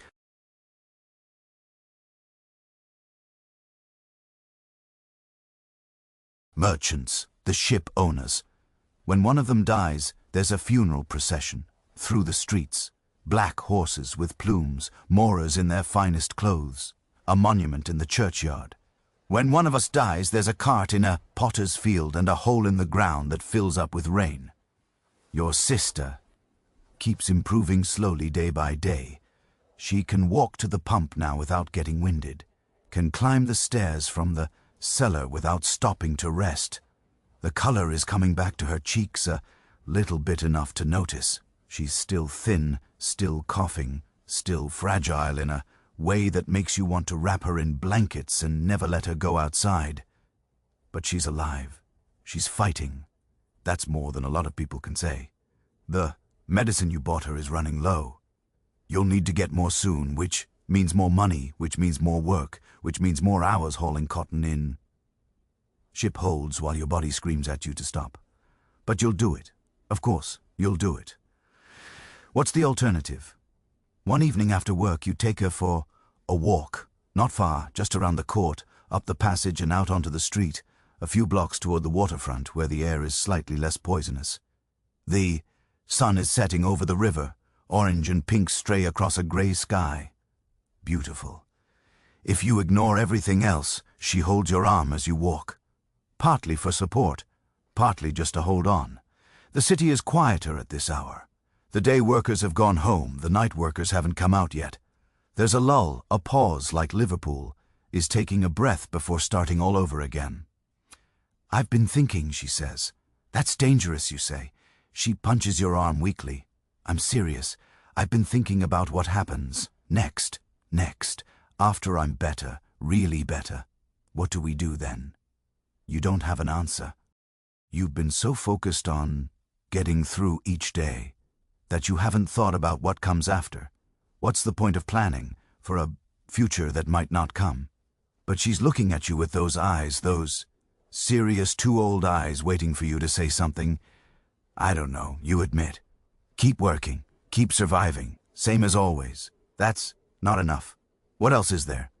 merchants, the ship owners. When one of them dies, there's a funeral procession through the streets. Black horses with plumes, moorers in their finest clothes. A monument in the churchyard. When one of us dies, there's a cart in a potter's field and a hole in the ground that fills up with rain. Your sister keeps improving slowly day by day. She can walk to the pump now without getting winded, can climb the stairs from the cellar without stopping to rest. The color is coming back to her cheeks, a little bit enough to notice. She's still thin, still coughing, still fragile in a way that makes you want to wrap her in blankets and never let her go outside. But she's alive. She's fighting. That's more than a lot of people can say. The medicine you bought her is running low. You'll need to get more soon, which means more money, which means more work, which means more hours hauling cotton in. Ship holds while your body screams at you to stop. But you'll do it. Of course, you'll do it. What's the alternative? One evening after work, you take her for a walk. Not far, just around the court, up the passage and out onto the street, a few blocks toward the waterfront where the air is slightly less poisonous. The sun is setting over the river. Orange and pink stray across a gray sky. Beautiful. If you ignore everything else, she holds your arm as you walk. Partly for support, partly just to hold on. The city is quieter at this hour. The day workers have gone home, the night workers haven't come out yet. There's a lull, a pause like Liverpool is taking a breath before starting all over again. I've been thinking, she says. That's dangerous, you say. She punches your arm weakly. I'm serious. I've been thinking about what happens next, after I'm better, really better. What do we do then? You don't have an answer. You've been so focused on getting through each day that you haven't thought about what comes after. What's the point of planning for a future that might not come? But she's looking at you with those eyes, those serious, too old eyes waiting for you to say something. I don't know, you admit. Keep working, keep surviving, same as always. That's not enough. What else is there?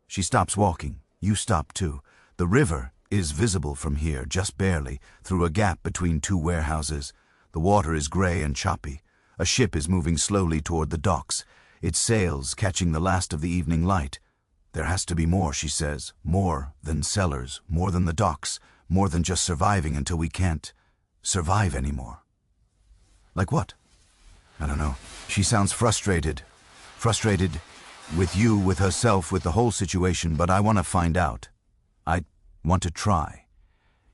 She stops walking. You stop too. The river is visible from here, just barely, through a gap between two warehouses. The water is gray and choppy. A ship is moving slowly toward the docks. Its sails catching the last of the evening light. There has to be more, she says. More than cellars, more than the docks, more than just surviving until we can't survive anymore. Like what? I don't know. She sounds frustrated. Frustrated with you, with herself, with the whole situation, but I want to find out. I want to try.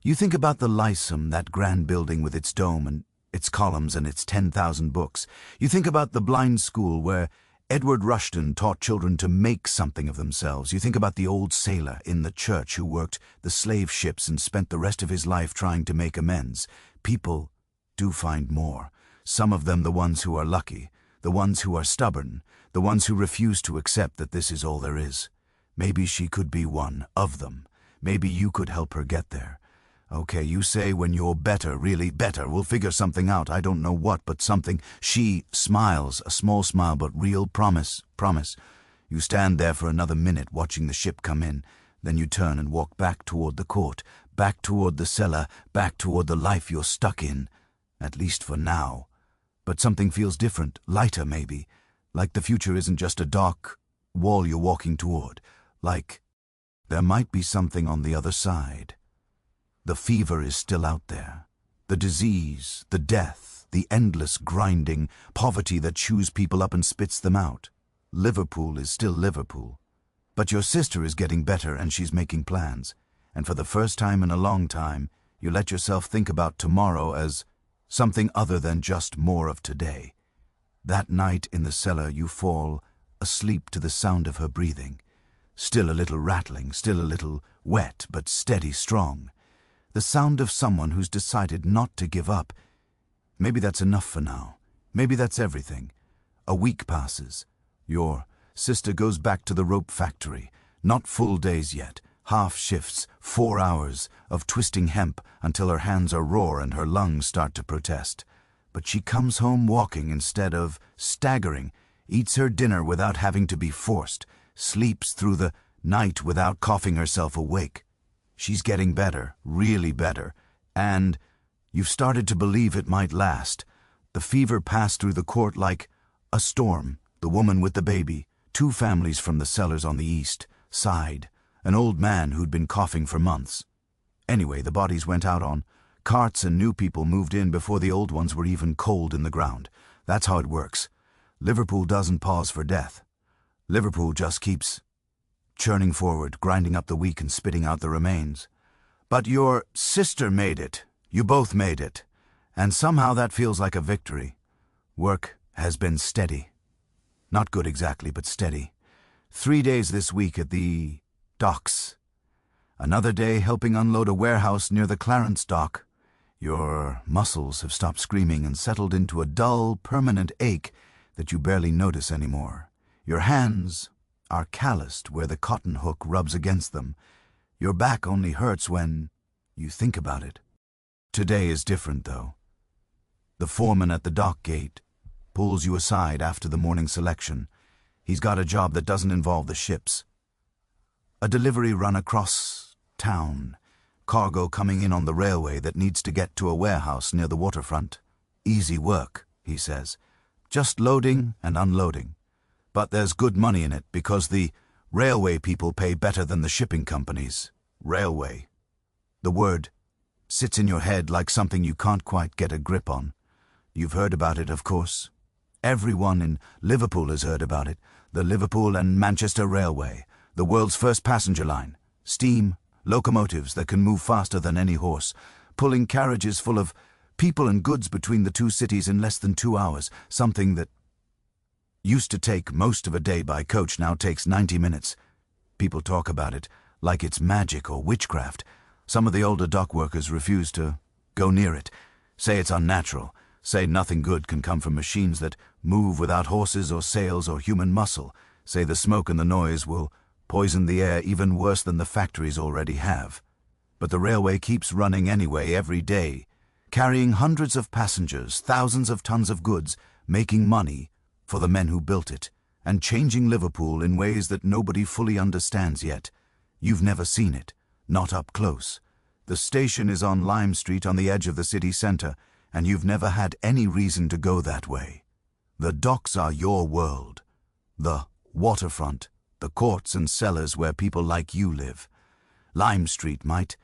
You think about the Lyceum, that grand building with its dome and its columns and its 10,000 books. You think about the blind school where Edward Rushton taught children to make something of themselves. You think about the old sailor in the church who worked the slave ships and spent the rest of his life trying to make amends. People do find more. Some of them the ones who are lucky, the ones who are stubborn, the ones who refuse to accept that this is all there is. Maybe she could be one of them. Maybe you could help her get there. Okay, you say when you're better, really better, we'll figure something out. I don't know what, but something. She smiles, a small smile, but real. Promise. You stand there for another minute watching the ship come in. Then you turn and walk back toward the court, back toward the cellar, back toward the life you're stuck in. At least for now. But something feels different, lighter maybe. Like the future isn't just a dark wall you're walking toward. Like there might be something on the other side. The fever is still out there. The disease, the death, the endless grinding, poverty that chews people up and spits them out. Liverpool is still Liverpool. But your sister is getting better and she's making plans. And for the first time in a long time, you let yourself think about tomorrow as something other than just more of today. That night in the cellar you fall asleep to the sound of her breathing. Still a little rattling, still a little wet, but steady, strong. The sound of someone who's decided not to give up. Maybe that's enough for now. Maybe that's everything. A week passes. Your sister goes back to the rope factory. Not full days yet. Half shifts, 4 hours of twisting hemp until her hands are raw and her lungs start to protest. But she comes home walking instead of staggering, eats her dinner without having to be forced, sleeps through the night without coughing herself awake. She's getting better, really better, and you've started to believe it might last. The fever passed through the court like a storm. The woman with the baby, 2 families from the cellars on the east, sighed. An old man who'd been coughing for months. Anyway, the bodies went out on carts and new people moved in before the old ones were even cold in the ground. That's how it works. Liverpool doesn't pause for death. Liverpool just keeps churning forward, grinding up the weak and spitting out the remains. But your sister made it. You both made it. And somehow that feels like a victory. Work has been steady. Not good exactly, but steady. 3 days this week at the docks. Another day helping unload a warehouse near the Clarence dock. Your muscles have stopped screaming and settled into a dull, permanent ache that you barely notice anymore. Your hands are calloused where the cotton hook rubs against them. Your back only hurts when you think about it. Today is different, though. The foreman at the dock gate pulls you aside after the morning selection. He's got a job that doesn't involve the ships. A delivery run across town. Cargo coming in on the railway that needs to get to a warehouse near the waterfront. Easy work, he says. Just loading and unloading. But there's good money in it because the railway people pay better than the shipping companies. Railway. The word sits in your head like something you can't quite get a grip on. You've heard about it, of course. Everyone in Liverpool has heard about it. The Liverpool and Manchester Railway, the world's first passenger line. Steam, locomotives that can move faster than any horse. pulling carriages full of people and goods between the two cities in less than 2 hours, something that used to take most of a day by coach now takes 90 minutes. People talk about it like it's magic or witchcraft. Some of the older dock workers refuse to go near it, say it's unnatural, say nothing good can come from machines that move without horses or sails or human muscle, say the smoke and the noise will poison the air even worse than the factories already have. But the railway keeps running anyway every day, carrying hundreds of passengers, thousands of tons of goods, making money for the men who built it, and changing Liverpool in ways that nobody fully understands yet. You've never seen it, not up close. The station is on Lime Street on the edge of the city centre, and you've never had any reason to go that way. The docks are your world. The waterfront, the courts and cellars where people like you live. Lime Street might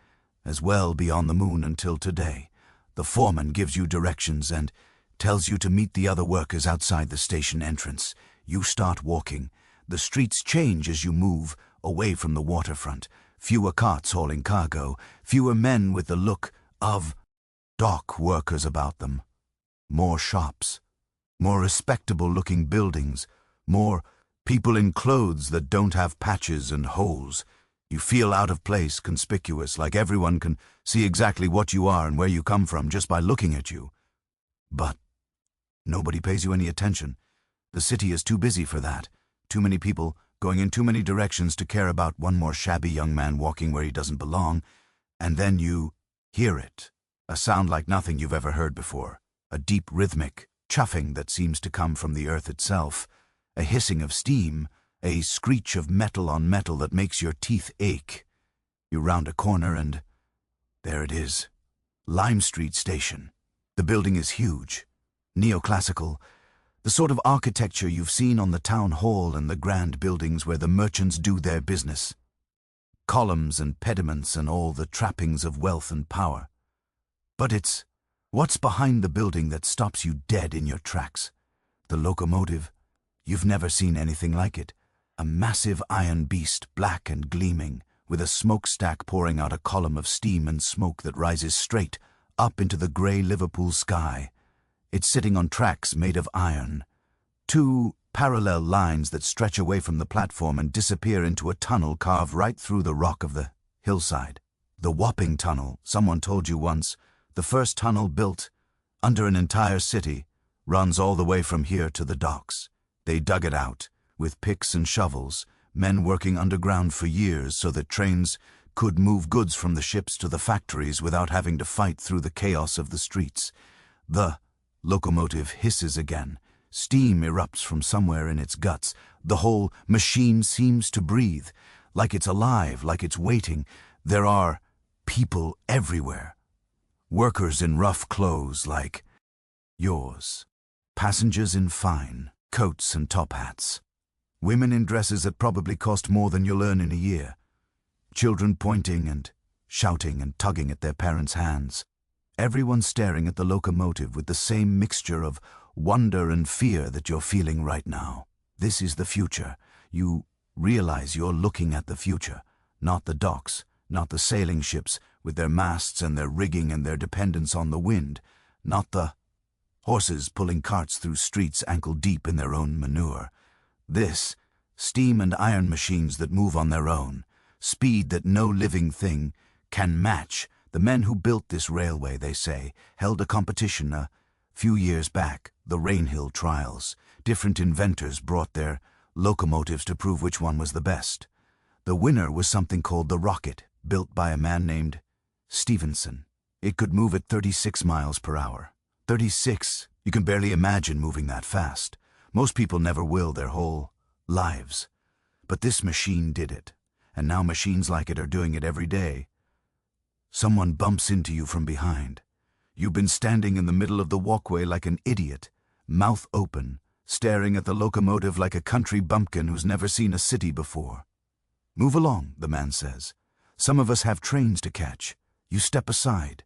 as well be on the moon until today. The foreman gives you directions and tells you to meet the other workers outside the station entrance. You start walking. The streets change as you move away from the waterfront. Fewer carts hauling cargo, fewer men with the look of dock workers about them. More shops, more respectable-looking buildings, more people in clothes that don't have patches and holes. You feel out of place, conspicuous, like everyone can see exactly what you are and where you come from just by looking at you. But nobody pays you any attention. The city is too busy for that. Too many people going in too many directions to care about one more shabby young man walking where he doesn't belong. And then you hear it, a sound like nothing you've ever heard before, a deep rhythmic chuffing that seems to come from the earth itself, a hissing of steam, a screech of metal on metal that makes your teeth ache. You round a corner and there it is, Lime Street Station. The building is huge, neoclassical, the sort of architecture you've seen on the town hall and the grand buildings where the merchants do their business. Columns and pediments and all the trappings of wealth and power. But it's what's behind the building that stops you dead in your tracks. The locomotive. You've never seen anything like it. A massive iron beast, black and gleaming, with a smokestack pouring out a column of steam and smoke that rises straight up into the grey Liverpool sky. It's sitting on tracks made of iron. 2 parallel lines that stretch away from the platform and disappear into a tunnel carved right through the rock of the hillside. The Wapping Tunnel, someone told you once, the first tunnel built under an entire city, runs all the way from here to the docks. They dug it out with picks and shovels, men working underground for years so that trains could move goods from the ships to the factories without having to fight through the chaos of the streets. The locomotive hisses again. Steam erupts from somewhere in its guts. The whole machine seems to breathe, like it's alive, like it's waiting. There are people everywhere. Workers in rough clothes like yours. Passengers in fine coats and top hats. Women in dresses that probably cost more than you'll earn in a year. Children pointing and shouting and tugging at their parents' hands. Everyone staring at the locomotive with the same mixture of wonder and fear that you're feeling right now. This is the future. You realize you're looking at the future, not the docks, not the sailing ships with their masts and their rigging and their dependence on the wind, not the horses pulling carts through streets ankle-deep in their own manure. This, steam and iron machines that move on their own, speed that no living thing can match. The men who built this railway, they say, held a competition a few years back, the Rainhill trials. Different inventors brought their locomotives to prove which one was the best. The winner was something called the Rocket, built by a man named Stevenson. It could move at 36 miles per hour. 36, you can barely imagine moving that fast. Most people never will their whole lives. But this machine did it, and now machines like it are doing it every day. Someone bumps into you from behind. You've been standing in the middle of the walkway like an idiot, mouth open, staring at the locomotive like a country bumpkin who's never seen a city before. Move along, the man says. Some of us have trains to catch. You step aside.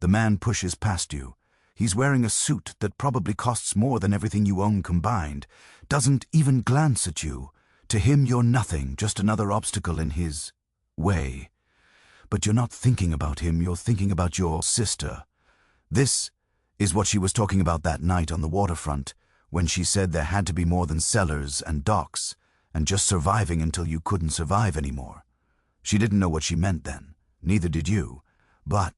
The man pushes past you. He's wearing a suit that probably costs more than everything you own combined. Doesn't even glance at you. To him, you're nothing, just another obstacle in his way. But you're not thinking about him, you're thinking about your sister. This is what she was talking about that night on the waterfront, when she said there had to be more than cellars and docks, and just surviving until you couldn't survive anymore. She didn't know what she meant then, neither did you. But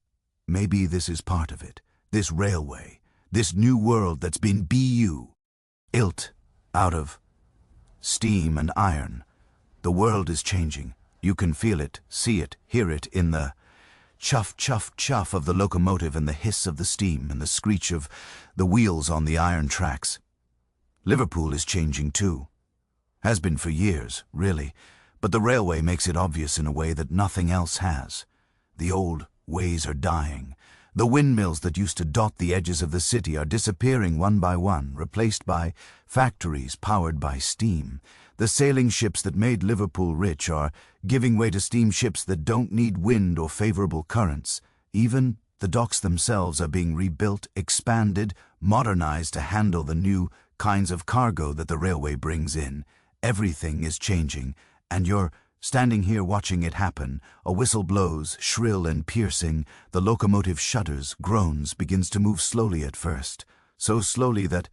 maybe this is part of it, this railway, this new world that's been built out of steam and iron. The world is changing. You can feel it, see it, hear it in the chuff, chuff, chuff of the locomotive and the hiss of the steam and the screech of the wheels on the iron tracks. Liverpool is changing too. Has been for years, really, but the railway makes it obvious in a way that nothing else has. The old ways are dying. The windmills that used to dot the edges of the city are disappearing one by one, replaced by factories powered by steam. The sailing ships that made Liverpool rich are giving way to steamships that don't need wind or favorable currents. Even the docks themselves are being rebuilt, expanded, modernized to handle the new kinds of cargo that the railway brings in. Everything is changing, and you're standing here watching it happen. A whistle blows, shrill and piercing. The locomotive shudders, groans, begins to move slowly at first. So slowly that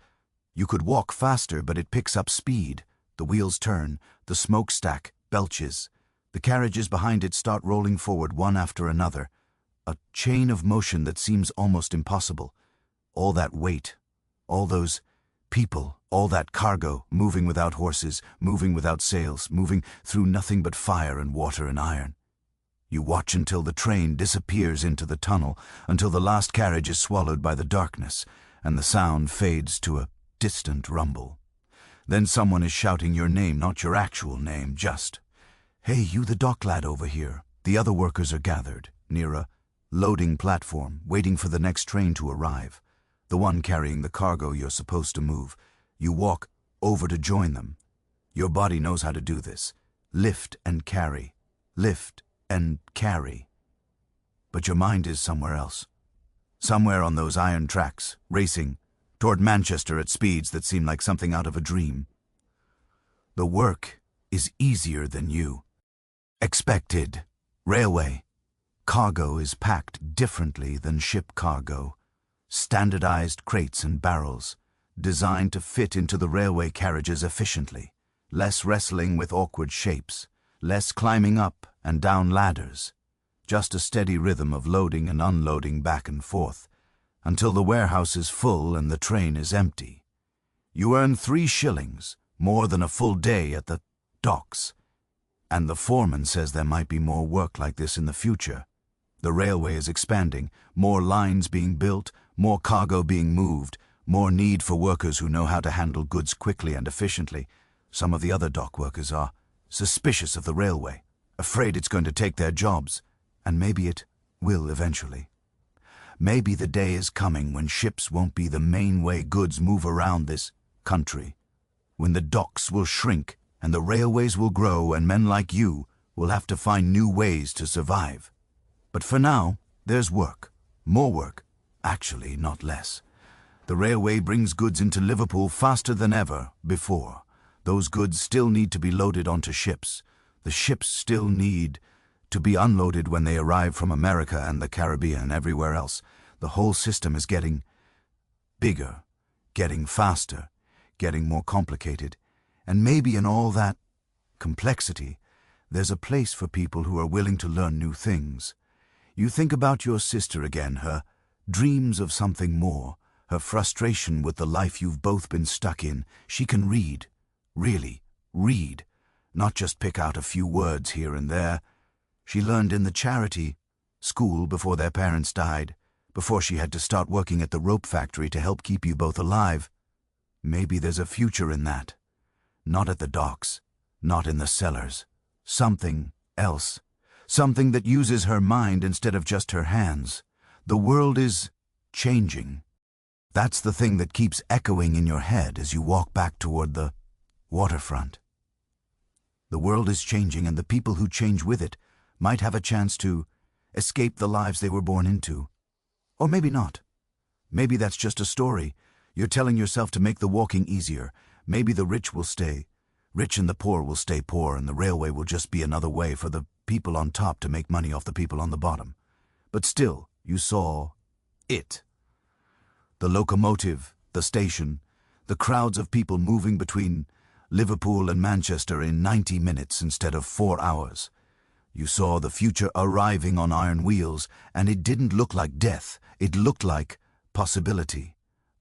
you could walk faster, but it picks up speed. The wheels turn, the smokestack belches. The carriages behind it start rolling forward one after another. A chain of motion that seems almost impossible. All that weight, all those people, all that cargo, moving without horses, moving without sails, moving through nothing but fire and water and iron. You watch until the train disappears into the tunnel, until the last carriage is swallowed by the darkness, and the sound fades to a distant rumble. Then someone is shouting your name, not your actual name, just, "Hey, you the dock lad over here." The other workers are gathered, near a loading platform, waiting for the next train to arrive. The one carrying the cargo you're supposed to move. You walk over to join them. Your body knows how to do this. Lift and carry. Lift and carry. But your mind is somewhere else. Somewhere on those iron tracks, racing toward Manchester at speeds that seem like something out of a dream. The work is easier than you expected. Railway cargo is packed differently than ship cargo. Standardized crates and barrels, designed to fit into the railway carriages efficiently. Less wrestling with awkward shapes, less climbing up and down ladders. Just a steady rhythm of loading and unloading back and forth, until the warehouse is full and the train is empty. You earn 3 shillings, more than a full day at the docks. And the foreman says there might be more work like this in the future. The railway is expanding, more lines being built, more cargo being moved, more need for workers who know how to handle goods quickly and efficiently. Some of the other dock workers are suspicious of the railway, afraid it's going to take their jobs, and maybe it will eventually. Maybe the day is coming when ships won't be the main way goods move around this country, when the docks will shrink and the railways will grow and men like you will have to find new ways to survive. But for now, there's work, more work, actually not less. The railway brings goods into Liverpool faster than ever before. Those goods still need to be loaded onto ships. The ships still need to be unloaded when they arrive from America and the Caribbean and everywhere else. The whole system is getting bigger, getting faster, getting more complicated. And maybe in all that complexity, there's a place for people who are willing to learn new things. You think about your sister again, her dreams of something more, her frustration with the life you've both been stuck in. She can read, really read, not just pick out a few words here and there. She learned in the charity school before their parents died, before she had to start working at the rope factory to help keep you both alive. Maybe there's a future in that. Not at the docks, not in the cellars. Something else. Something that uses her mind instead of just her hands. The world is changing. That's the thing that keeps echoing in your head as you walk back toward the waterfront. The world is changing, and the people who change with it might have a chance to escape the lives they were born into. Or maybe not. Maybe that's just a story you're telling yourself to make the walking easier. Maybe the rich will stay. Rich and the poor will stay poor, and the railway will just be another way for the people on top to make money off the people on the bottom. But still, you saw it. The locomotive, the station, the crowds of people moving between Liverpool and Manchester in 90 minutes instead of 4 hours. You saw the future arriving on iron wheels, and it didn't look like death, it looked like possibility.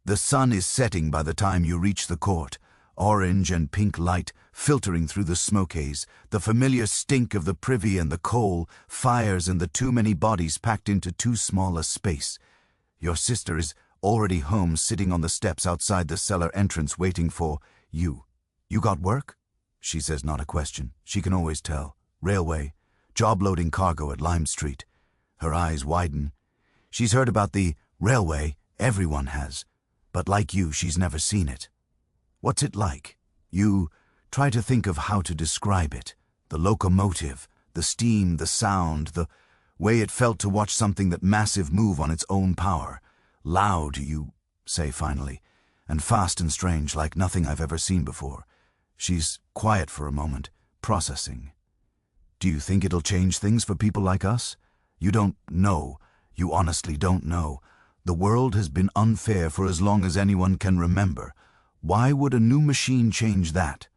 The sun is setting by the time you reach the court, orange and pink light filtering through the smoke haze, the familiar stink of the privy and the coal, fires and the too many bodies packed into too small a space. Your sister is already home, sitting on the steps outside the cellar entrance waiting for you. You got work? She says, not a question. She can always tell. Railway. Job loading cargo at Lime Street. Her eyes widen. She's heard about the railway, everyone has. But like you, she's never seen it. What's it like? You try to think of how to describe it. The locomotive, the steam, the sound, the way it felt to watch something that massive move on its own power. Loud, you say finally, and fast and strange, like nothing I've ever seen before. She's quiet for a moment, processing. Do you think it'll change things for people like us? You don't know. You honestly don't know. The world has been unfair for as long as anyone can remember. Why would a new machine change that?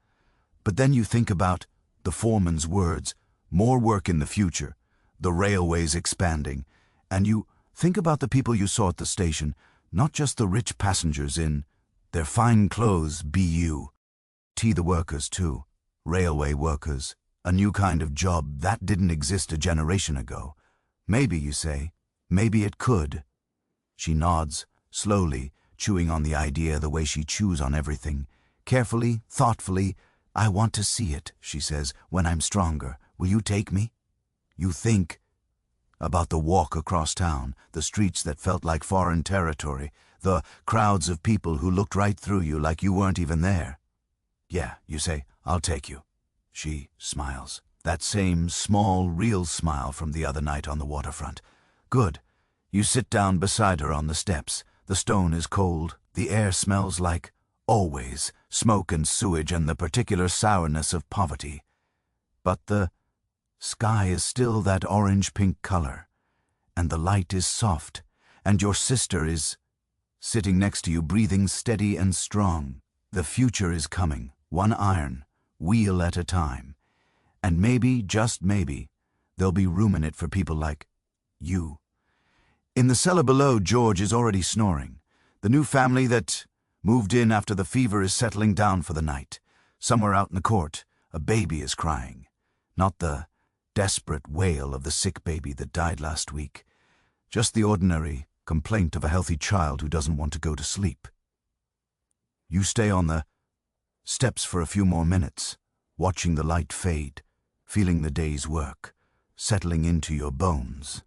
But then you think about the foreman's words, more work in the future, the railways expanding, and you think about the people you saw at the station, not just the rich passengers in their fine clothes, BU. The workers too, railway workers. A new kind of job that didn't exist a generation ago. Maybe, you say, maybe it could. She nods, slowly, chewing on the idea the way she chews on everything. Carefully, thoughtfully. I want to see it, she says, when I'm stronger. Will you take me? You think about the walk across town, the streets that felt like foreign territory, the crowds of people who looked right through you like you weren't even there. Yeah, you say, I'll take you. She smiles. That same small, real smile from the other night on the waterfront. Good. You sit down beside her on the steps. The stone is cold. The air smells like, always, smoke and sewage and the particular sourness of poverty. But the sky is still that orange-pink color. And the light is soft. And your sister is sitting next to you, breathing steady and strong. The future is coming. One iron. Wheel at a time. And maybe, just maybe, there'll be room in it for people like you. In the cellar below, George is already snoring. The new family that moved in after the fever is settling down for the night. Somewhere out in the court, a baby is crying. Not the desperate wail of the sick baby that died last week. Just the ordinary complaint of a healthy child who doesn't want to go to sleep. You stay on the steps for a few more minutes, watching the light fade, feeling the day's work, settling into your bones.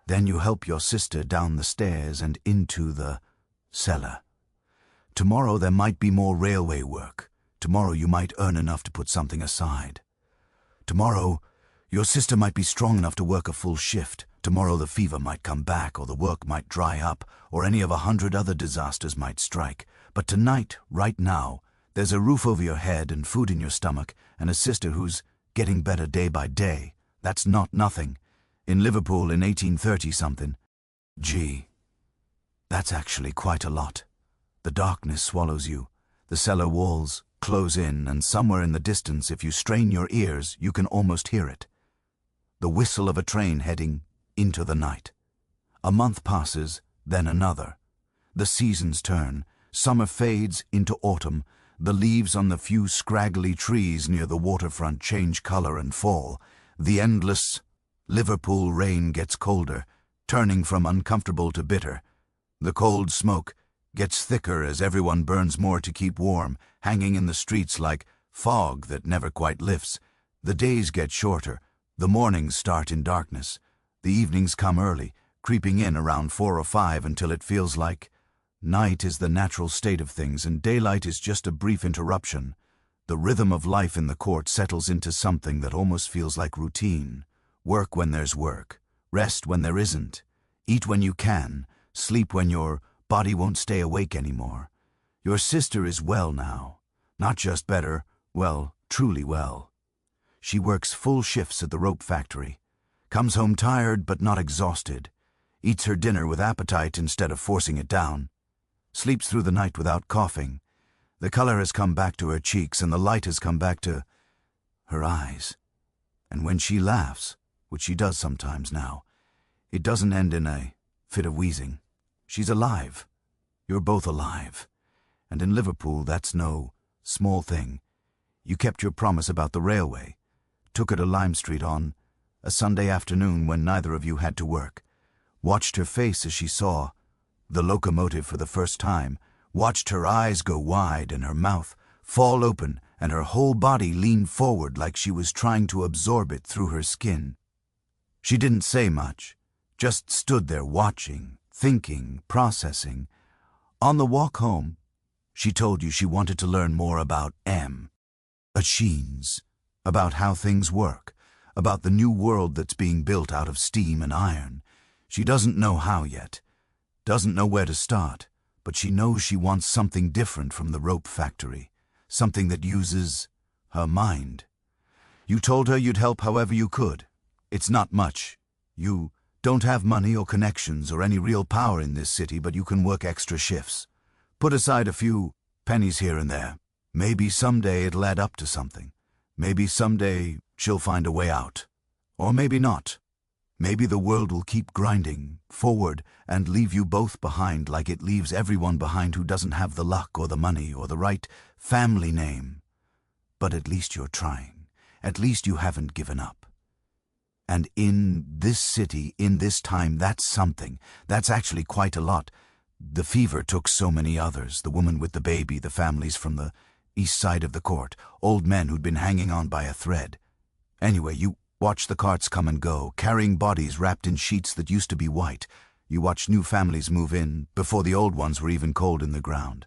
Then you help your sister down the stairs and into the cellar. Tomorrow there might be more railway work. Tomorrow you might earn enough to put something aside. Tomorrow your sister might be strong enough to work a full shift. Tomorrow the fever might come back, or the work might dry up, or any of 100 other disasters might strike. But tonight, right now, there's a roof over your head and food in your stomach and a sister who's getting better day by day. That's not nothing. In Liverpool in 1830-something. Gee, that's actually quite a lot. The darkness swallows you. The cellar walls close in, and somewhere in the distance, if you strain your ears, you can almost hear it. The whistle of a train heading into the night. A month passes, then another. The seasons turn. Summer fades into autumn. The leaves on the few scraggly trees near the waterfront change color and fall. The endless Liverpool rain gets colder, turning from uncomfortable to bitter. The cold smoke gets thicker as everyone burns more to keep warm, hanging in the streets like fog that never quite lifts. The days get shorter. The mornings start in darkness. The evenings come early, creeping in around 4 or 5 until it feels like night is the natural state of things and daylight is just a brief interruption. The rhythm of life in the court settles into something that almost feels like routine. Work when there's work, rest when there isn't, eat when you can, sleep when your body won't stay awake anymore. Your sister is well now, not just better, Well, truly well. She works full shifts at the rope factory, comes home tired but not exhausted, eats her dinner with appetite instead of forcing it down, sleeps through the night without coughing. The color has come back to her cheeks and the light has come back to her eyes. And when she laughs, which she does sometimes now, it doesn't end in a fit of wheezing. She's alive. You're both alive. And in Liverpool, that's no small thing. You kept your promise about the railway, took her to Lime Street on a Sunday afternoon when neither of you had to work, watched her face as she saw the locomotive for the first time, watched her eyes go wide and her mouth fall open and her whole body lean forward like she was trying to absorb it through her skin. She didn't say much, just stood there watching, thinking, processing. On the walk home, she told you she wanted to learn more about machines, about how things work, about the new world that's being built out of steam and iron. She doesn't know how yet, doesn't know where to start, but she knows she wants something different from the rope factory, something that uses her mind. You told her you'd help however you could. It's not much. You don't have money or connections or any real power in this city, but you can work extra shifts. Put aside a few pennies here and there. Maybe someday it'll add up to something. Maybe someday she'll find a way out. Or maybe not. Maybe the world will keep grinding forward and leave you both behind like it leaves everyone behind who doesn't have the luck or the money or the right family name. But at least you're trying. At least you haven't given up. And in this city, in this time, that's something. That's actually quite a lot. The fever took so many others, the woman with the baby, the families from the east side of the court, old men who'd been hanging on by a thread. Anyway, you watch the carts come and go, carrying bodies wrapped in sheets that used to be white. You watch new families move in before the old ones were even cold in the ground.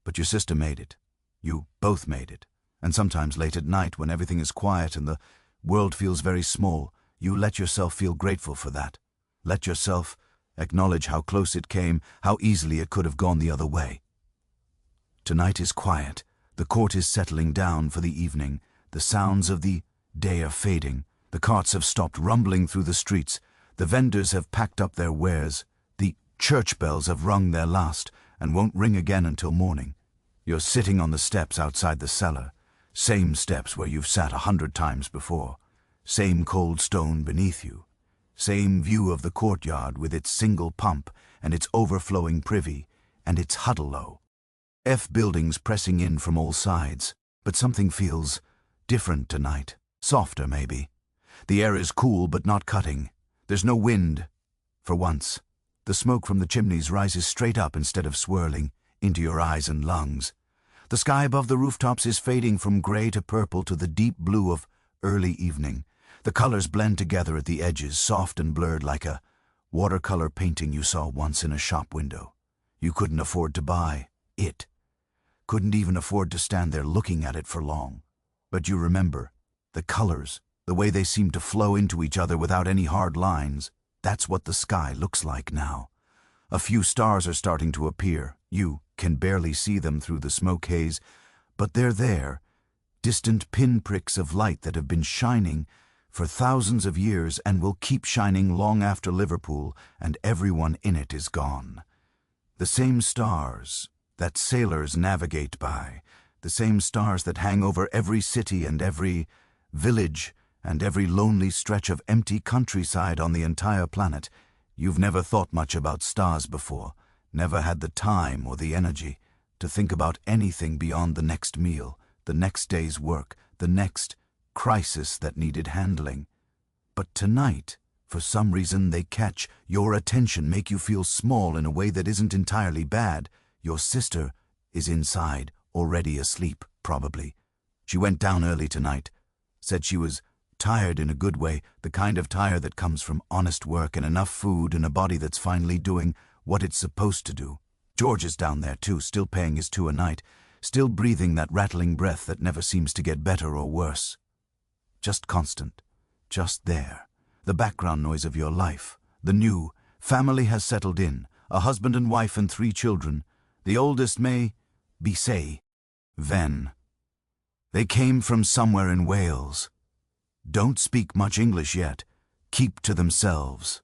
But your sister made it. You both made it. And sometimes late at night, when everything is quiet and the world feels very small, you let yourself feel grateful for that. Let yourself acknowledge how close it came, how easily it could have gone the other way. Tonight is quiet. The court is settling down for the evening. The sounds of the day are fading. The carts have stopped rumbling through the streets. The vendors have packed up their wares. The church bells have rung their last and won't ring again until morning. You're sitting on the steps outside the cellar. Same steps where you've sat 100 times before. Same cold stone beneath you. Same view of the courtyard with its single pump and its overflowing privy and its huddle-low. Buildings pressing in from all sides, but something feels different tonight. Softer, maybe. The air is cool but not cutting. There's no wind. For once, the smoke from the chimneys rises straight up instead of swirling into your eyes and lungs. The sky above the rooftops is fading from gray to purple to the deep blue of early evening. The colors blend together at the edges, soft and blurred like a watercolor painting you saw once in a shop window. You couldn't afford to buy it. Couldn't even afford to stand there looking at it for long. But you remember, the colors, the way they seem to flow into each other without any hard lines, that's what the sky looks like now. A few stars are starting to appear. You can barely see them through the smoke haze, but they're there, distant pinpricks of light that have been shining for thousands of years and will keep shining long after Liverpool and everyone in it is gone. The same stars that sailors navigate by, the same stars that hang over every city and every village and every lonely stretch of empty countryside on the entire planet. You've never thought much about stars before, never had the time or the energy to think about anything beyond the next meal, the next day's work, the next crisis that needed handling. But tonight, for some reason, they catch your attention, make you feel small in a way that isn't entirely bad. Your sister is inside, already asleep, probably. She went down early tonight, said she was tired in a good way, the kind of tired that comes from honest work and enough food and a body that's finally doing what it's supposed to do. George is down there too, still paying his 2 a night, still breathing that rattling breath that never seems to get better or worse. Just constant, just there. The background noise of your life. The new family has settled in, a husband and wife and 3 children. The oldest may be, say, Ven. They came from somewhere in Wales. Don't speak much English yet. Keep to themselves.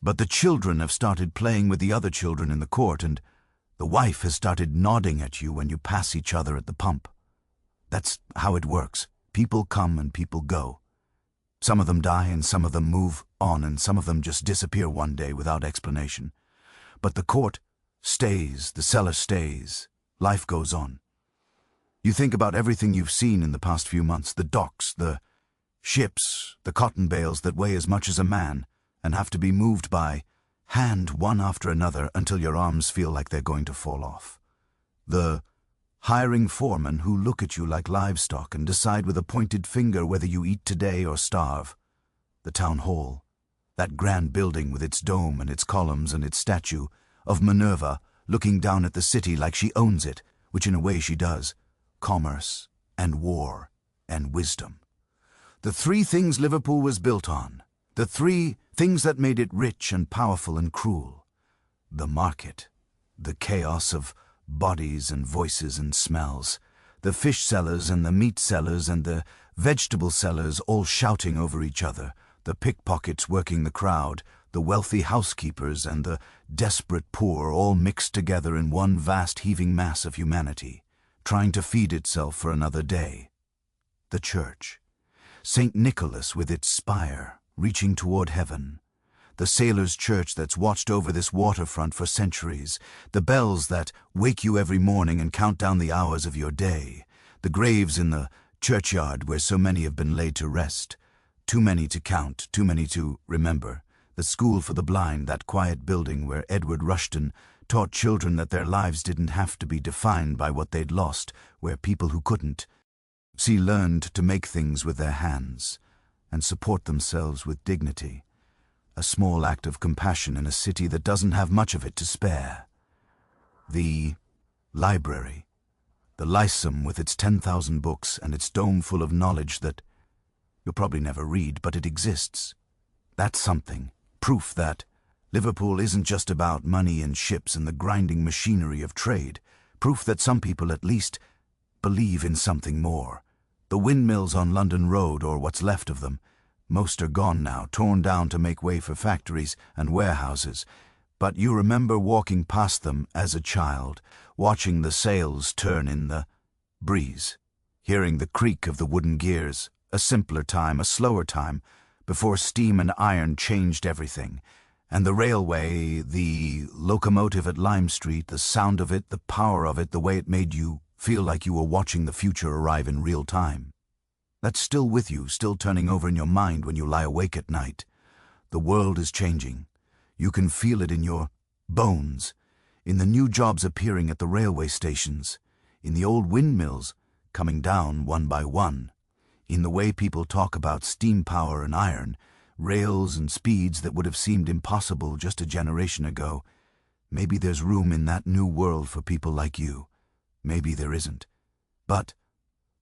But the children have started playing with the other children in the court, and the wife has started nodding at you when you pass each other at the pump. That's how it works. People come and people go. Some of them die and some of them move on, and some of them just disappear one day without explanation. But the court stays, the cellar stays, life goes on. You think about everything you've seen in the past few months, the docks, the ships, the cotton bales that weigh as much as a man and have to be moved by hand one after another until your arms feel like they're going to fall off. The hiring foremen who look at you like livestock and decide with a pointed finger whether you eat today or starve. The town hall, that grand building with its dome and its columns and its statue of Minerva looking down at the city like she owns it, which in a way she does. Commerce and war and wisdom. The three things Liverpool was built on. The three things that made it rich and powerful and cruel. The market, the chaos of bodies and voices and smells, the fish sellers and the meat sellers and the vegetable sellers all shouting over each other, the pickpockets working the crowd, the wealthy housekeepers and the desperate poor all mixed together in one vast heaving mass of humanity, trying to feed itself for another day. The church, St. Nicholas with its spire reaching toward heaven, the sailors' church that's watched over this waterfront for centuries, the bells that wake you every morning and count down the hours of your day, the graves in the churchyard where so many have been laid to rest, too many to count, too many to remember, the school for the blind, that quiet building where Edward Rushton taught children that their lives didn't have to be defined by what they'd lost, where people who couldn't see learned to make things with their hands and support themselves with dignity. A small act of compassion in a city that doesn't have much of it to spare. The library, the Lyceum with its 10,000 books and its dome full of knowledge that you'll probably never read, but it exists. That's something, proof that Liverpool isn't just about money and ships and the grinding machinery of trade, proof that some people at least believe in something more. The windmills on London Road, or what's left of them, most are gone now, torn down to make way for factories and warehouses. But you remember walking past them as a child, watching the sails turn in the breeze, hearing the creak of the wooden gears, a simpler time, a slower time, before steam and iron changed everything. And the railway, the locomotive at Lime Street, the sound of it, the power of it, the way it made you feel like you were watching the future arrive in real time. That's still with you, still turning over in your mind when you lie awake at night. The world is changing. You can feel it in your bones, in the new jobs appearing at the railway stations, in the old windmills coming down one by one, in the way people talk about steam power and iron, rails and speeds that would have seemed impossible just a generation ago. Maybe there's room in that new world for people like you. Maybe there isn't. But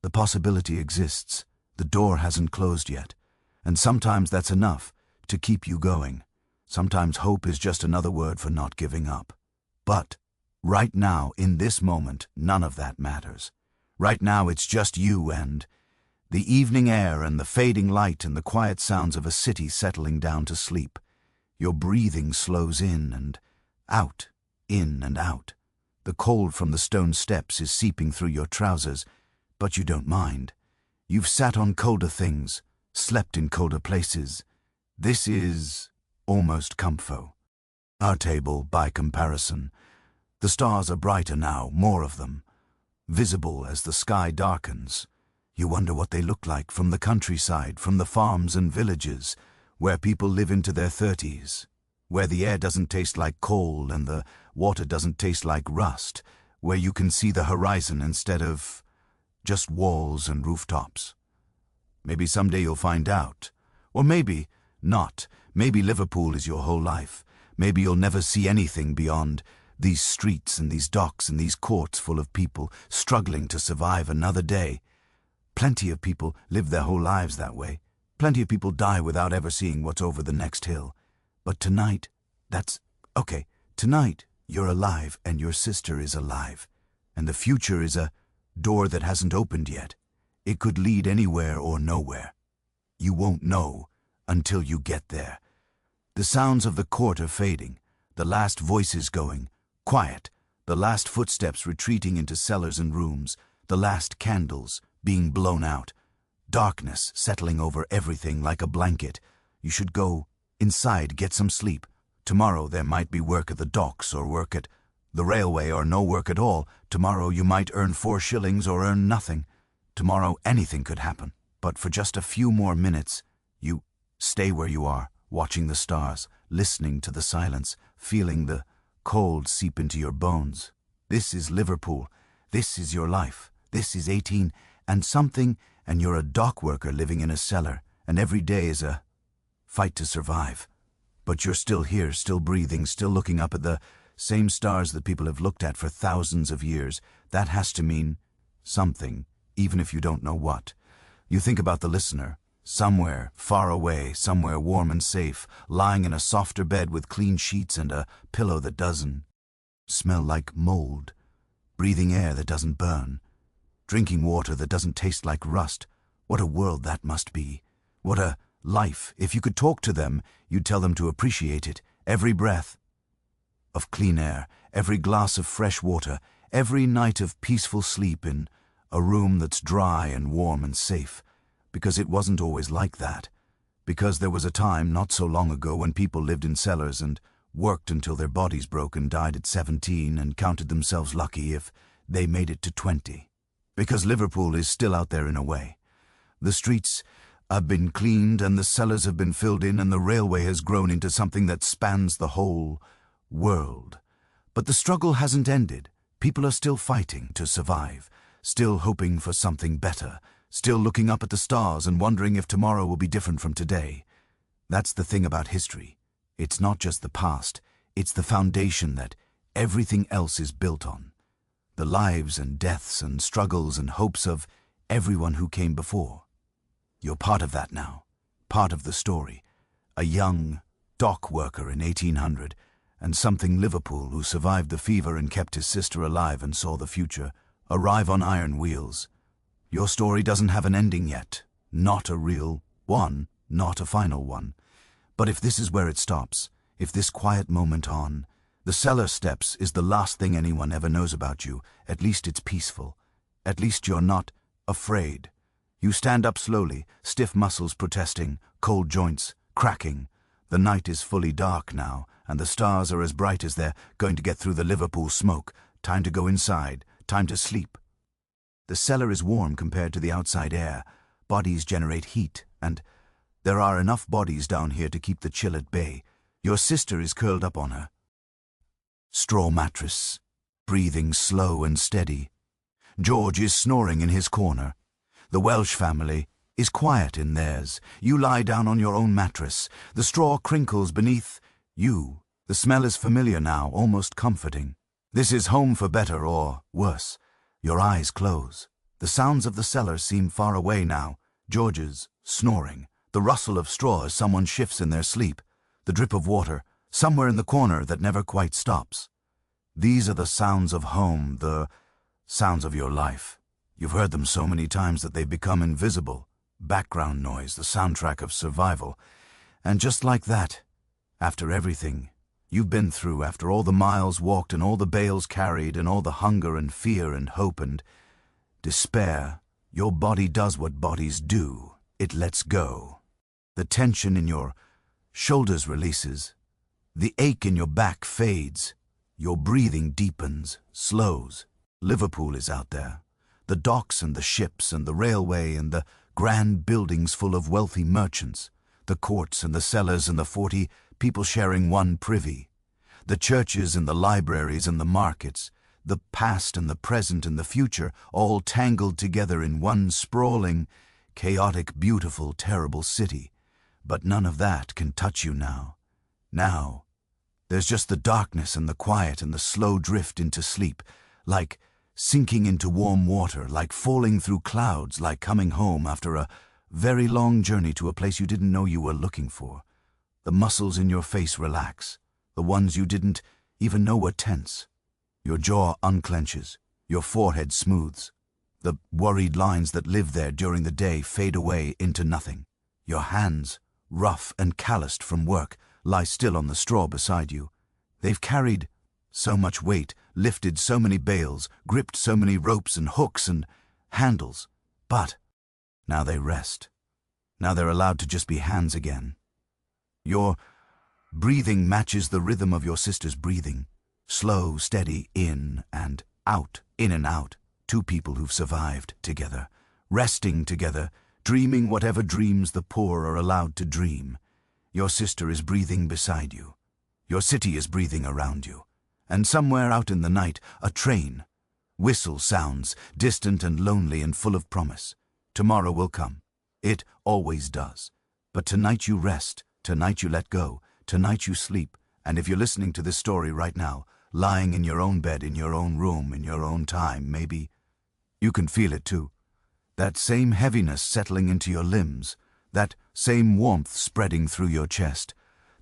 the possibility exists. The door hasn't closed yet. And sometimes that's enough to keep you going. Sometimes hope is just another word for not giving up. But right now, in this moment, none of that matters. Right now, it's just you and the evening air and the fading light and the quiet sounds of a city settling down to sleep. Your breathing slows in and out, in and out. The cold from the stone steps is seeping through your trousers, but you don't mind. You've sat on colder things, slept in colder places. This is almost comfort. Our table, by comparison. The stars are brighter now, more of them, visible as the sky darkens. You wonder what they look like from the countryside, from the farms and villages, where people live into their 30s, where the air doesn't taste like coal and the water doesn't taste like rust, where you can see the horizon instead of just walls and rooftops. Maybe someday you'll find out. Or maybe not. Maybe Liverpool is your whole life. Maybe you'll never see anything beyond these streets and these docks and these courts full of people struggling to survive another day. Plenty of people live their whole lives that way. Plenty of people die without ever seeing what's over the next hill. But tonight, tonight you're alive and your sister is alive. And the future is a door that hasn't opened yet. It could lead anywhere or nowhere. You won't know until you get there. The sounds of the court are fading, the last voices going, quiet, the last footsteps retreating into cellars and rooms, the last candles being blown out. Darkness settling over everything like a blanket. You should go inside, get some sleep. Tomorrow there might be work at the docks or work at the railway or no work at all. Tomorrow you might earn 4 shillings or earn nothing. Tomorrow anything could happen. But for just a few more minutes, you stay where you are, watching the stars, listening to the silence, feeling the cold seep into your bones. This is Liverpool. This is your life. This is 18 and something, and you're a dock worker living in a cellar, and every day is a fight to survive. But you're still here, still breathing, still looking up at the same stars that people have looked at for thousands of years. That has to mean something, even if you don't know what. You think about the listener, somewhere far away, somewhere warm and safe, lying in a softer bed with clean sheets and a pillow that doesn't smell like mold, breathing air that doesn't burn, drinking water that doesn't taste like rust. What a world that must be. What a life. If you could talk to them, you'd tell them to appreciate it. Every breath of clean air, every glass of fresh water, every night of peaceful sleep in a room that's dry and warm and safe. Because it wasn't always like that. Because there was a time not so long ago when people lived in cellars and worked until their bodies broke and died at 17 and counted themselves lucky if they made it to 20. Because Liverpool is still out there in a way. The streets have been cleaned and the cellars have been filled in and the railway has grown into something that spans the whole world. But the struggle hasn't ended. People are still fighting to survive, still hoping for something better, still looking up at the stars and wondering if tomorrow will be different from today. That's the thing about history. It's not just the past, it's the foundation that everything else is built on. The lives and deaths and struggles and hopes of everyone who came before. You're part of that now, part of the story. A young dock worker in 1800 and something Liverpool who survived the fever and kept his sister alive and saw the future arrive on iron wheels. Your story doesn't have an ending yet, not a real one, not a final one. But if this is where it stops, if this quiet moment on, the cellar steps is the last thing anyone ever knows about you, at least it's peaceful. At least you're not afraid. You stand up slowly, stiff muscles protesting, cold joints cracking. The night is fully dark now, and the stars are as bright as they're going to get through the Liverpool smoke. Time to go inside, time to sleep. The cellar is warm compared to the outside air. Bodies generate heat, and there are enough bodies down here to keep the chill at bay. Your sister is curled up on her straw mattress, breathing slow and steady. George is snoring in his corner. The Welsh family is quiet in theirs. You lie down on your own mattress. The straw crinkles beneath you. The smell is familiar now, almost comforting. This is home for better or worse. Your eyes close. The sounds of the cellar seem far away now. George's snoring. The rustle of straw as someone shifts in their sleep. The drip of water, somewhere in the corner that never quite stops. These are the sounds of home, the sounds of your life. You've heard them so many times that they've become invisible. Background noise, the soundtrack of survival. And just like that, after everything you've been through, after all the miles walked and all the bales carried and all the hunger and fear and hope and despair, your body does what bodies do. It lets go. The tension in your shoulders releases. The ache in your back fades. Your breathing deepens, slows. Liverpool is out there. The docks and the ships and the railway and the grand buildings full of wealthy merchants. The courts and the cellars and the 40 people sharing one privy. The churches and the libraries and the markets. The past and the present and the future, all tangled together in one sprawling, chaotic, beautiful, terrible city. But none of that can touch you now. Now, there's just the darkness and the quiet and the slow drift into sleep, like sinking into warm water, like falling through clouds, like coming home after a very long journey to a place you didn't know you were looking for. The muscles in your face relax, the ones you didn't even know were tense. Your jaw unclenches, your forehead smooths. The worried lines that live there during the day fade away into nothing. Your hands, rough and calloused from work, lie still on the straw beside you. They've carried so much weight, lifted so many bales, gripped so many ropes and hooks and handles. But now they rest. Now they're allowed to just be hands again. Your breathing matches the rhythm of your sister's breathing. Slow, steady, in and out, in and out. Two people who've survived together, resting together, dreaming whatever dreams the poor are allowed to dream. Your sister is breathing beside you. Your city is breathing around you. And somewhere out in the night, a train. Whistle sounds, distant and lonely and full of promise. Tomorrow will come. It always does. But tonight you rest, tonight you let go, tonight you sleep. And if you're listening to this story right now, lying in your own bed, in your own room, in your own time, maybe, you can feel it too. That same heaviness settling into your limbs, that same warmth spreading through your chest,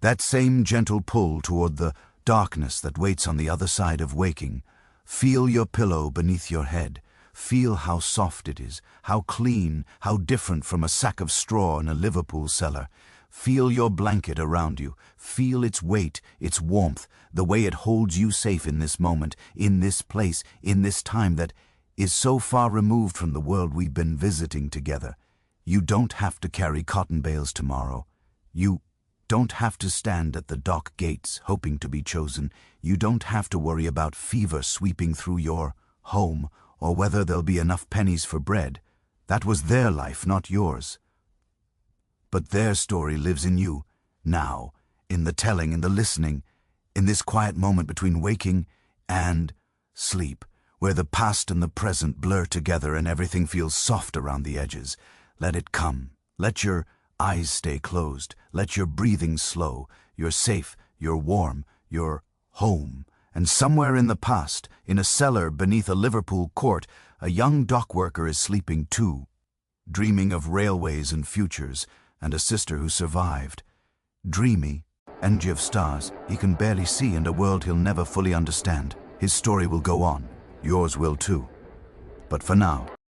that same gentle pull toward the darkness that waits on the other side of waking. Feel your pillow beneath your head. Feel how soft it is, how clean, how different from a sack of straw in a Liverpool cellar. Feel your blanket around you. Feel its weight, its warmth, the way it holds you safe in this moment, in this place, in this time that is so far removed from the world we've been visiting together. You don't have to carry cotton bales tomorrow. You don't have to stand at the dock gates hoping to be chosen. You don't have to worry about fever sweeping through your home or whether there'll be enough pennies for bread. That was their life, not yours. But their story lives in you, now, in the telling, in the listening, in this quiet moment between waking and sleep, where the past and the present blur together and everything feels soft around the edges. Let it come. Let your eyes stay closed. Let your breathing slow. You're safe. You're warm. You're home. And somewhere in the past, in a cellar beneath a Liverpool court, a young dock worker is sleeping too, dreaming of railways and futures, and a sister who survived. Dreamy, envy of stars he can barely see and a world he'll never fully understand. His story will go on. Yours will too. But for now,